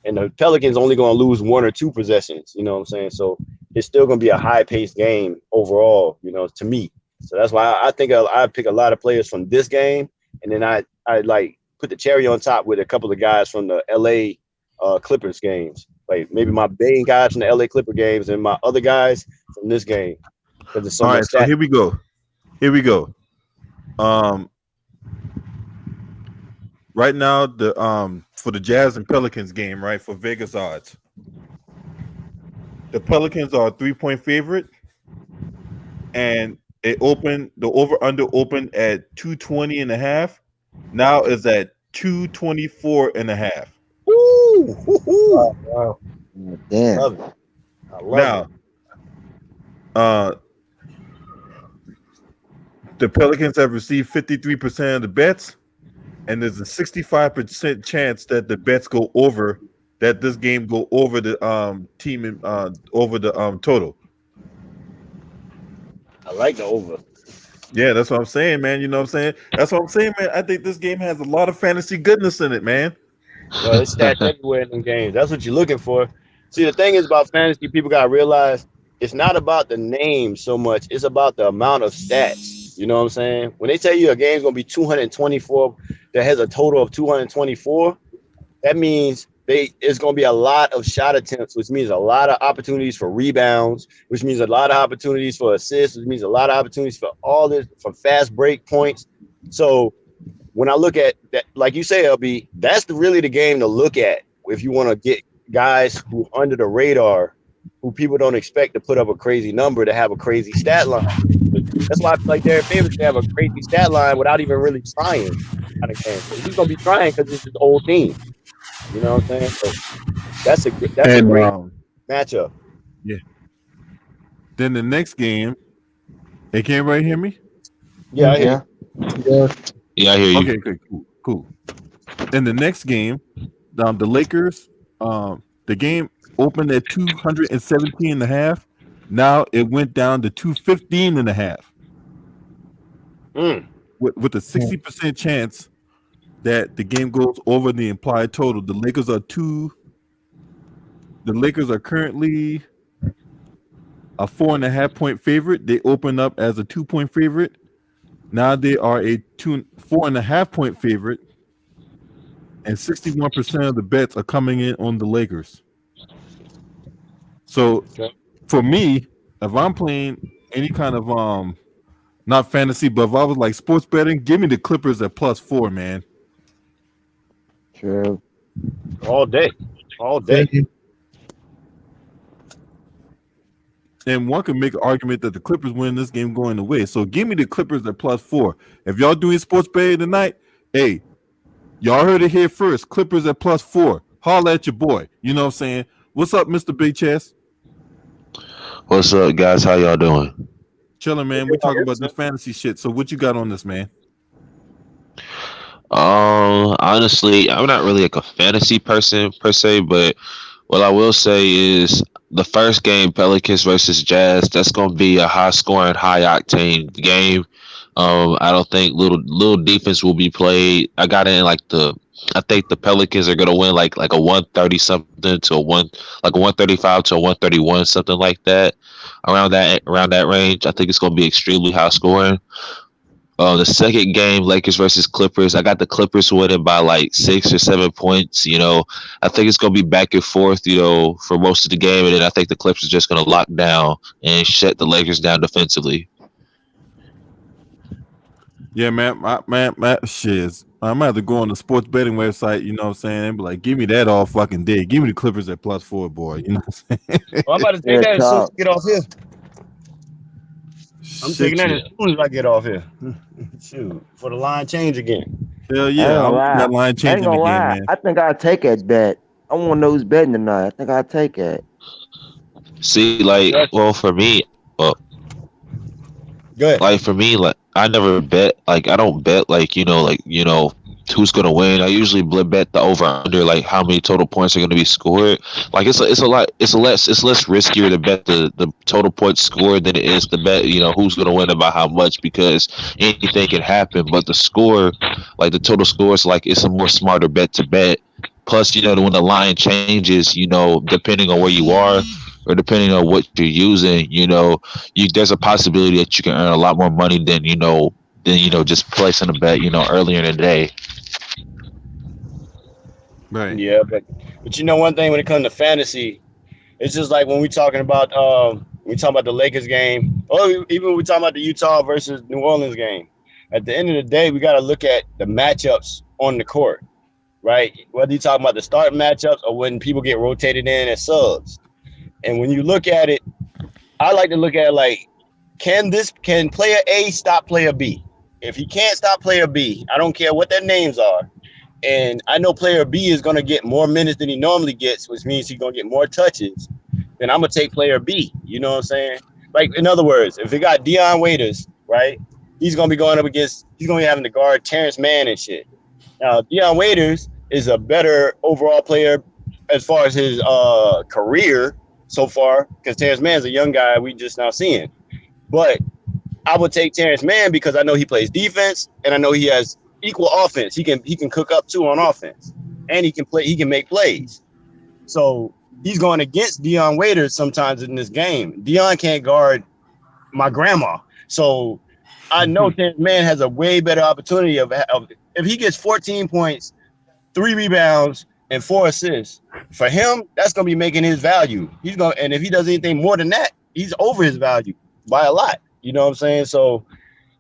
And the Pelicans only going to lose 1 or 2 possessions. You know what I'm saying? So it's still going to be a high paced game overall, to me. So that's why I think I pick a lot of players from this game. And then I like put the cherry on top with a couple of guys from the LA Clippers games. Like maybe my main guys from the LA Clipper games and my other guys from this game. Because it's so all right, so here we go. Here we go. Right now, the for the Jazz and Pelicans game, right, for Vegas odds, the Pelicans are a 3-point favorite, and the over under opened at 220.5. Now is at 224.5. Woo! Woo-hoo. Wow. Damn. Love it. I love Now, the Pelicans have received 53% of the bets, and there's a 65% chance that the bets go over, that this game go over the team over the total. I like the over. Yeah, that's what I'm saying, man. You know what I'm saying? That's what I'm saying, man. I think this game has a lot of fantasy goodness in it, man. Yo, it's stats everywhere in them games. That's what you're looking for. See, the thing is about fantasy, people gotta realize it's not about the name so much. It's about the amount of stats. You know what I'm saying? When they tell you a game's gonna be 224, that has a total of 224, that means it's gonna be a lot of shot attempts, which means a lot of opportunities for rebounds, which means a lot of opportunities for assists, which means a lot of opportunities for all this, for fast break points. So when I look at that, like you say, LB, that's really the game to look at if you want to get guys who under the radar, who people don't expect to put up a crazy number, to have a crazy stat line. That's why I feel like Derek Favors can have a crazy stat line without even really trying. He's gonna be trying because it's his old team. You know what I'm saying? So that's a great matchup. Yeah. Then the next game, hey, can everybody hear me? Yeah, I hear you. Yeah, I hear you. Okay, good, cool. In the next game, the Lakers, the game opened at 217.5. Now it went down to 215.5. With a 60% chance that the game goes over the implied total. The Lakers are currently a 4.5 point favorite. They opened up as a 2-point favorite. Now they are a 4.5 point favorite, and 61% of the bets are coming in on the Lakers. So for me, if I'm playing any kind of not fantasy, but if I was like sports betting, give me the Clippers at +4, man. True. All day. And one could make an argument that the Clippers win this game going away. So give me the Clippers at +4. If y'all doing sports betting tonight, hey, y'all heard it here first. Clippers at +4. Holla at your boy. You know what I'm saying? What's up, Mr. Big Chest? What's up, guys? How y'all doing? Chilling, man. We're talking about this fantasy shit. So what you got on this, man? Honestly, I'm not really like a fantasy person per se, but what I will say is the first game, Pelicans versus Jazz, that's gonna be a high scoring, high octane game. I don't think little defense will be played. I got it in I think the Pelicans are gonna win like a 130 something to a 135 to a 131, something like that. Around that range. I think it's gonna be extremely high scoring. The second game, Lakers versus Clippers, I got the Clippers winning by like 6 or 7 points. I think it's going to be back and forth, for most of the game. And then I think the Clippers are just going to lock down and shut the Lakers down defensively. Yeah, man, my shiz. I might have to go on the sports betting website, you know what I'm saying? And be like, give me that all fucking day. Give me the Clippers at +4, boy. You know what I'm saying? Well, I'm about to take that as soon as I get off here. I'm taking that as soon as I get off here. Shoot, for the line change again. Hell yeah, I want that line changing again, man. I think I'll take that bet. I want to know who's betting tonight. I think I'll take it. See, for me, good. Like for me, I never bet. I don't bet who's gonna win. I usually bet the over under, like how many total points are gonna be scored. Like it's less riskier to bet the total points scored than it is to bet who's gonna win and by how much, because anything can happen. But the score, like the total score, is it's a more smarter bet to bet. Plus, when the line changes, depending on where you are or depending on what you're using, there's a possibility that you can earn a lot more money than just placing a bet earlier in the day. Right. Yeah, but one thing when it comes to fantasy, it's just like when we're talking about We talk about the Lakers game, or even when we talk about the Utah versus New Orleans game. At the end of the day, we got to look at the matchups on the court, right? Whether you're talking about the starting matchups or when people get rotated in as subs. And when you look at it, I like to look at it like, can player A stop player B? If he can't stop player B, I don't care what their names are. And I know player B is going to get more minutes than he normally gets, which means he's going to get more touches. Then I'm going to take player B. You know what I'm saying? Like, in other words, if we got Dion Waiters, right, he's going to be going up against, he's going to be having to guard Terrence Mann and shit. Now, Dion Waiters is a better overall player as far as his career so far, because Terrence Mann's a young guy we just now seeing. But I would take Terrence Mann because I know he plays defense and I know he has equal offense. He can cook up too on offense, and he can make plays. So he's going against Dion Waiters sometimes in this game. Dion can't guard my grandma, so I know Terrence Mann has a way better opportunity of if he gets 14 points, 3 rebounds, and 4 assists. For him, that's going to be making his value. And if he does anything more than that, he's over his value by a lot. You know what I'm saying? So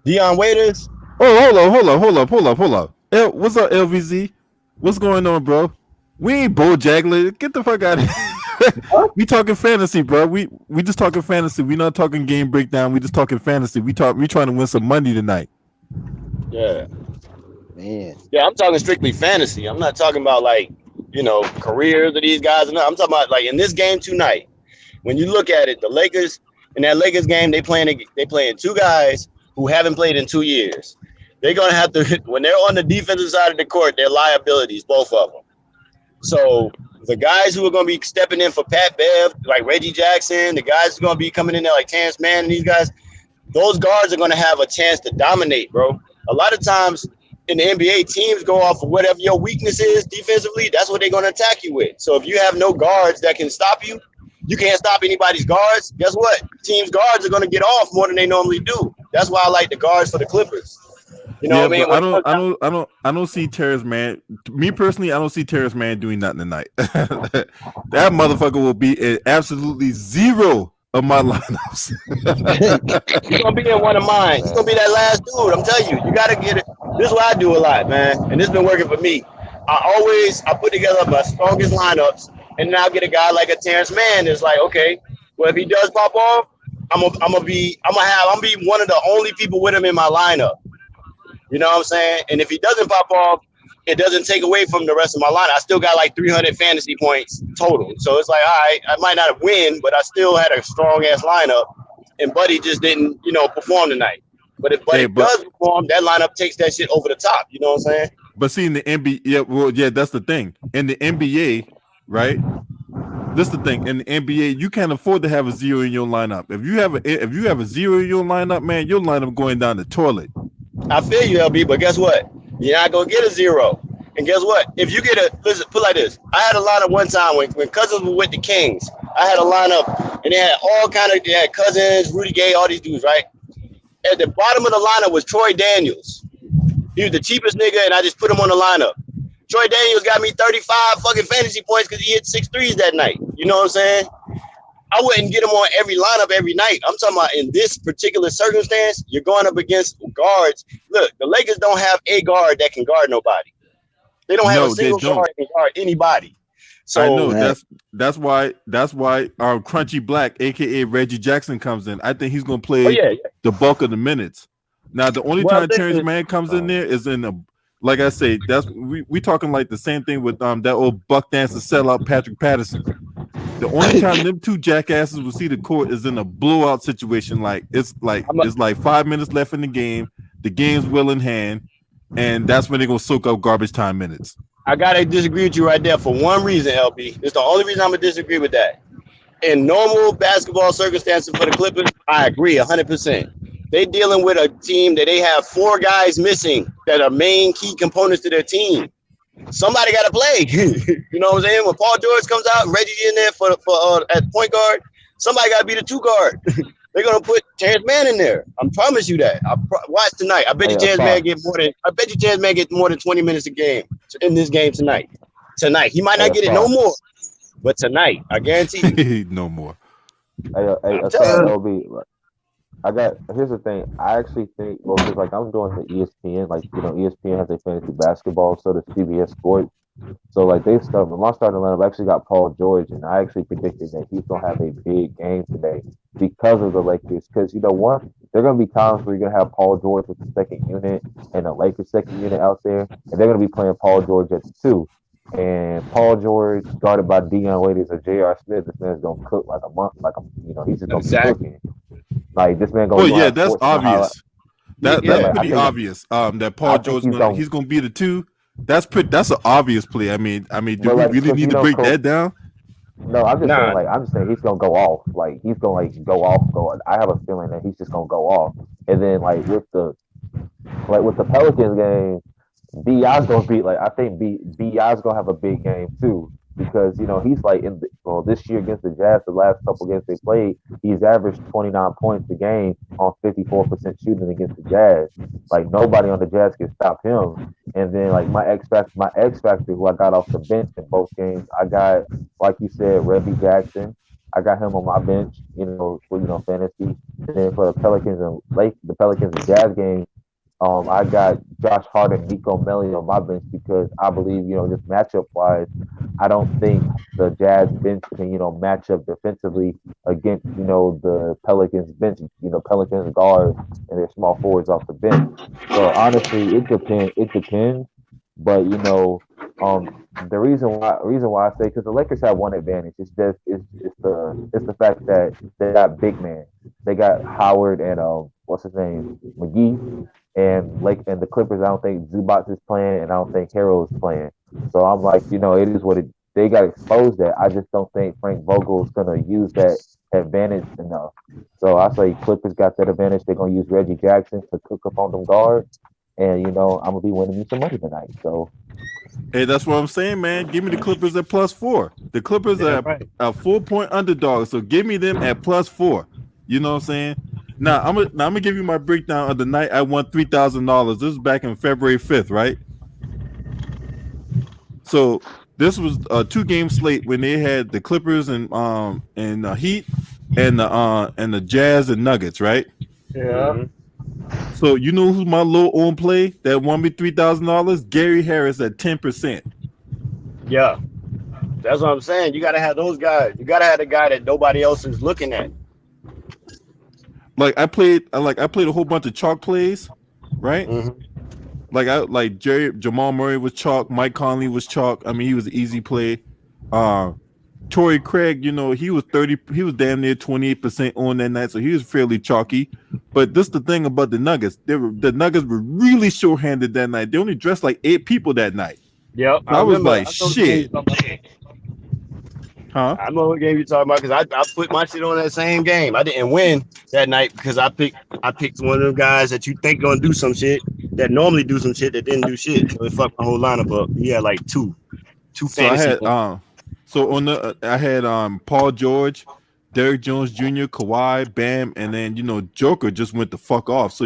Dion Waiters. Oh, hold up. What's up, LVZ? What's going on, bro? We ain't Bo Jaggler. Get the fuck out of here. We talking fantasy, bro. We just talking fantasy. We not talking game breakdown. We just talking fantasy. We trying to win some money tonight. Yeah. Man. Yeah, I'm talking strictly fantasy. I'm not talking about careers of these guys. No, I'm talking about like in this game tonight. When you look at it, the Lakers in that Lakers game, they playing 2 guys who haven't played in 2 years. They're gonna have to when they're on the defensive side of the court, they're liabilities, both of them. So the guys who are gonna be stepping in for Pat Bev, like Reggie Jackson, the guys who are gonna be coming in there like Terrence Mann and these guys, those guards are gonna have a chance to dominate, bro. A lot of times in the NBA, teams go off of whatever your weakness is defensively. That's what they're gonna attack you with. So if you have no guards that can stop you, you can't stop anybody's guards. Guess what? Teams' guards are going to get off more than they normally do. That's why I like the guards for the Clippers. You know what I mean? I don't see Terrence Mann. Me personally, I don't see Terrence Mann doing nothing tonight. That motherfucker will be at absolutely 0 of my lineups. He's gonna be in one of mine. He's gonna be that last dude. I'm telling you, you gotta get it. This is what I do a lot, man, and this has been working for me. I put together my strongest lineups. And now get a guy like a Terrence Mann that's like, okay, well, if he does pop off, I'm gonna be one of the only people with him in my lineup. You know what I'm saying? And if he doesn't pop off, it doesn't take away from the rest of my lineup. I still got like 300 fantasy points total. So it's like, all right, I might not win, but I still had a strong ass lineup. And Buddy just didn't, perform tonight. But if Buddy does perform, that lineup takes that shit over the top. You know what I'm saying? But see, in the NBA, that's the thing. In the NBA, right? This is the thing. In the NBA, you can't afford to have a 0 in your lineup. If you have a 0 in your lineup, man, your lineup going down the toilet. I feel you, LB, but guess what? You're not gonna get a 0. And guess what? If you get listen, put it like this. I had a lineup one time when Cousins was with the Kings. I had a lineup and they had Cousins, Rudy Gay, all these dudes, right? At the bottom of the lineup was Troy Daniels. He was the cheapest nigga, and I just put him on the lineup. Troy Daniels got me 35 fucking fantasy points because he hit 6 threes that night. You know what I'm saying? I wouldn't get him on every lineup every night. I'm talking about in this particular circumstance, you're going up against guards. Look, the Lakers don't have a guard that can guard nobody. They don't have a single guard that can guard anybody. So I know that's why Crunchy Black, aka Reggie Jackson, comes in. I think he's gonna play the bulk of the minutes. Now the only time Terrence Mann comes in there is in a, like I say, that's we talking like the same thing with that old buck dancer sellout Patrick Patterson. The only time them two jackasses will see the court is in a blowout situation. It's like 5 minutes left in the game's well in hand, and that's when they're gonna soak up garbage time minutes. I gotta disagree with you right there for one reason, LB. It's the only reason I'm gonna disagree with that. In normal basketball circumstances for the Clippers, I agree 100%. They dealing with a team that they have 4 guys missing that are main key components to their team. Somebody got to play. You know what I'm saying? When Paul George comes out, Reggie in there for at point guard, somebody got to be the 2 guard. They're gonna put Terrence Mann in there. I promise you that. Watch tonight. I bet you Terrence Mann get more than 20 minutes a game in this game tonight. Tonight he might not get it no more, but tonight I guarantee you. No more. I'm telling you. LB. Here's the thing. I actually think, well, because like I'm doing the ESPN, like ESPN has a fantasy basketball, so does CBS Sports. So like my starting lineup actually got Paul George, and I actually predicted that he's gonna have a big game today because of the Lakers. Because there are gonna be times where you're gonna have Paul George with the second unit and the Lakers second unit out there, and they're gonna be playing Paul George at the two. And Paul George guarded by Dion Waiters or J.R. Smith, this man's gonna cook like a month, he's just gonna be cooking. Like this man Oh gonna yeah, have that's 14 highlights. obvious. That's like, pretty obvious. That Paul George he's gonna be the two. That's an obvious play. I mean, do we really need to break that down? No, I'm just saying he's gonna go off. Like he's gonna go off. I have a feeling that he's just gonna go off. And then with the Pelicans game, Bi's gonna be I think Bi's gonna have a big game too because he's this year against the Jazz, the last couple games they played, he's averaged 29 points a game on 54% shooting against the Jazz. Like nobody on the Jazz can stop him. And then my X factor who I got off the bench in both games, I got, like you said, Reggie Jackson. I got him on my bench, for fantasy. And then for the Pelicans and Jazz game, I got Josh Hart and Nico Melli on my bench because I believe, just matchup wise, I don't think the Jazz bench can, match up defensively against, the Pelicans bench, Pelicans guards and their small forwards off the bench. So honestly, it depends. But the reason why I say, because the Lakers have one advantage, it's the fact that they got big man. They got Howard and what's his name, McGee. And the Clippers, I don't think Zubac is playing, and I don't think Harrell is playing. So I'm like, it is what they got exposed at. I just don't think Frank Vogel is gonna use that advantage enough. So I say Clippers got that advantage. They're gonna use Reggie Jackson to cook up on them guards, and I'm gonna be winning me some money tonight. So. Hey, that's what I'm saying, man. Give me the Clippers at +4. The Clippers are a 4-point underdog, so give me them at +4. You know what I'm saying? Now I'm gonna give you my breakdown of the night I won $3,000. This is back in February 5th, right? So this was a 2-game slate when they had the Clippers and Heat and the Jazz and Nuggets, right? Yeah. So you know who's my low on play that won me $3,000? Gary Harris at 10%. Yeah. That's what I'm saying. You gotta have those guys. You gotta have the guy that nobody else is looking at. I played a whole bunch of chalk plays, right? Mm-hmm. Jamal Murray was chalk, Mike Conley was chalk. I mean, he was an easy play. Torrey Craig, he was damn near 28% on that night, so he was fairly chalky. But this is the thing about the Nuggets. The Nuggets were really short-handed that night. They only dressed like 8 people that night. Yep. So I was like, shit. Huh? I know what game you're talking about because I put my shit on that same game. I didn't win that night because I picked one of them guys that you think gonna do some shit that normally do some shit that didn't do shit. So it fucked my whole lineup up. He had like two fantasy. I had Paul George, Derrick Jones Jr., Kawhi, Bam, and then Joker just went the fuck off. So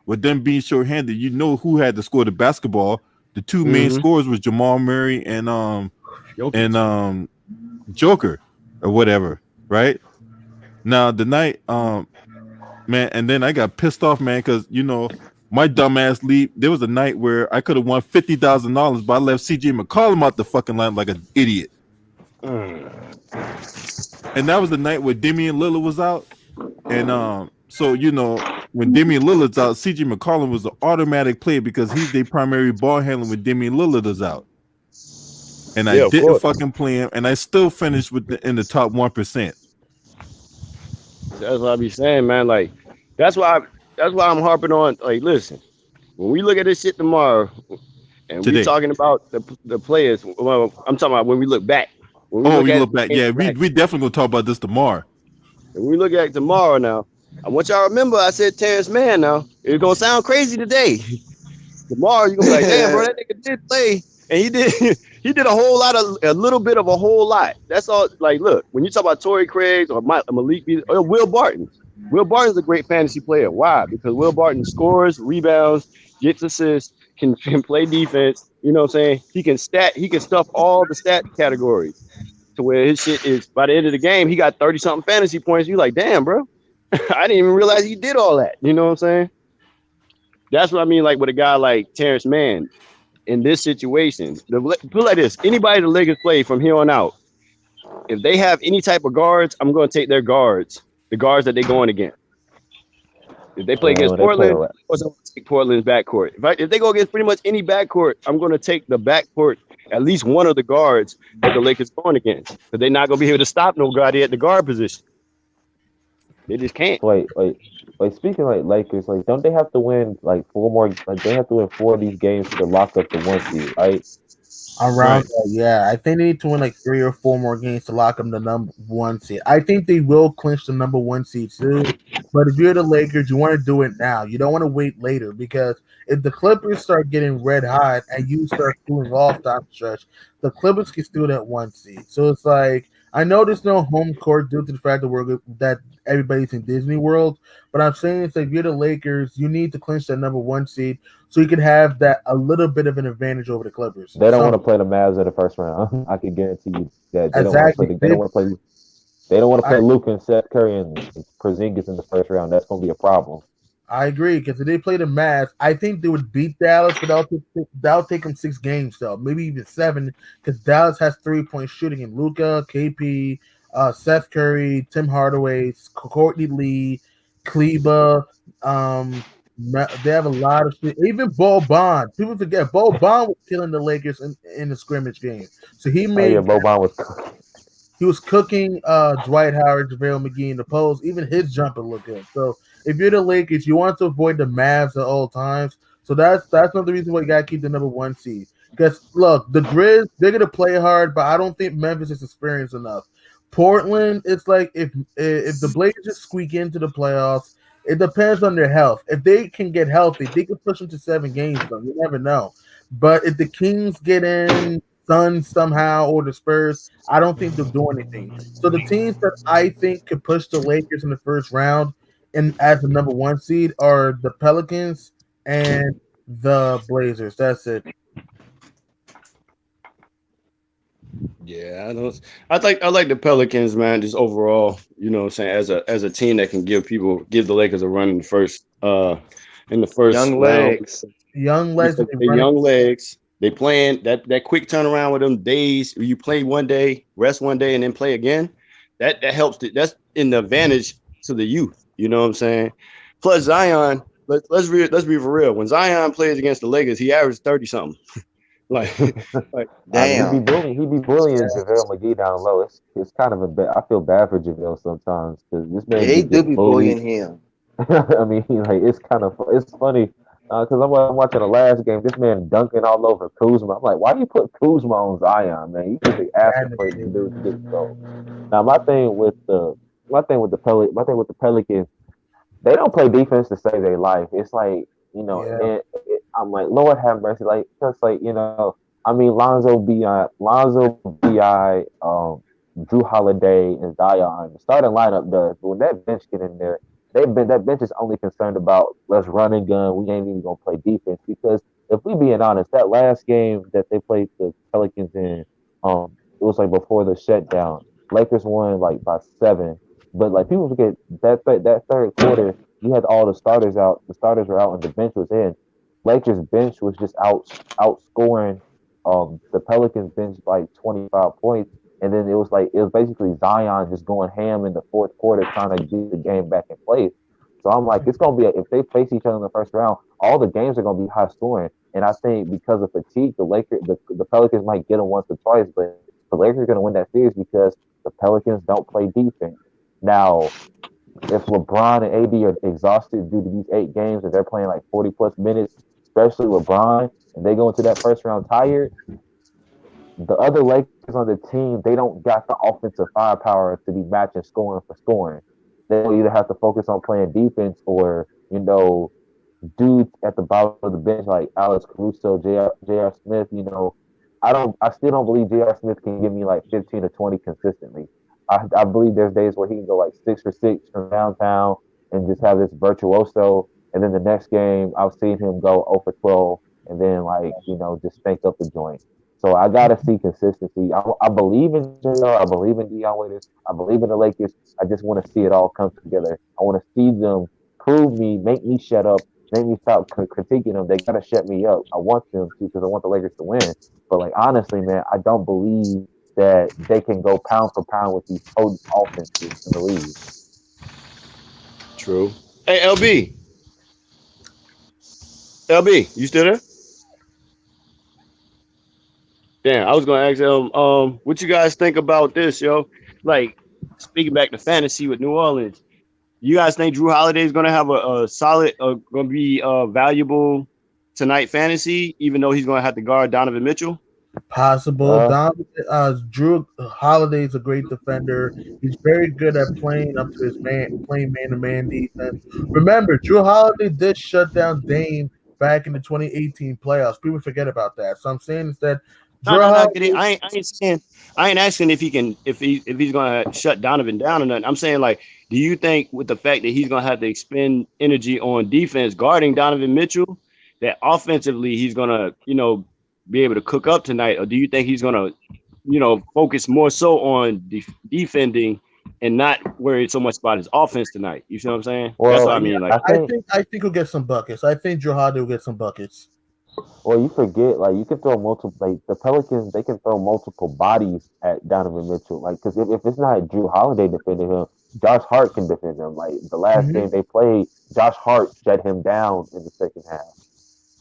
with them being short-handed, who had to score the basketball. The two main scorers was Jamal Murray and Joker or whatever, right? Now the night, man, and then I got pissed off, man, because my dumbass leave. There was a night where I could have won $50,000, but I left CJ McCollum out the fucking line like an idiot. And that was the night where Damian Lillard was out, and so when Damian Lillard's out, CJ McCollum was an automatic play because he's their primary ball handler when Damian Lillard is out. And I didn't fucking play him, and I still finished in the top 1%. That's what I be saying, man. Like, that's why I'm harping on. Like, listen, when we look at this shit tomorrow, and we're talking about the players. Well, I'm talking about when we look back. We look back. Yeah, we definitely gonna talk about this tomorrow. When we look at tomorrow now, I want y'all to remember I said Terrence Mann. Now it's gonna sound crazy today. Tomorrow you're gonna be like, damn, bro, that nigga did play, and he did a little bit of a whole lot. That's all. Like, look, when you talk about Torrey Craig or Malik or Will Barton, Will Barton's a great fantasy player. Why? Because Will Barton scores, rebounds, gets assists, can play defense. You know what I'm saying? He can stuff all the stat categories. to where his shit is by the end of the game, he got 30 something fantasy points. You like, damn, bro. I didn't even realize he did all that. You know what I'm saying? That's what I mean, like with a guy like Terrence Mann in this situation. Put it like this: anybody the Lakers play from here on out, if they have any type of guards, I'm going to take their guards, the guards that they're going against. If they play Yeah, against when they play Portland, around. I'm going to take Portland's backcourt. If they go against pretty much any backcourt, I'm going to take the backcourt, at least one of the guards that the Lakers are going against. Because they're not going to be able to stop nobody at the guard position. They just can't. Wait. Speaking like Lakers, like don't they have to win like four more? Like they have to win four of these games to lock up the one seed, right? Around Right. that, yeah. I think they need to win like 3 or 4 more games to lock them the number one seed. I think they will clinch the number one seed too. But if you're the Lakers, you want to do it now. You don't want to wait later because if the Clippers start getting red hot and you start cooling off down the stretch, the Clippers can steal that one seed. So it's like I know there's no home court due to the fact that everybody's in Disney World, but I'm saying it's like if you're the Lakers, you need to clinch that number one seed so you can have that a little bit of an advantage over the Clippers. They don't want to play the Mavs in the first round. I can guarantee you that they don't want to play. Exactly. They don't want to play. They don't want to I, play Luka and Seth Curry and Porzingis in the first round. That's going to be a problem. I agree because if they play the Mavs, I think they would beat Dallas, but that'll take them 6 games though, maybe even 7, because Dallas has 3-point shooting in Luca, KP, Seth Curry, Tim Hardaway, Courtney Lee, Kleba. They have a lot of shit. Even Bo Bond. People forget Bo Bond was killing the Lakers in the scrimmage game, so he Oh yeah, made Boban was. he was cooking Dwight Howard, JaVale McGee in the post. Even his jumper looked good. So if you're the Lakers, you want to avoid the Mavs at all times. So that's another reason why you gotta keep the number one seed. Because look, the Grizz, they're gonna play hard, but I don't think Memphis is experienced enough. Portland, it's like if the Blazers just squeak into the playoffs, it depends on their health. If they can get healthy, they can push them to 7 games though. You never know. But if the Kings get in, Suns somehow, or the Spurs, I don't think they'll do anything. So the teams that I think could push the Lakers in the first round and as the number one seed are the Pelicans and the Blazers. That's it. Yeah, I don't. I like the Pelicans, man. Just overall, you know, what I'm saying as a team that can give the Lakers a run in the first Young round. legs. Young legs, They young legs. They playing that quick turnaround with them days. You play one day, rest one day, and then play again. That helps. That's in the advantage to the youth. You know what I'm saying? Plus Zion. Let's be for real. When Zion plays against the Lakers, he averaged 30 something. like I mean, Damn. he be bullying JaVale McGee down low. It's kind of a bit. I feel bad for JaVale sometimes because this Yeah, man he be do getting be bullied. bullying him. I mean, like it's funny because I'm watching the last game. This man dunking all over Kuzma. I'm like, why do you put Kuzma on Zion, man? You should be asking for him to do this go. Now my thing with the Pelicans, they don't play defense to save their life. It's like Yeah. I'm like, Lord have mercy, like just like I mean, Lonzo Bi, Drew Holiday, and Zion. The starting lineup does, but when that bench get in there, that bench is only concerned about let's run and gun. We ain't even gonna play defense because if we being honest, that last game that they played the Pelicans in, it was like before the shutdown. Lakers won like by 7, but like people forget that third quarter, you had all the starters out. The starters were out, and the bench was in. Lakers bench was just outscoring the Pelicans bench by 25 points. And then it was basically Zion just going ham in the fourth quarter trying to get the game back in place. So I'm like, it's gonna be if they face each other in the first round, all the games are gonna be high scoring. And I think because of fatigue, the Pelicans might get them once or twice, but the Lakers are gonna win that series because the Pelicans don't play defense. Now, if LeBron and AD are exhausted due to these 8 games and they're playing like 40 plus minutes, especially LeBron, and they go into that first round tired, the other Lakers on the team, they don't got the offensive firepower to be matching scoring for scoring. They will either have to focus on playing defense or, dudes at the bottom of the bench like Alex Caruso, J.R. Smith, I still don't believe J.R. Smith can give me like 15 or 20 consistently. I believe there's days where he can go like 6 for 6 from downtown and just have this virtuoso. And then the next game, I've seen him go 0 for 12 and then just stink up the joint. So I gotta see consistency. I believe in JR. I believe in Dion Waiters. I believe in the Lakers. I just want to see it all come together. I want to see them prove me, make me shut up, make me stop critiquing them. They gotta shut me up. I want them to because I want the Lakers to win. But like honestly, man, I don't believe that they can go pound for pound with these potent offenses in the league. True. Hey, LB, you still there? Damn, I was gonna ask them, what you guys think about this, yo? Like, speaking back to fantasy with New Orleans, you guys think Drew Holiday is gonna have a solid, gonna be valuable tonight fantasy, even though he's gonna have to guard Donovan Mitchell? Possible. Uh, Drew Holiday is a great defender. He's very good at playing up to his playing man to man defense. Remember, Drew Holiday did shut down Dame back in the 2018 playoffs. People forget about that. So I'm saying is that No, Drew no, no, Holiday. kidding. I ain't saying, I ain't asking if he can, if he's gonna shut Donovan down or nothing. I'm saying like, do you think with the fact that he's gonna have to expend energy on defense guarding Donovan Mitchell, that offensively he's gonna, be able to cook up tonight, or do you think he's gonna, focus more so on defending and not worry so much about his offense tonight? You see what I'm saying? That's what I well, mean. Yeah, Like, I think I think he'll get some buckets. I think Drew Holiday will get some buckets. Well, you forget, like, you can throw multiple, like, the Pelicans, they can throw multiple bodies at Donovan Mitchell. Like, because if it's not Drew Holiday defending him, Josh Hart can defend him. Like, the last Hmm. game they played, Josh Hart shut him down in the second half.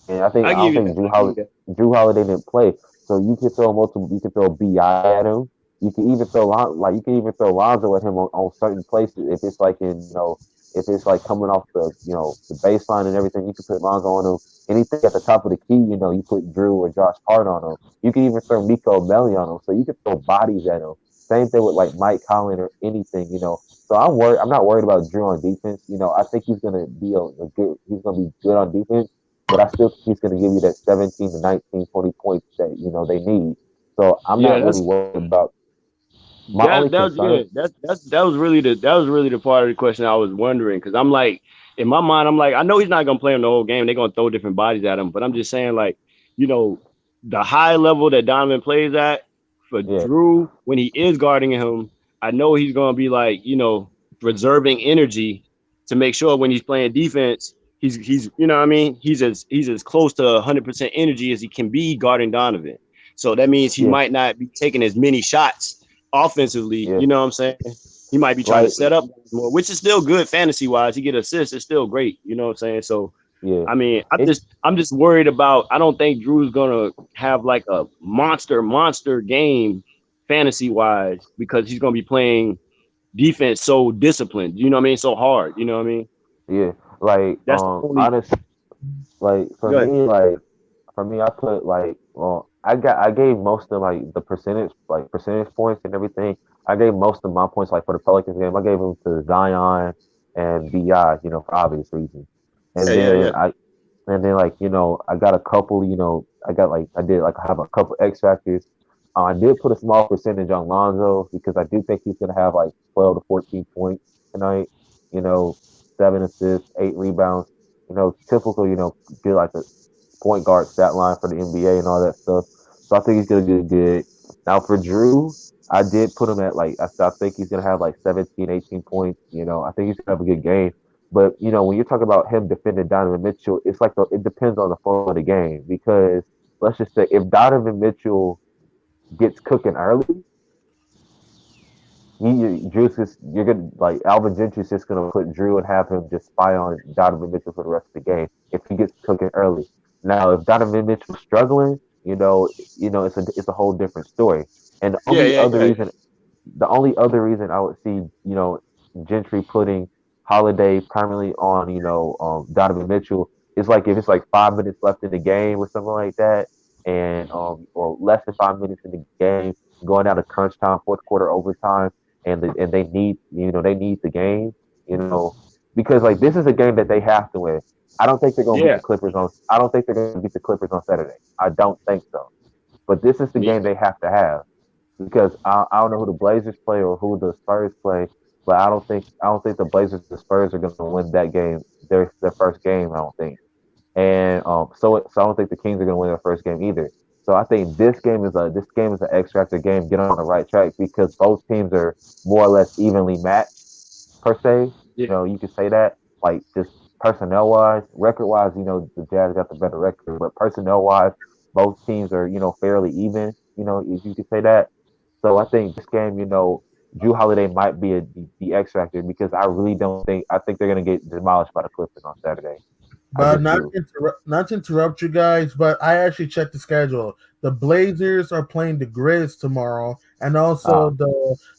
And I I don't give you think that. I give you that. Drew Holiday didn't play. So you can throw multiple. You can throw Bi at him. You can even throw like you can even throw Lonzo at him on certain places if it's like if it's like coming off the baseline and everything. You can put Lonzo on him. Anything at the top of the key, you put Drew or Josh Hart on him. You can even throw Nico Melli on him. So you can throw bodies at him. Same thing with like Mike Conley or anything. So I'm worried. I'm not worried about Drew on defense. I think he's gonna be a good. He's gonna be good on defense, but I still think he's going to give you that 17 to 19, 20 points that they need. So I'm Yeah, not really that's worried about my only that was concern. yeah. That was really the part of the question I was wondering, because I'm like, in my mind, I'm like, I know he's not gonna play him the whole game. They're gonna throw different bodies at him, but I'm just saying, like, you know, the high level that Donovan plays at for Yeah, Drew when he is guarding him, I know he's gonna be like, reserving energy to make sure when he's playing defense, he's what I mean, he's as close to 100% energy as he can be guarding Donovan. So that means he yeah, might not be taking as many shots offensively. yeah. You know what I'm saying? He might be trying to Like, set up more, which is still good fantasy wise. He get assists, it's still great. You know what I'm saying? So yeah. I mean, It's I'm just worried about. I don't think Drew's gonna have like a monster game fantasy wise, because he's gonna be playing defense so disciplined. You know what I mean? So hard. You know what I mean? yeah. Like, That's the only. honest. Like Go ahead. for me, I put like, well, I gave most of like the percentage points and everything. I gave most of my points like for the Pelicans game. I gave them to Zion and Bi, for obvious reasons. Yeah, And yeah, then yeah. I And then I got a couple, I did like I have a couple X factors. I did put a small percentage on Lonzo because I do think he's gonna have like 12 to 14 points tonight. You know, 7 assists, 8 rebounds. Typical. Get like a point guard stat line for the NBA and all that stuff. So I think he's gonna do good. Now for Drew, I did put him at like I think he's gonna have like 17, 18 points. I think he's gonna have a good game. But when you're talking about him defending Donovan Mitchell, it's like it depends on the flow of the game because let's just say if Donovan Mitchell gets cooking early, Drew's just you're gonna like Alvin Gentry's just gonna put Drew and have him just spy on Donovan Mitchell for the rest of the game if he gets cooking early. Now, if Donovan Mitchell's struggling, it's a whole different story. And Yeah, yeah, yeah. the only other reason I would see, Gentry putting Holiday primarily on, Donovan Mitchell is like if it's like 5 minutes left in the game or something like that, and or less than 5 minutes in the game, going down to crunch time, fourth quarter overtime, and they need the game, you know, because like this is a game that they have to win. I don't think they're gonna beat Yeah. the Clippers on. I don't think they're gonna beat the Clippers on Saturday. I don't think so. But this is the Me game either. they have to have because I don't know who the Blazers play or who the Spurs play, but I don't think the Blazers and the Spurs are going to win that game. Their first game, I don't think, and so I don't think the Kings are going to win their first game either. So I think this game is an X factor game. Get on the right track because both teams are more or less evenly matched per se. Yeah. You could say that. Like just personnel wise, record wise, the Jazz got the better record, but personnel wise, both teams are fairly even. If you could say that. So I think this game, Drew Holiday might be the X factor because I really don't think I think they're gonna get demolished by the Clippers on Saturday. I But just do. not to interrupt you guys, but I actually checked the schedule. The Blazers are playing the Grizz tomorrow, and also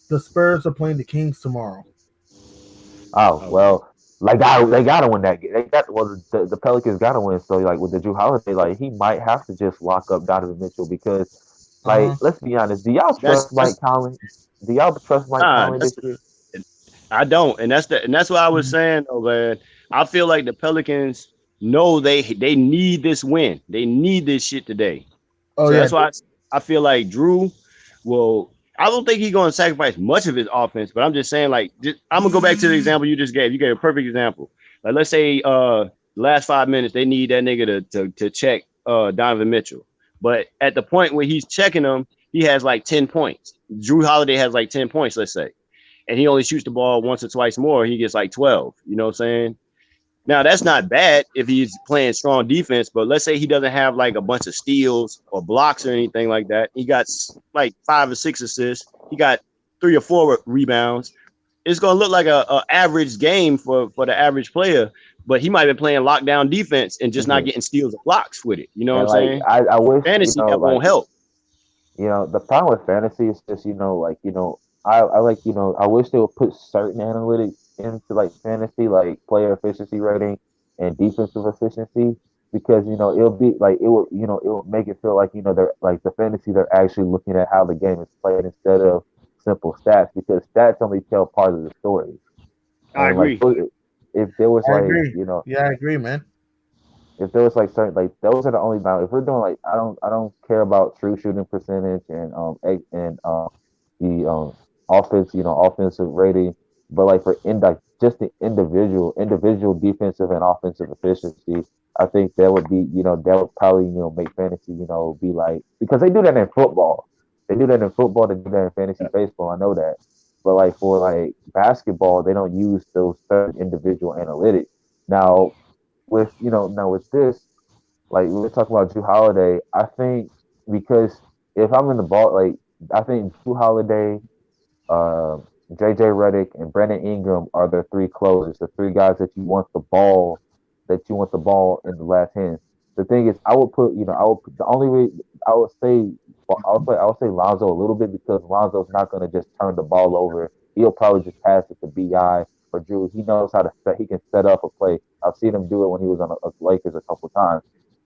the Spurs are playing the Kings tomorrow. Oh Okay. well, they gotta win that game. The Pelicans gotta win. So like with the Drew Holiday, like he might have to just lock up Donovan Mitchell because like Uh-huh. let's be honest, do y'all That's trust Mike Conley? Do y'all trust Mike nah. Conley this year? I don't, and that's what I was saying, though, man. I feel like the Pelicans know they need this win. They need this shit today. Oh So yeah, that's why I feel like Drew will. I don't think he's going to sacrifice much of his offense, but I'm just saying, like, I'm gonna go back to the example you just gave. You gave a perfect example. Like, let's say, last 5 minutes they need that nigga to check Donovan Mitchell, but at the point where he's checking him, he has like 10 points. Drew Holiday has like 10 points, let's say, and he only shoots the ball once or twice more. He gets like 12. You know what I'm saying? Now that's not bad if he's playing strong defense, but let's say he doesn't have like a bunch of steals or blocks or anything like that. He got like 5 or 6 assists. He got 3 or 4 rebounds. It's gonna look like a average game for the average player, but he might be playing lockdown defense and just not Mhm. getting steals or blocks with it. You know what I'm And like saying? I wish Fantasy that like won't help. the problem with fantasy is just I like I wish they would put certain analytics into like fantasy, like player efficiency rating and defensive efficiency, because it'll be like it will make it feel like they're like the fantasy they're actually looking at how the game is played instead of simple stats, because stats only tell part of the story. I And like agree. if there was I like agree. Yeah, I agree, man. if there was like certain like those are the only now if we're doing like I don't care about true shooting percentage and the offense offensive rating, but like for like just the individual defensive and offensive efficiency, I think that would be that would probably make fantasy be like, because they do that in football, they do that in football, they do that in fantasy baseball, I know that, but like for like basketball they don't use those certain individual analytics. Now with this, like we were talking about Drew Holiday, I think because if I'm in the ball, like I think Drew Holiday, uh, JJ Redick, and Brandon Ingram are the three closers, the three guys that you want the ball in the last hand. The thing is, I would put the only way I would say, I would say Lonzo a little bit, because Lonzo's not going to just turn the ball over. He'll probably just pass it to Bi or Drew. He knows how to set. He can set up a play. I've seen him do it when he was on the Lakers a couple times.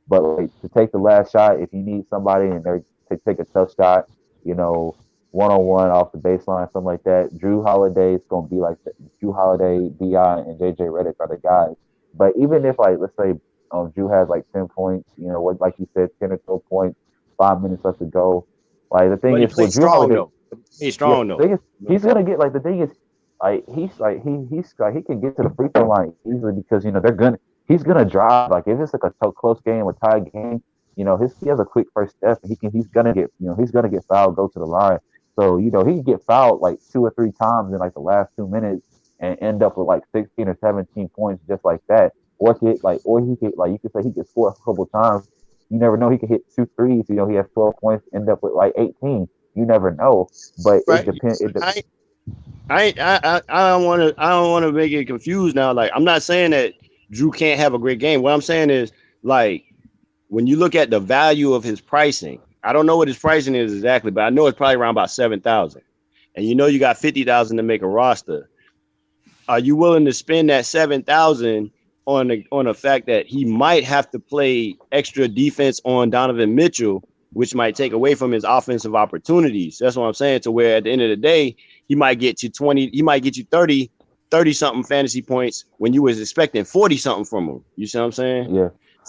But like to take the last shot, if you need somebody and they're to take a tough shot, you know, 1-on-1 off the baseline, something like that. Drew Holiday is going to be like Drew Holiday, Bi, and JJ Redick are the guys. But even if like let's say Drew has like 10 points, what like you said, 10 or 12 points, 5 minutes left to go. Like the thing But he is for plays Drew strong Holiday, though. He's yeah, strong the though. thing is he's gonna get like the thing is like he's like he can get to the free throw line easily because they're gonna he's gonna drive, like if it's like a close game or tied game, he has a quick first step and he's gonna get he's gonna get fouled, go to the line. So he can get fouled like 2 or 3 times in like the last 2 minutes and end up with like 16 or 17 points just like that. Or he could like you could say he could score a couple times. You never know, he could hit 2 threes. He has 12 points, end up with like 18. You never know, but it Right. depends. I don't want to make it confused now. Like, I'm not saying that Drew can't have a great game. What I'm saying is, like, when you look at the value of his pricing, I don't know what his pricing is exactly, but I know it's probably around about 7,000. And you got 50,000 to make a roster. Are you willing to spend that 7,000 on the fact that he might have to play extra defense on Donovan Mitchell, which might take away from his offensive opportunities? That's what I'm saying. To where at the end of the day, he might get you 20, he might get you 30 something fantasy points when you was expecting 40 something from him. You see what I'm saying? Yeah,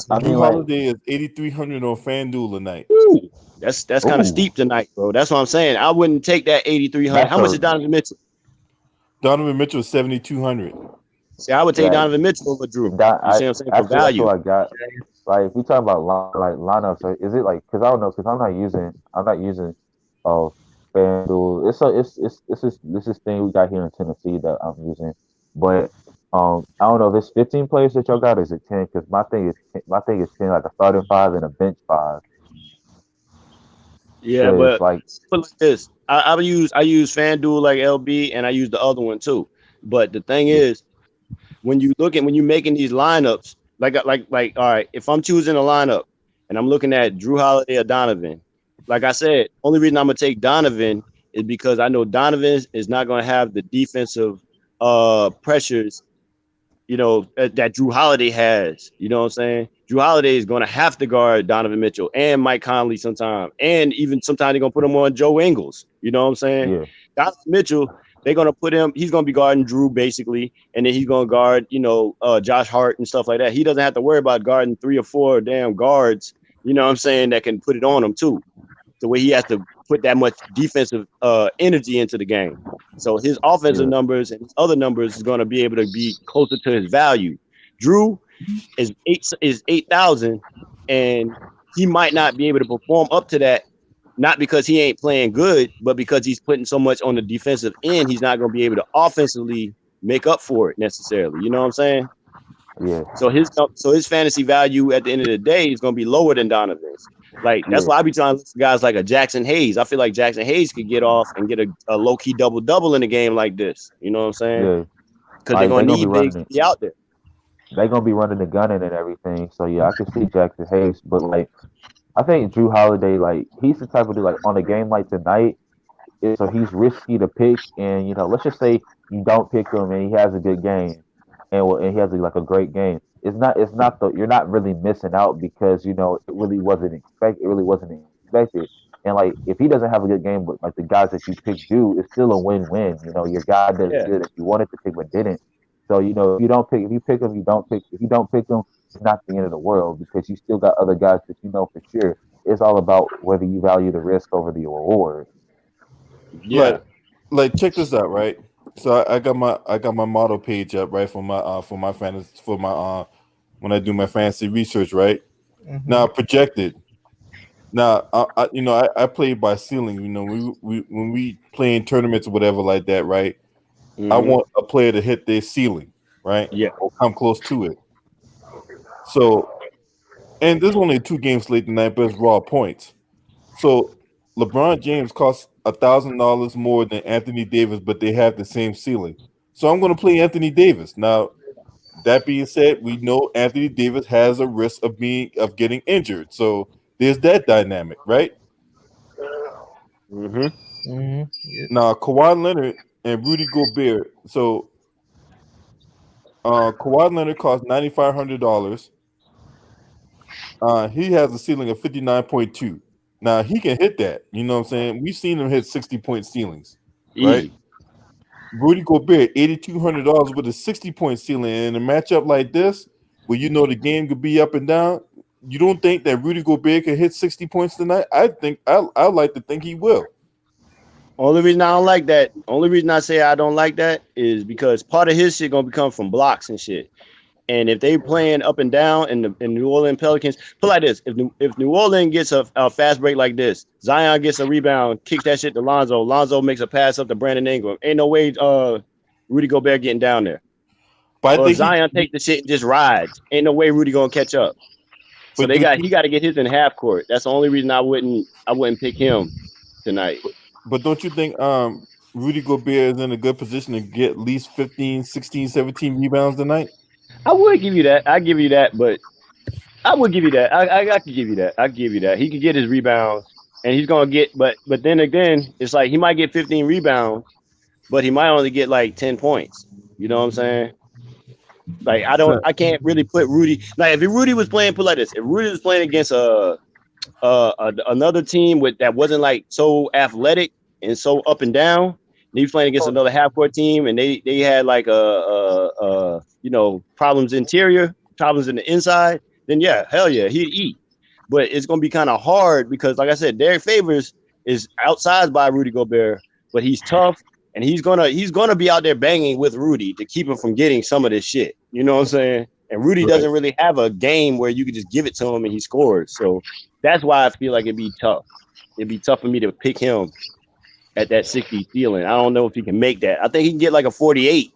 I Drew mean, like, Holiday is 8,300 on FanDuel tonight. Ooh, that's kind of ooh, steep tonight, bro. That's what I'm saying. I wouldn't take that 8,300. that's How much a is Donovan Mitchell? Donovan Mitchell is 7,200. See, I would take yeah. Donovan Mitchell over Drew. That You see what I'm saying? For that's value. what I got. like if we talk about lineups, is it like because I don't know because I'm not using uh FanDuel. It's this thing we got here in Tennessee that I'm using, but I don't know if it's 15 players that y'all got or is it 10? Because my thing is 10 like a starting five and a bench five. Yeah, Because but like put like this, I use FanDuel like LB, and I use the other one too. But the thing yeah is, when you making these lineups, like all right, if I'm choosing a lineup and I'm looking at Drew Holiday or Donovan, like I said, only reason I'm gonna take Donovan is because I know Donovan is not gonna have the defensive pressures, that Drew Holiday has. You know what I'm saying? Drew Holiday is going to have to guard Donovan Mitchell and Mike Conley sometime. And even sometimes they're going to put him on Joe Ingles. You know what I'm saying? yeah Donovan Mitchell, they're going to put him, he's going to be guarding Drew basically. And then he's going to guard, Josh Hart and stuff like that. He doesn't have to worry about guarding 3 or 4 damn guards, you know what I'm saying, that can put it on him too. The way he has to put that much defensive energy into the game. So his offensive yeah numbers and his other numbers is going to be able to be closer to his value. Drew is 8,000, and he might not be able to perform up to that. Not because he ain't playing good, but because he's putting so much on the defensive end, he's not going to be able to offensively make up for it necessarily. You know what I'm saying? yeah So his fantasy value at the end of the day is going to be lower than Donovan's. Like that's yeah why I be trying to look for guys like a Jackson Hayes. I feel like Jackson Hayes could get off and get a low key double in a game like this. You know what I'm saying? yeah. Because they're Like gonna need bigs to be out there. they gonna be running the gunning and everything. So yeah, I can see Jackson Hayes, but like I think Drew Holiday, like he's the type of dude like on a game like tonight. So he's risky to pick, and let's just say you don't pick him and he has a good game, and he has like a great game. It's not the you're not really missing out because it really wasn't expected. And like if he doesn't have a good game, but like the guys that you pick do, it's still a win-win. Your guy does Yeah. good if you wanted to pick but didn't. So if you pick him, you don't pick. If you don't pick him, it's not the end of the world because you still got other guys that you know for sure. It's all about whether you value the risk over the reward. Yeah. Like check this out, right? So I got my model page up, right, for my fantasy for my when I do my fantasy research, right? Now projected. Now I play by ceiling. When we play in tournaments or whatever like that, right? I Mm-hmm. want a player to hit their ceiling, right, Yeah. or come close to it. So, and there's only 2 games late tonight, but it's raw points. So LeBron James costs $1,000 more than Anthony Davis, but they have the same ceiling. So I'm going to play Anthony Davis. Now, that being said, we know Anthony Davis has a risk of getting injured. So there's that dynamic, right? Mm-hmm. Yeah. Now Kawhi Leonard and Rudy Gobert. So Kawhi Leonard costs $9,500. He has a ceiling of 59.2. Now he can hit that. You know what I'm saying? We've seen him hit 60-point ceilings, right? Easy. Rudy Gobert, $8,200 with a 60-point ceiling. And in a matchup like this, where the game could be up and down, you don't think that Rudy Gobert can hit 60 points tonight? I like to think he will. Only reason I don't like that, only reason I say I don't like that is because part of his shit gonna become from blocks and shit. And if they playing up and down in the New Orleans Pelicans, put like this: if New Orleans gets a fast break like this, Zion gets a rebound, kicks that shit to Lonzo. Lonzo makes a pass up to Brandon Ingram. Ain't no way Rudy Gobert getting down there. But I Or if think Zion take the shit and just rides, ain't no way Rudy gonna catch up. So but he got to get his in half court. That's the only reason I wouldn't pick him tonight. but don't you think Rudy Gobert is in a good position to get at least 15, 16, 17 rebounds tonight? I would give you that. I give you that, but I would give you that. I could give you that. I give you that. He could get his rebounds, and he's gonna get. But then again, it's like he might get 15 rebounds, but he might only get like 10 points. You know what I'm saying? Like I can't really put Rudy. Like if Rudy was playing, put like this. If Rudy was playing against another team that wasn't like so athletic and so up and down, and he was playing against another half court team, and they had like problems problems in the inside, then yeah, hell yeah, he'd eat. But it's gonna be kind of hard because, like I said, Derek Favors is outsized by Rudy Gobert, but he's tough and he's gonna be out there banging with Rudy to keep him from getting some of this shit. You know what I'm saying? And Rudy Right. doesn't really have a game where you could just give it to him and he scores. So that's why I feel like it'd be tough. It'd be tough for me to pick him at that 60 ceiling. I don't know if he can make that. I think he can get like a 48,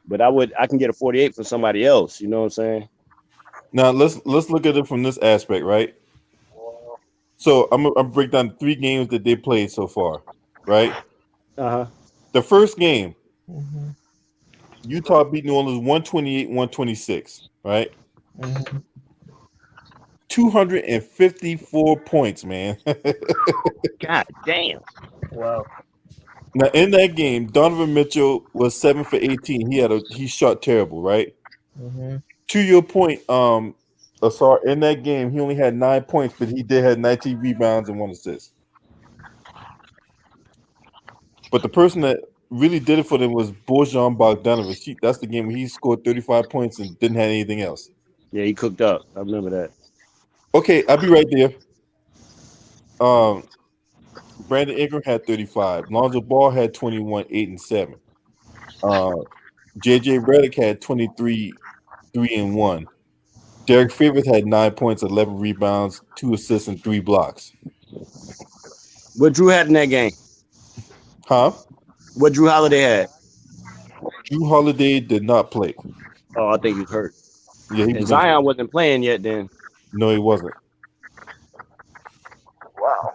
but I can get a 48 from somebody else. You know what I'm saying? Now let's look at it from this aspect, right? So I'm gonna break down 3 games that they played so far, right? Uh-huh. The first game, Utah beat New Orleans 128-126, right? 254 points, man. God damn. Wow. Now in that game, Donovan Mitchell was 7 for 18. He shot terrible, right? To your point, Asar, in that game, he only had 9 points, but he did have 19 rebounds and 1 assist. But the person that really did it for them was Bojan Bogdanovic. That's the game where he scored 35 points and didn't have anything else. Yeah, he cooked up. I remember that. Okay, I'll be right there. Brandon Ingram had 35. Lonzo Ball had 21, 8, and 7. JJ Redick had 23, 3, and 1. Derek Favors had 9 points, 11 rebounds, 2 assists, and 3 blocks. What Drew had in that game? Huh? What Drew Holiday had? Drew Holiday did not play. Oh, I think he was hurt. Yeah, he And was Zion injured. wasn't playing yet then. No, he wasn't. Wow.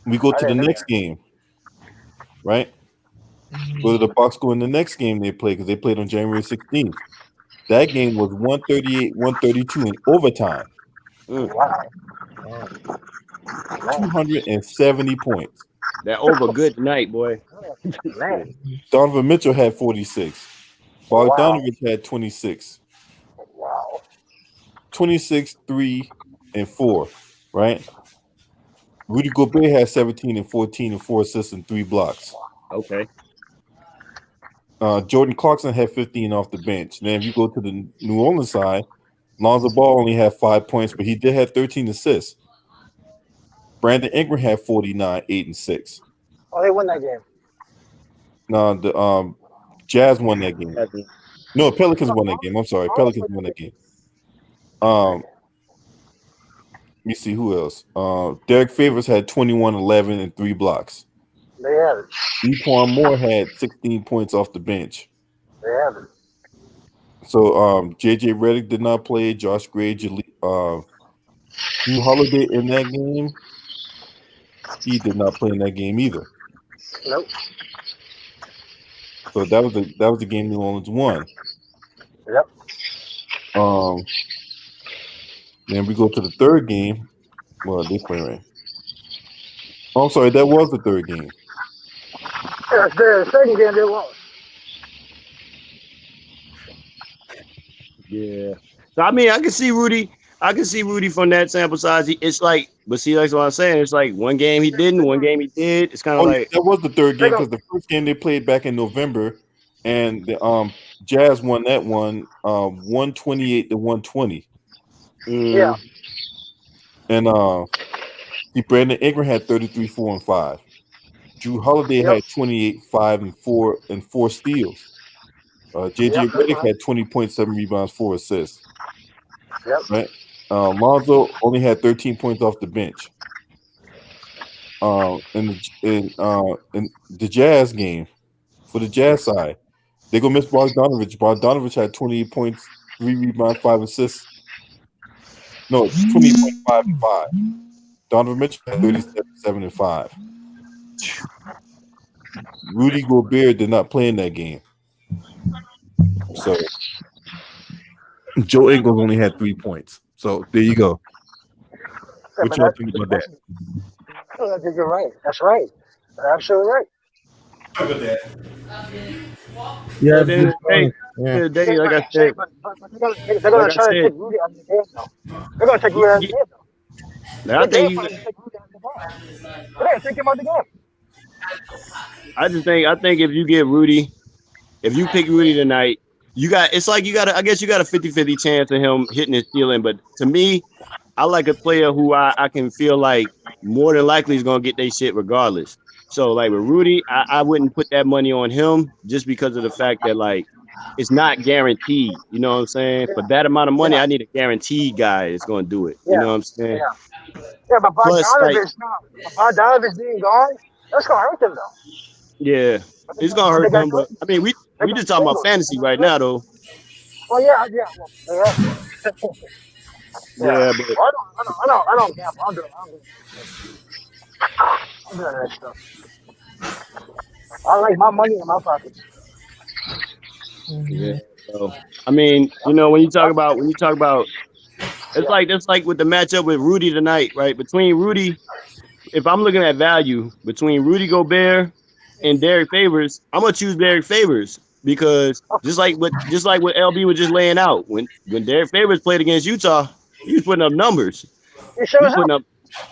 We go I to the didn't know next game, right? Go to the Bucks. Go in the next game they played because they played on January 16th. That game was 138-132 in overtime. Wow. 270 points. That over good night, boy. Man. Donovan Mitchell had 46. Wow. Bogdanovich had 26. Wow. 26, 3, and 4, right? Rudy Gobert had 17 and 14 and 4 assists and 3 blocks. Okay. Jordan Clarkson had 15 off the bench. Then if you go to the New Orleans side, Lonzo Ball only had 5 points, but he did have 13 assists. Brandon Ingram had 49, 8, and 6. Oh, they won that game. No, the Jazz won that game. No, Pelicans won that game. I'm sorry, Pelicans won that game. Let me see who else. Derek Favors had 21, 11, and 3 blocks. They have it. Equan Moore had 16 points off the bench. They have it. So JJ Redick did not play. Josh Gray, Drew Holiday in that game. He did not play in that game either. Nope. So that was the game New Orleans won. Yep. Then we go to the third game. Well, they play right. Oh, I'm sorry, that was the third game. Yeah, the second game they lost. Yeah. So I mean, I can see Rudy from that sample size. It's like, but see, that's what I'm saying. It's like one game he didn't, one game he did. It's kind of like that was the third game because the first game they played back in November, and the Jazz won that one 128-120. Yeah. And Brandon Ingram had 33, 4, and 5. Drew Holiday had 28, 5, and 4 and 4 steals. JJ Redick had 20.7 rebounds, 4 assists. Yep. Right. Lonzo only had 13 points off the bench. In the Jazz game, for the Jazz side, they go miss Bogdanovich. Bogdanovich had 28 points, 3 rebounds, 5 assists. No, 20.5 and 5. Donovan Mitchell had 37, and 5. Rudy Gobert did not play in that game. So Joe Ingles only had 3 points. So there you go. What y'all think about that? I think you're right. That's right. You're absolutely right. Look at that. Yeah, at the end of the day, like I said, But they're gonna try to take Rudy out of the game though. They're gonna take Rudy out of the game though. I think They're gonna take him out of the game. I think if you get Rudy, if you pick Rudy tonight, I guess you got a 50-50 chance of him hitting his ceiling. But to me, I like a player who I can feel like more than likely is gonna get their shit regardless. So like with Rudy, I wouldn't put that money on him just because of the fact that like it's not guaranteed. You know what I'm saying? For that amount of money, Yeah, I need a guaranteed guy that's going to do it. You yeah, know what I'm saying? yeah, yeah. But Plus, like, Bogdanovich being gone, that's gonna hurt them though. yeah, it's gonna But they hurt got them. But I mean, Jordan. They we got just talking about singles. fantasy right now, though. Oh yeah, yeah. Well, yeah, yeah. Yeah, but Well, I don't gamble. I don't do that stuff. I like my money in my pockets. yeah. Mhm. So I mean, when you talk about, Yeah. it's like with the matchup with Rudy tonight, right? Between Rudy, if I'm looking at value between Rudy Gobert and Derek Favors, I'm gonna choose Derek Favors because just like what LB was just laying out, when Derek Favors played against Utah, he was putting up numbers. You sure He's as hell. putting up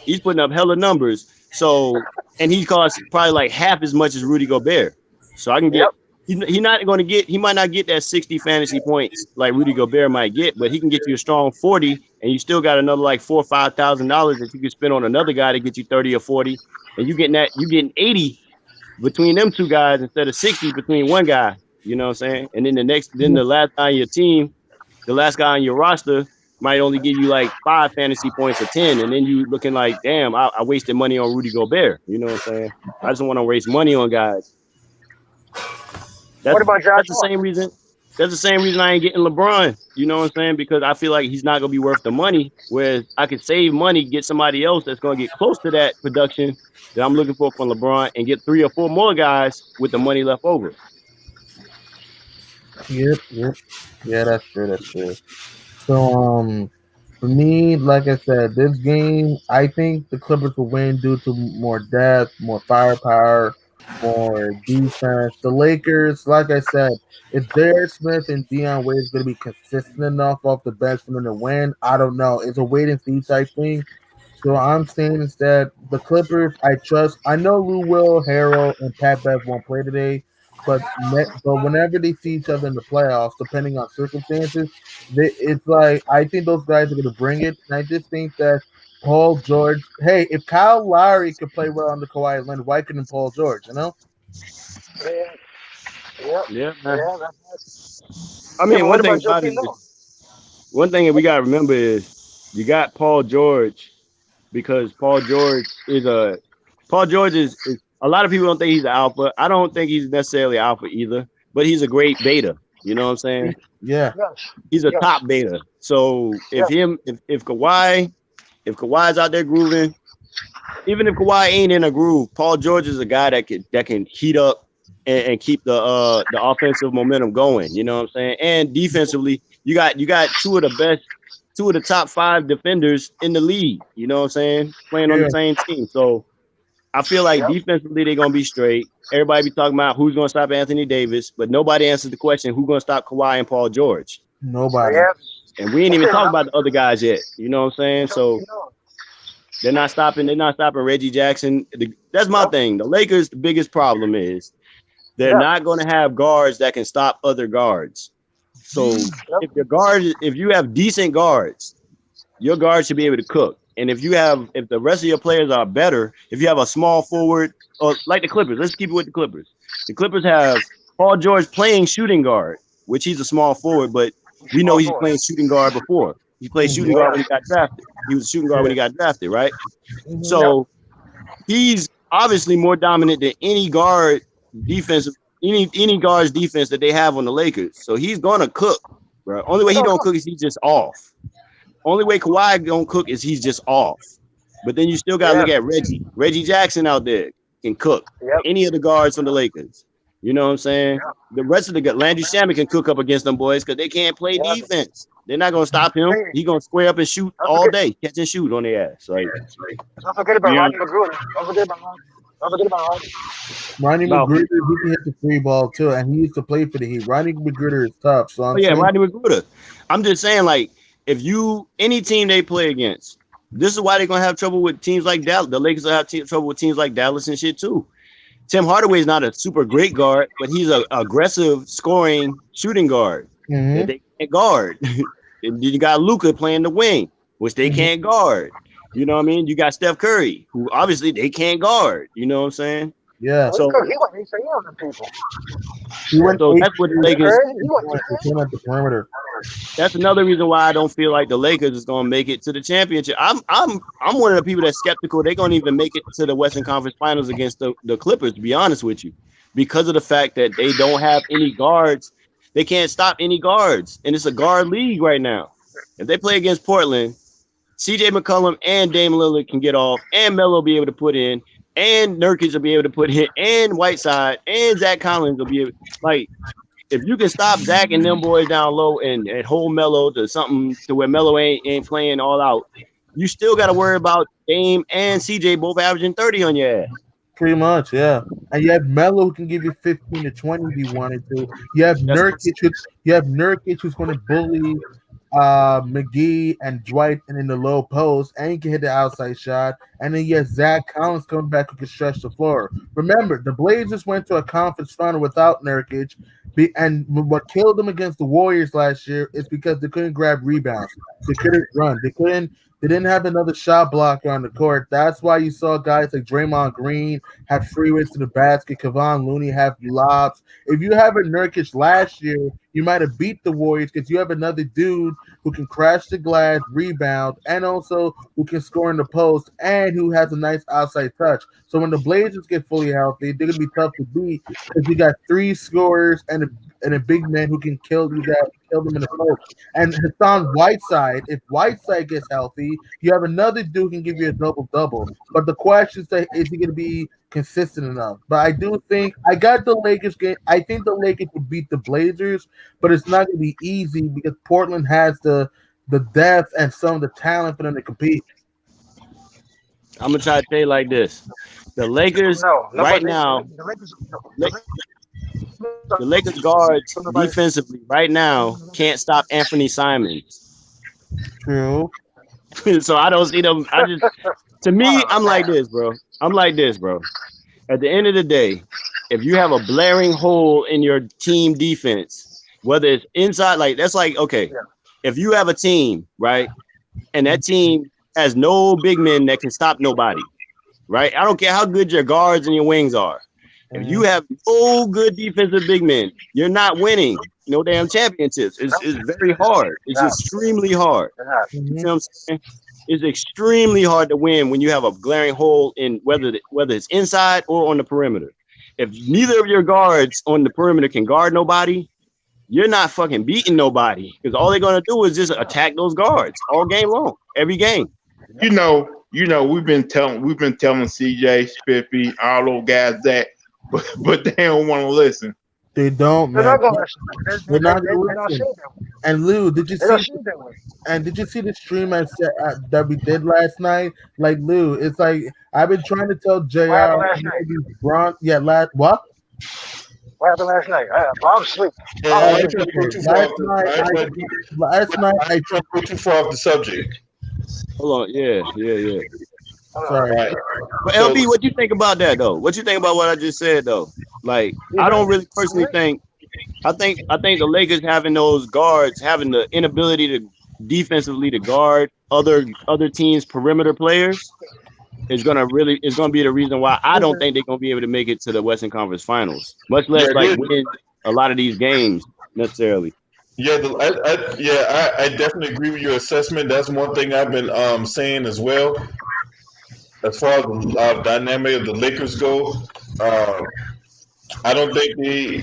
he's putting up hella numbers. So, and he costs probably like half as much as Rudy Gobert. So I can Yep. get he might not get that 60 fantasy points like Rudy Gobert might get, but he can get you a strong 40, and you still got another like $4,000 or $5,000 that you can spend on another guy to get you 30 or 40, and you getting 80 between them two guys instead of 60 between one guy. You know what I'm saying? And then the last guy on your team, the last guy on your roster might only give you like 5 fantasy points or 10, and then you looking like, damn, I wasted money on Rudy Gobert. You know what I'm saying? I just don't want to waste money on guys. What about Josh That's the Hart? same reason. That's the same reason I ain't getting LeBron. You know what I'm saying? Because I feel like he's not gonna be worth the money. Whereas I could save money, get somebody else that's gonna get close to that production that I'm looking for from LeBron, and get 3 or 4 more guys with the money left over. Yep, yep. Yeah, that's true. That's true. So, for me, like I said, this game, I think the Clippers will win due to more depth, more firepower, more defense. The Lakers, like I said, if J.R. Smith and Deion Wade is going to be consistent enough off the bench for them to win, I don't know. It's a wait and see type thing. So I'm saying instead, the Clippers, I trust. I know Lou Will, Harrell, and Pat Bev won't play today, but whenever they see each other in the playoffs, depending on circumstances, it's like I think those guys are going to bring it, and I just think that Paul George. Hey, if Kyle Lowry could play well under Kawhi Leonard, why couldn't Paul George? You know? Yeah. Yep. Yeah, man. Yeah. That's I yeah. mean, But what about Joakim Noah? one thing that we gotta remember is you got Paul George because Paul George is a lot of people don't think he's an alpha. I don't think he's necessarily alpha either, but he's a great beta. You know what I'm saying? Yeah. Yes. He's a Yes. top beta. So Yes. if Kawhi's out there grooving, even if Kawhi ain't in a groove, Paul George is a guy that can heat up and keep the offensive momentum going. You know what I'm saying? And defensively, you got two of the top 5 defenders in the league. You know what I'm saying? Playing on Yeah. the same team. So I feel like Yep. defensively they're gonna be straight. Everybody be talking about who's gonna stop Anthony Davis, but nobody answers the question who's gonna stop Kawhi and Paul George. Nobody. Yeah. And we ain't even talking about the other guys yet. You know what I'm saying? So Joakim Noah. they're not stopping Reggie Jackson. That's my thing. The Lakers, the biggest problem is they're Yeah. not going to have guards that can stop other guards. So Yep. if you have decent guards, your guards should be able to cook. And if the rest of your players are better, if you have a small forward, or like the Clippers, let's keep it with the Clippers. The Clippers have Paul George playing shooting guard, which he's a small forward, but we know Small he's forward. playing shooting guard before. He played shooting guard when he got drafted. He was a shooting guard when he got drafted, right? So he's obviously more dominant than any guard defensive, any guard's defense that they have on the Lakers. So he's gonna cook, bro. Only way he don't cook is he's just off. Only way Kawhi don't cook is he's just off. But then you still gotta look at Reggie. Reggie Jackson out there can cook. Yep. Any of the guards from the Lakers. You know what I'm saying? Yep. The rest of the guys, Landry Shamet can cook up against them boys because they can't play Yep. defense. They're not gonna stop him. He's gonna square up and shoot all day, catch and shoot on their ass. Like, Don't forget about Yeah. Rodney McGruder. Don't forget about Rodney. Ronnie No. McGruder, he can hit the free ball too, and he used to play for the Heat. Ronnie McGruder is tough. So I'm saying, Rodney McGruder. I'm just saying, like, any team they play against, this is why they're gonna have trouble with teams like Dallas. The Lakers will have trouble with teams like Dallas and shit too. Tim Hardaway is not a super great guard, but he's an aggressive scoring shooting guard that they can't guard. And you got Luka playing the wing, which they can't guard. You know what I mean? You got Steph Curry, who obviously they can't guard. You know what I'm saying? yeah. So He went on the people. He went So that's what the Lakers. He went He came at the perimeter. That's another reason why I don't feel like the Lakers is gonna make it to the championship. I'm one of the people that's skeptical they're gonna even make it to the Western Conference Finals against the Clippers, to be honest with you. Because of the fact that they don't have any guards. They can't stop any guards. And it's a guard league right now. If they play against Portland, CJ McCollum and Dame Lillard can get off, and Melo will be able to put in, and Nurkic will be able to put in, and Whiteside, and Zach Collins will be able, like, if you can stop Zach and them boys down low and hold Melo to something to where Melo ain't playing all out, you still got to worry about Dame and CJ both averaging 30 on your ass. Pretty much, yeah. And you have Melo who can give you 15 to 20 if you wanted to. You have Nurkic who's going to bully McGee and Dwight and in the low post, and he can hit the outside shot. And then you have Zach Collins coming back who can stretch the floor. Remember, the Blazers went to a conference final without Nurkic, and what killed them against the Warriors last year is because they couldn't grab rebounds. They couldn't run. They didn't have another shot blocker on the court. That's why you saw guys like Draymond Green have freeways to the basket, Kevon Looney have lobs. If you have a Nurkic last year, you might have beat the Warriors because you have another dude who can crash the glass, rebound, and also who can score in the post and who has a nice outside touch. So when the Blazers get fully healthy, they're going to be tough to beat because you got three scorers and a big man who can kill them in the post. And Hassan Whiteside, if Whiteside gets healthy, you have another dude who can give you a double-double. But the question is he going to be consistent enough? But I do think I got the Lakers game. I think the Lakers will beat the Blazers, but it's not going to be easy because Portland has the depth and some of the talent for them to compete. I'm gonna try to say it like this: the Lakers right now, the Lakers guards defensively right now can't stop Anthony Simons. True. So I don't see them. To me, I'm like this, bro. At the end of the day, if you have a blaring hole in your team defense, whether it's inside, like that's like, okay, if you have a team, right, and that team has no big men that can stop nobody, right? I don't care how good your guards and your wings are. If you have no good defensive big men, you're not winning no damn championships. It's very hard. It's extremely hard. You know what I'm saying? It's extremely hard to win when you have a glaring hole in whether it's inside or on the perimeter. If neither of your guards on the perimeter can guard nobody, you're not fucking beating nobody because all they're gonna do is just attack those guards all game long, every game. You know, we've been telling CJ, Spiffy, all those guys that, but they don't want to listen. They don't, man. They're not going to listen. They're not going to listen. And Lou, did you see? And did you see the stream that we did last night? Like Lou, it's like I've been trying to tell JR. Last night. What? What happened last night? I'm asleep. Last night I tried to go too far off the subject. Hold on, yeah. Sorry. But LB, what you think about that though? What you think about what I just said though? Like, I don't really personally think. I think the Lakers having those guards, having the inability to defensively to guard other teams' perimeter players, is gonna be the reason why I don't think they're gonna be able to make it to the Western Conference Finals, much less win a lot of these games necessarily. Yeah, I definitely agree with your assessment. That's one thing I've been saying as well. As far as the dynamic of the Lakers go, I don't think they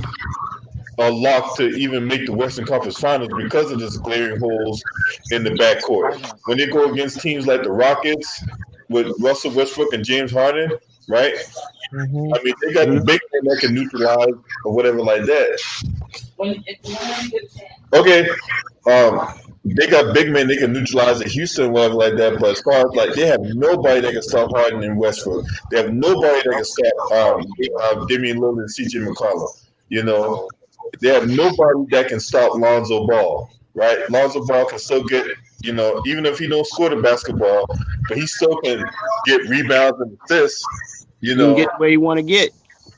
are locked to even make the Western Conference Finals because of this glaring holes in the backcourt. When they go against teams like the Rockets with Russell Westbrook and James Harden, right? Mm-hmm. I mean, they got the big men that can neutralize or whatever like that. Okay. They got big men they can neutralize at Houston or whatever like that, but as far as like they have nobody that can stop Harden and Westbrook. They have nobody that can stop Damian Lillard and CJ McCollum. You know, they have nobody that can stop Lonzo Ball, right? Lonzo Ball can still get, you know, even if he don't score the basketball, but he still can get rebounds and assists. You know, he can get where you want to get.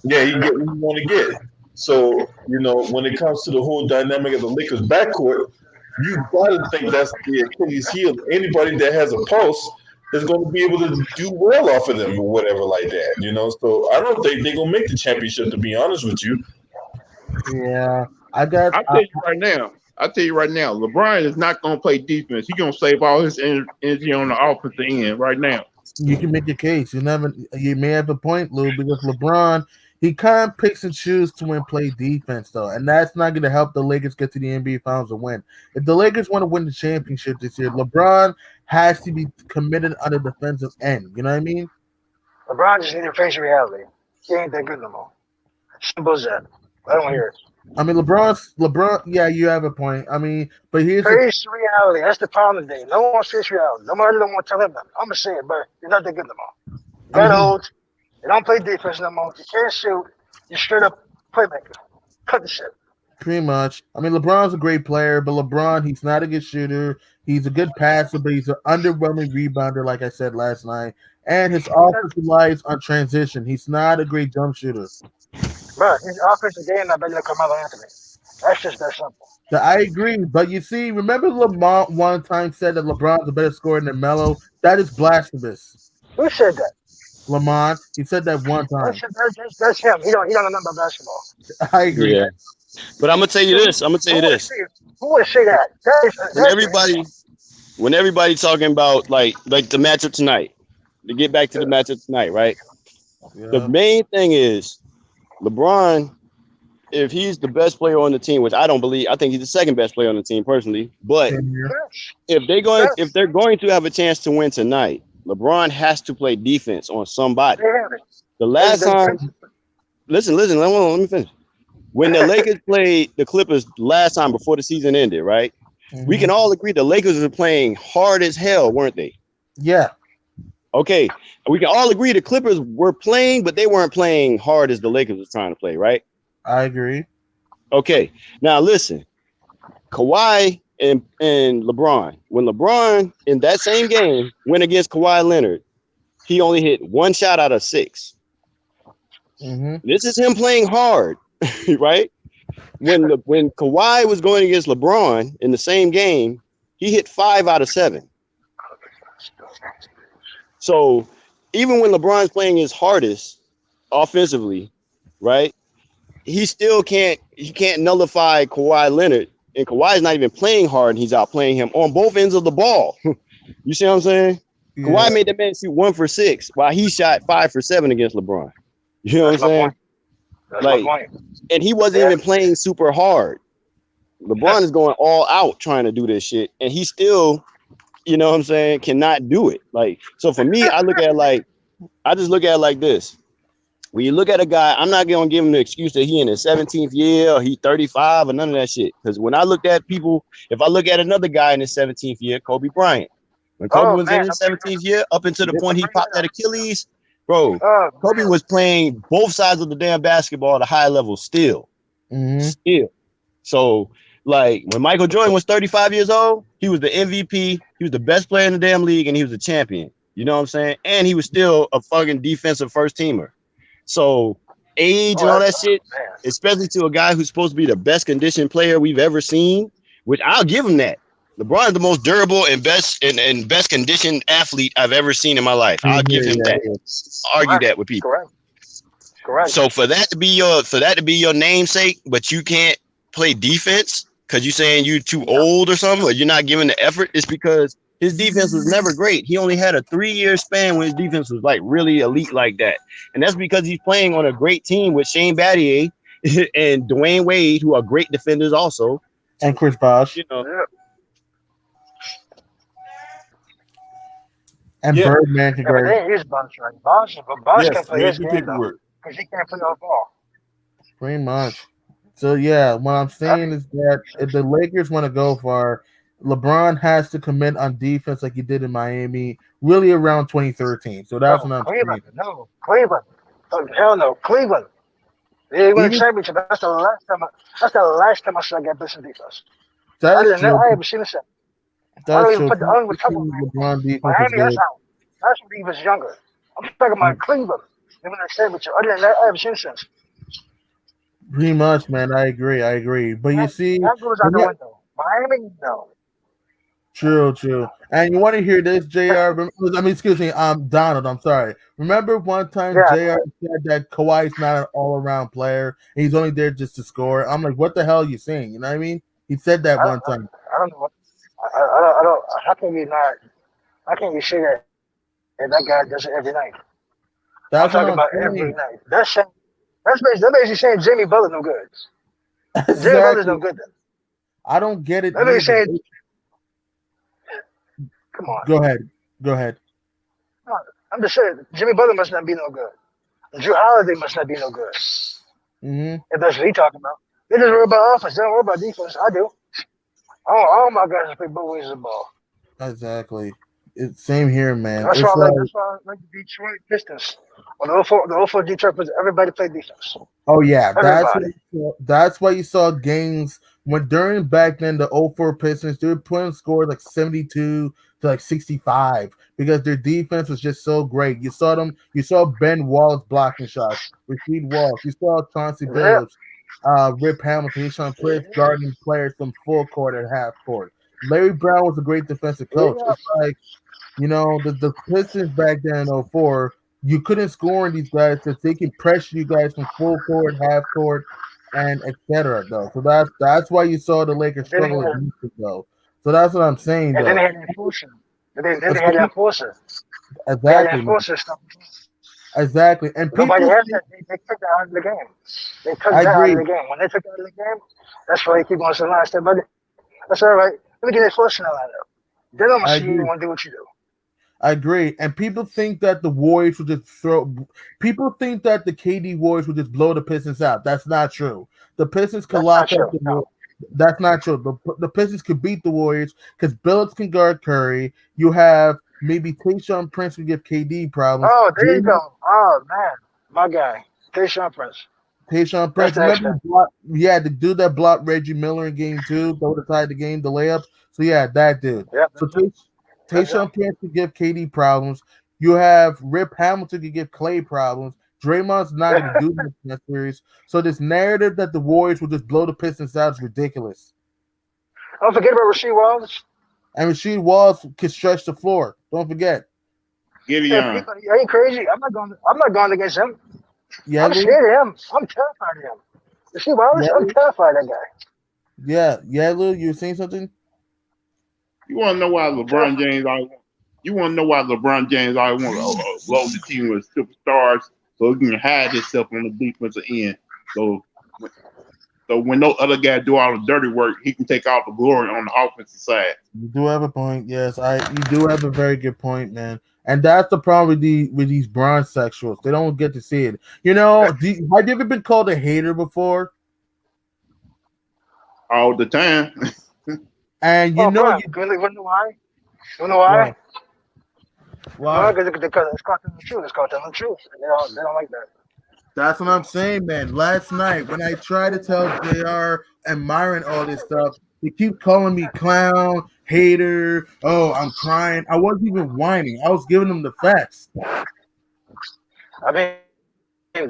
Yeah, he can get where you want to get. So, you know, when it comes to the whole dynamic of the Lakers backcourt, you gotta think that's the Achilles heel. Anybody that has a pulse is going to be able to do well off of them or whatever like that, you know. So I don't think they're gonna make the championship, to be honest with you. Yeah, I got. I'll tell you right now, LeBron is not going to play defense. He's going to save all his energy on the offensive end right now. You can make a case. You may have a point, Lou, because LeBron, he kind of picks and chooses to play defense though, and that's not going to help the Lakers get to the NBA Finals and win. If the Lakers want to win the championship this year, LeBron has to be committed on the defensive end. You know what I mean? LeBron just need to face reality. He ain't that good no more. Simple as that. I don't hear it. I mean, LeBron. Yeah, you have a point. I mean, but here's face reality. That's the problem today. No one wants to face reality. Nobody don't want to tell him that. I'm gonna say it, but he's not that good no more. Got old. They don't play defense no more. You can't shoot. You're straight up playmaker. Cut the shit. Pretty much. I mean, LeBron's a great player, but LeBron, he's not a good shooter. He's a good passer, but he's an underwhelming rebounder, like I said last night. And his offense relies on transition. He's not a great jump shooter. Bro, his offensive game not better than Carmelo Anthony. That's just that simple. I agree, but you see, remember Lamont one time said that LeBron's a better scorer than Melo? That is blasphemous. Who said that? Lamont. He said that one time. That's him. He don't know nothing about basketball. I agree. Yeah. But I'm gonna tell you this. Who would say that? When everybody talking about like the matchup tonight, to get back to the matchup tonight, right? Yeah. The main thing is LeBron, if he's the best player on the team, which I don't believe, I think he's the second best player on the team personally. But if they're going to have a chance to win tonight, LeBron has to play defense on somebody. The last time, listen, let me finish. When the Lakers played the Clippers last time before the season ended, right? Mm-hmm. We can all agree the Lakers were playing hard as hell, weren't they? Yeah. Okay. We can all agree the Clippers were playing, but they weren't playing hard as the Lakers was trying to play, right? I agree. Okay. Now listen, Kawhi and LeBron. When LeBron in that same game went against Kawhi Leonard, he only hit one shot out of 6. Mm-hmm. This is him playing hard, right? When Kawhi was going against LeBron in the same game, he hit 5 out of 7. So even when LeBron's playing his hardest offensively, right, he still can't nullify Kawhi Leonard, and Kawhi's not even playing hard, and he's outplaying him on both ends of the ball. You see what I'm saying? Yeah. Kawhi made the man shoot 1 for 6 while he shot 5 for 7 against LeBron. You know what I'm saying? Like, and he wasn't even playing super hard. LeBron is going all out trying to do this shit, and he still, you know what I'm saying, cannot do it. Like, so for me, I just look at it like this. When you look at a guy, I'm not going to give him the excuse that he in his 17th year or he 35 or none of that shit. Because when I looked at people, if I look at another guy in his 17th year, Kobe Bryant. When Kobe was in his 17th year, up until the point he popped that Achilles, bro, Kobe was playing both sides of the damn basketball at a high level still. Mm-hmm. Still. So, like, when Michael Jordan was 35 years old, he was the MVP, he was the best player in the damn league, and he was a champion. You know what I'm saying? And he was still a fucking defensive first teamer. So age and all that shit, especially to a guy who's supposed to be the best conditioned player we've ever seen, which I'll give him that. LeBron is the most durable and best conditioned athlete I've ever seen in my life. I'll give him that. Argue that with people. Correct. So for that to be your namesake, but you can't play defense because you're saying you're too old or something, or you're not giving the effort, it's because his defense was never great. He only had a 3-year span when his defense was like really elite like that. And that's because he's playing on a great team with Shane Battier and Dwayne Wade, who are great defenders also. And Chris Bosh. You know. And Birdman can go. They use Bosh, right? Bosh can play his game though, because he can't play off ball. Pretty much. So yeah, what I'm saying is that if the Lakers want to go far, LeBron has to commit on defense like he did in Miami, really around 2013. So that's what I'm saying. No, Cleveland. Oh, hell no, Cleveland. They won a championship. That's the last time I saw that best in defense. Other than that, I haven't seen a set. I don't even put the LeBron defense. Miami, that's when he was younger. I'm talking about Cleveland. They won a championship. Other than that, I haven't seen since. Pretty much, man. I agree. But you see, that goes out the window. Miami, no. True. And you want to hear this, JR? Excuse me, Donald. I'm sorry. Remember one time Yeah, JR said that Kawhi's not an all-around player, and he's only there just to score. I'm like, what the hell are you saying? You know what I mean? He said that one time. I don't know. I don't. How can we not? How can you say that? And that guy does it every night. I'm That's what talking I'm about every saying. night. That's basically saying Jimmy Butler no good. Jimmy Butler's no Exactly. good then. I don't get it That basically neither. saying, come on. Go ahead. I'm just saying Jimmy Butler must not be no good. Drew Holiday must not be no good. Mm-hmm. If that's what he talking about. They just worry about offense. They don't worry about defense. I do. All my guys play both ways of the ball. Exactly. It's same here, man. That's It's why like, I like the Detroit Pistons. On the 04 Detroit Pistons, everybody played defense. oh yeah, Everybody. that's why you saw games when during back then the 04 Pistons they were putting scores like 72 to like 65 because their defense was just so great. You saw Ben Wallace blocking shots, Rasheed Wallace, you saw Chauncey Yeah. Billups, Rip Hamilton, Sean Prince guarding players from full court and half court. Larry Brown was a great defensive coach. Yeah. It's like, the Pistons back then in 04, you couldn't score on these guys because they can pressure you guys from full court, half court, and etc. Though, so that's why you saw the Lakers struggle with defense, though. So that's what I'm saying, And then though. they had the enforcer. Then they had the enforcer. They had the Exactly, man. enforcer stuff. Exactly, and Nobody people has think, that. They took that out of the game. They took I that out agree. of the game. When they took that out of the game, that's why they keep going to the line. Step by that's all right. Let me get the enforcer out of there. Then I'm gonna I see you agree. want to do what you do. I agree. And people think that the Warriors would just people think that the KD Warriors would just blow the Pistons out. That's not true. The Pistons could That's lock not up true. the No. That's not true. The Pistons could beat the Warriors because Billups can guard Curry. You have maybe Tayshaun Prince would give KD problems. Oh, there you go. Oh man, my guy, Tayshaun Prince. Tayshaun That's Prince. the X Remember factor. the dude that blocked Reggie Miller in game 2, that would have tied the game, the layup. So yeah, that dude. Yep. So That's Tayshaun Prince could give KD problems. You have Rip Hamilton could give Clay problems. Draymond's not going to do this in that series. So this narrative that the Warriors will just blow the Pistons out is ridiculous. Don't forget about Rasheed Wallace. And Rasheed Wallace can stretch the floor. Don't forget. Gideon. He ain't crazy. I'm not going against him. Yeah, I'm scared of him. I'm terrified of him. Rasheed Wallace. I'm terrified of that guy. Yeah, Lou, you were saying something? You want to know why LeBron James always want? You want to know why LeBron James always want to load the team with superstars so he can hide himself on the defensive end. So when no other guy do all the dirty work, he can take all the glory on the offensive side. You do have a point. Yes, you do have a very good point, man. And that's the problem with these bronze sexuals. They don't get to see it. Have you ever been called a hater before? All the time. And you know why? You know why? Why? Because it's called telling the truth. It's called telling the truth. They don't like that. That's what I'm saying, man. Last night when I tried to tell JR and Myron all this stuff, they keep calling me clown, hater. Oh, I'm crying. I wasn't even whining. I was giving them the facts. I mean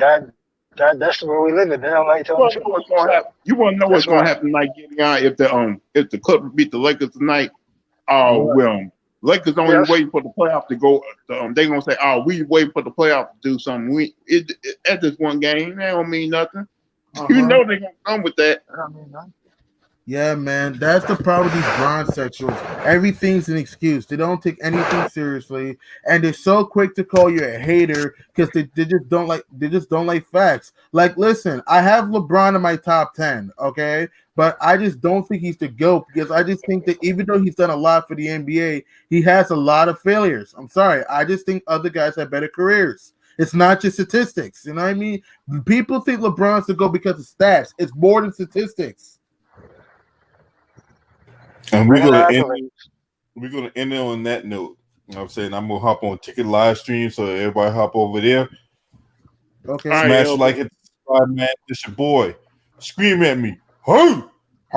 that's where we live in. They don't like telling the truth. What's going to happen? You want to know what's going to happen tonight, Gideon? If the Clippers beat the Lakers tonight? Lakers only waiting for the playoff to go. They're gonna say, "Oh, we waiting for the playoff to do something." At this one game, that don't mean nothing. You know they're gonna come with that. I don't mean nothing. Yeah, man, that's the problem with these bronze sexuals. Everything's an excuse. They don't take anything seriously, and they're so quick to call you a hater because they just don't like facts. Like, listen, I have LeBron in my top 10, okay, but I just don't think he's the GOAT because I just think that even though he's done a lot for the NBA, he has a lot of failures. I'm sorry, I just think other guys have better careers. It's not just statistics, you know what I mean? People think LeBron's the GOAT because of stats. It's more than statistics. And we're gonna end it on that note. You know what I'm saying? I'm gonna hop on Ticket live stream, so everybody hop over there. Okay. Smash like it, subscribe, man. It's your boy. Scream at me. Hey!